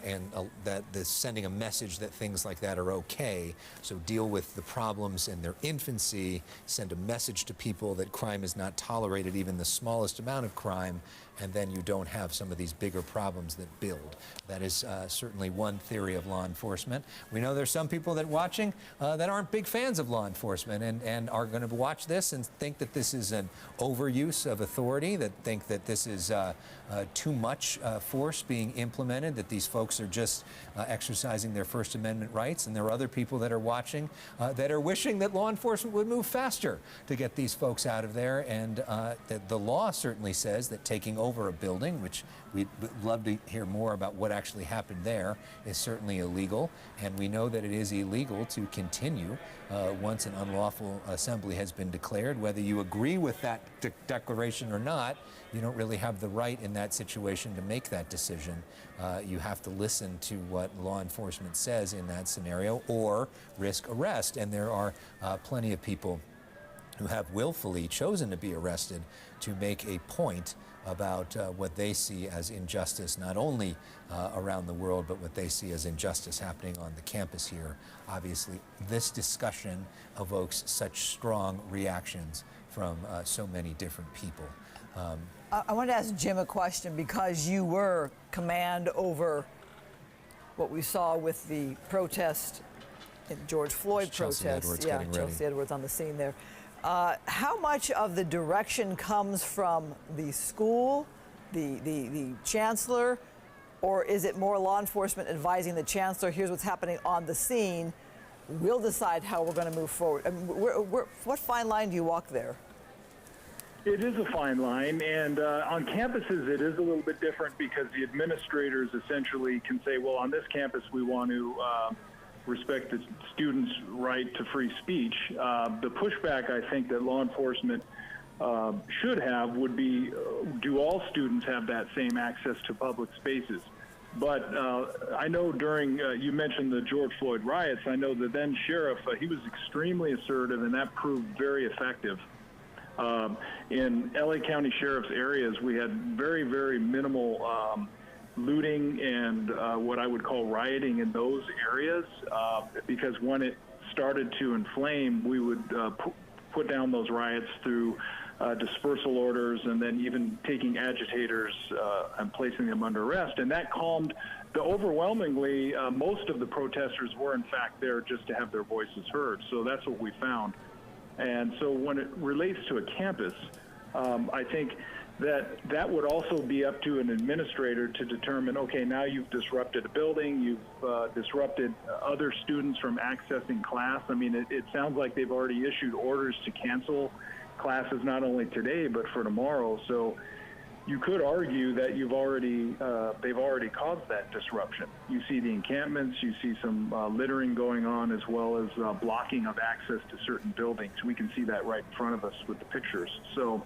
and that this sending a message that things like that are okay. So deal with the problems in their infancy, send a message to people that crime is not tolerated, even the smallest amount of crime, and then you don't have some of these bigger problems that build. That is certainly one theory of law enforcement. We know there's some people that watching that aren't big fans of law enforcement and are going to watch this and think that this is an overuse of authority, that think that this is too much force being implemented, that these folks are just exercising their First Amendment rights. And there are other people that are watching that are wishing that law enforcement would move faster to get these folks out of there. And that the law certainly says that taking over a building, which we'd love to hear more about what actually happened there, is certainly illegal. And we know that it is illegal to continue once an unlawful assembly has been declared. Whether you agree with that declaration or not, you don't really have the right in that situation to make that decision. You have to listen to what law enforcement says in that scenario or risk arrest. And there are plenty of people who have willfully chosen to be arrested to make a point about what they see as injustice, not only around the world, but what they see as injustice happening on the campus here. Obviously, this discussion evokes such strong reactions from so many different people. I wanted to ask Jim a question, because you were command over what we saw with the protest, George Floyd protest. Chelsea Edwards on the scene there. How much of the direction comes from the school, the chancellor, or is it more law enforcement advising the chancellor, here's what's happening on the scene, we'll decide how we're going to move forward? I mean, what fine line do you walk there? It is a fine line, and on campuses it is a little bit different, because the administrators essentially can say, well, on this campus we want to respect the students' right to free speech. The pushback I think that law enforcement should have would be, do all students have that same access to public spaces? But I know during, you mentioned the George Floyd riots, I know the then sheriff, he was extremely assertive, and that proved very effective. In LA County Sheriff's areas, we had very, very minimal looting and what I would call rioting in those areas, because when it started to inflame, we would put down those riots through dispersal orders and then even taking agitators and placing them under arrest. And that calmed overwhelmingly, most of the protesters were in fact there just to have their voices heard. So that's what we found. And so when it relates to a campus, I think that would also be up to an administrator to determine, okay, now you've disrupted a building, you've disrupted other students from accessing class. I mean, it sounds like they've already issued orders to cancel classes not only today but for tomorrow. So you could argue that they've already caused that disruption. You see the encampments, you see some littering going on, as well as blocking of access to certain buildings. We can see that right in front of us with the pictures. So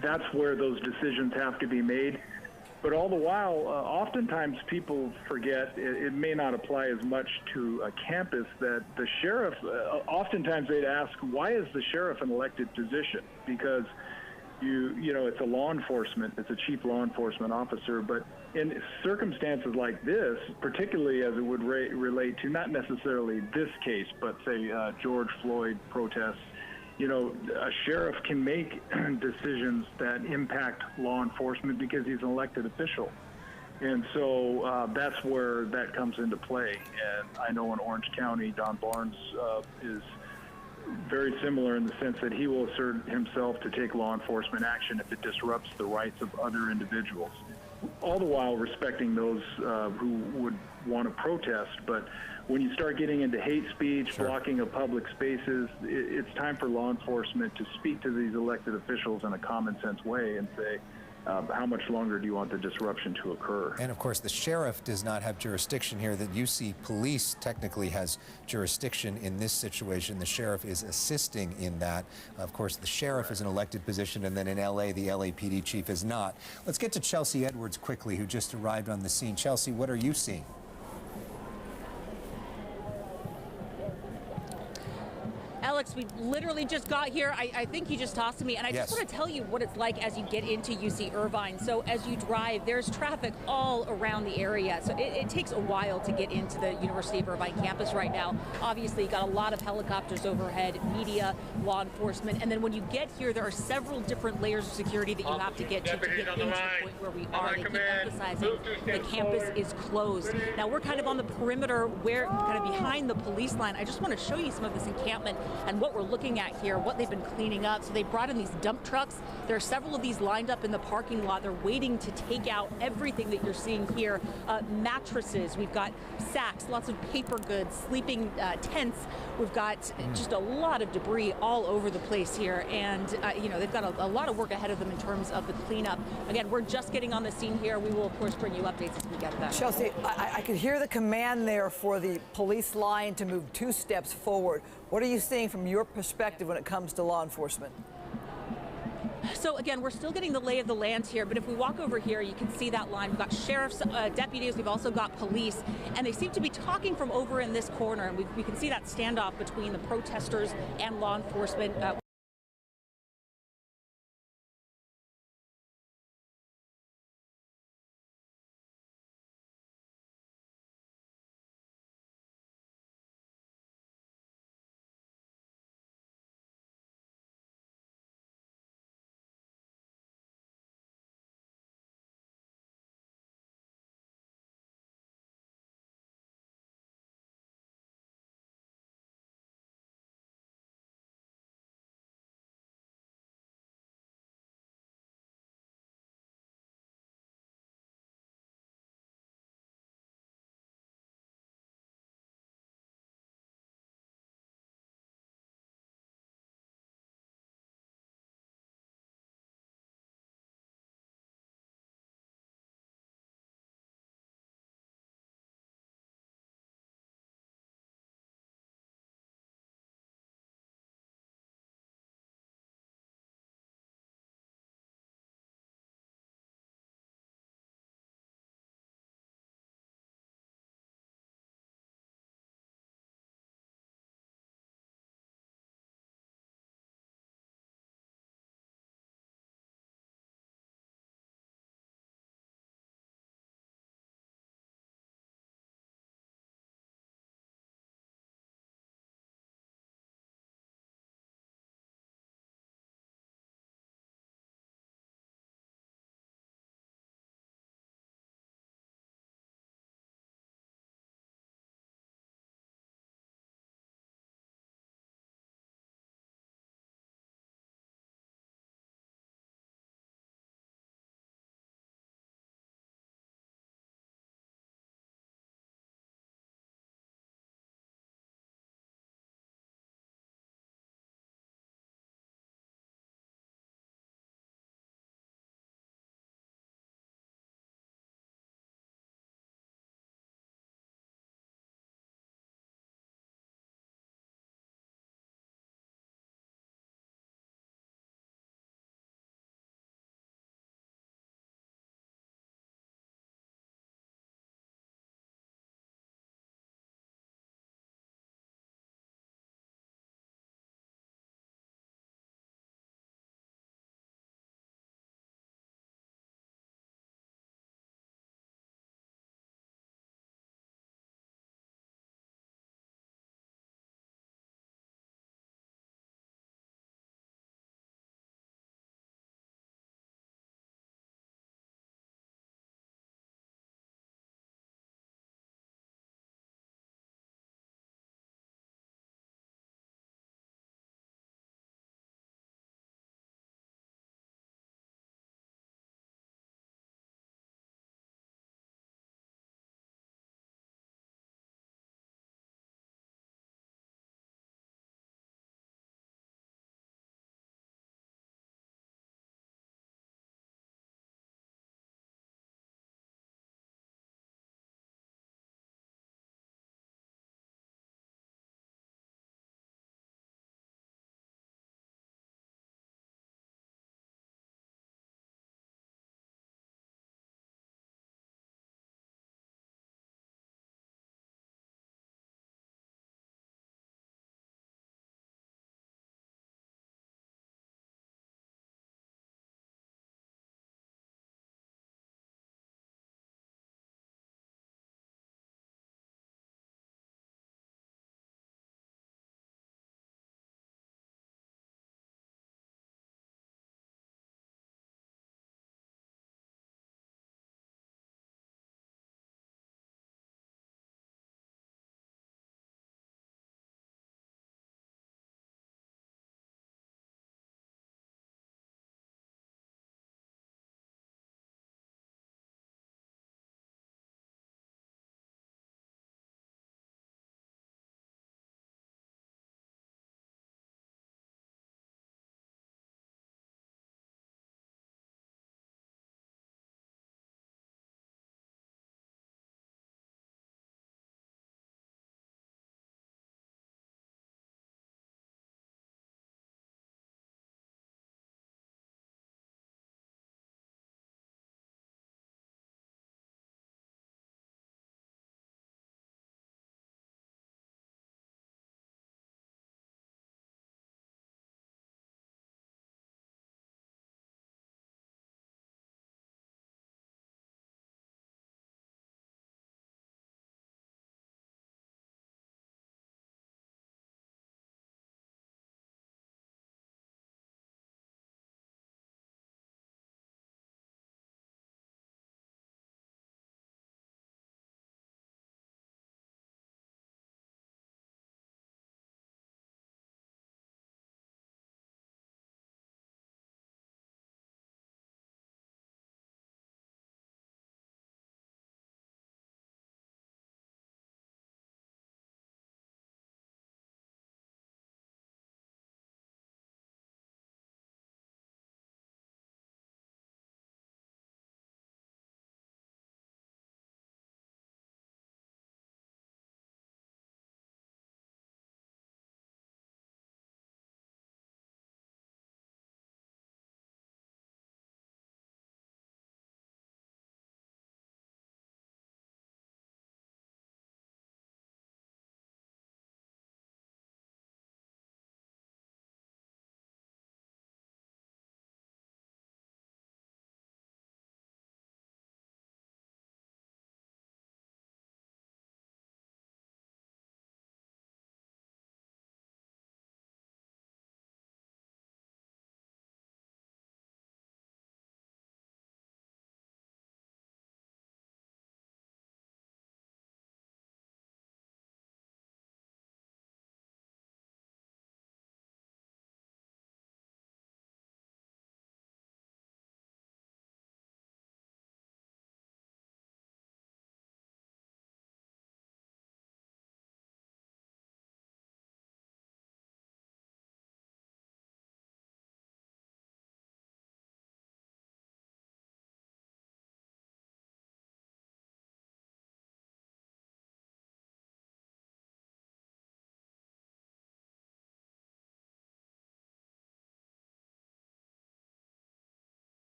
that's where those decisions have to be made. But all the while, oftentimes people forget, it may not apply as much to a campus, that the sheriff, oftentimes they'd ask, why is the sheriff an elected position? Because you know, it's a law enforcement, it's a chief law enforcement officer, but in circumstances like this, particularly as it would relate to not necessarily this case, but say George Floyd protests, you know, a sheriff can make decisions that impact law enforcement because he's an elected official. And so that's where that comes into play. And I know in Orange County, Don Barnes is very similar in the sense that he will assert himself to take law enforcement action if it disrupts the rights of other individuals, all the while respecting those who would want to protest. But when you start getting into hate speech, blocking of public spaces, it's time for law enforcement to speak to these elected officials in a common sense way and say, how much longer do you want the disruption to occur? And of course, the sheriff does not have jurisdiction here. The UC police technically has jurisdiction in this situation. The sheriff is assisting in that. Of course, the sheriff is an elected position, and then in LA, the LAPD chief is not. Let's get to Chelsea Edwards quickly, who just arrived on the scene. Chelsea, what are you seeing? Alex, we literally just got here. I think you just tossed to me, and I just want to tell you what it's like as you get into UC Irvine. So as you drive, there's traffic all around the area. So it takes a while to get into the University of Irvine campus right now. Obviously, you got a lot of helicopters overhead, media, law enforcement, and then when you get here, there are several different layers of security that you have to get to get into the point where we are. They keep emphasizing the campus is closed. Now we're kind of on the perimeter, where kind of behind the police line. I just want to show you some of this encampment and what we're looking at here, what they've been cleaning up. So they brought in these dump trucks. There are several of these lined up in the parking lot. They're waiting to take out everything that you're seeing here. Mattresses, we've got sacks, lots of paper goods, sleeping tents. We've got just a lot of debris all over the place here. And, you know, they've got a lot of work ahead of them in terms of the cleanup. Again, we're just getting on the scene here. We will, of course, bring you updates as we get them. Chelsea, I could hear the command there for the police line to move 2 steps forward. What are you seeing from your perspective when it comes to law enforcement? So again, we're still getting the lay of the land here, but if we walk over here, you can see that line. We've got sheriff's deputies, we've also got police, and they seem to be talking from over in this corner, and we can see that standoff between the protesters and law enforcement.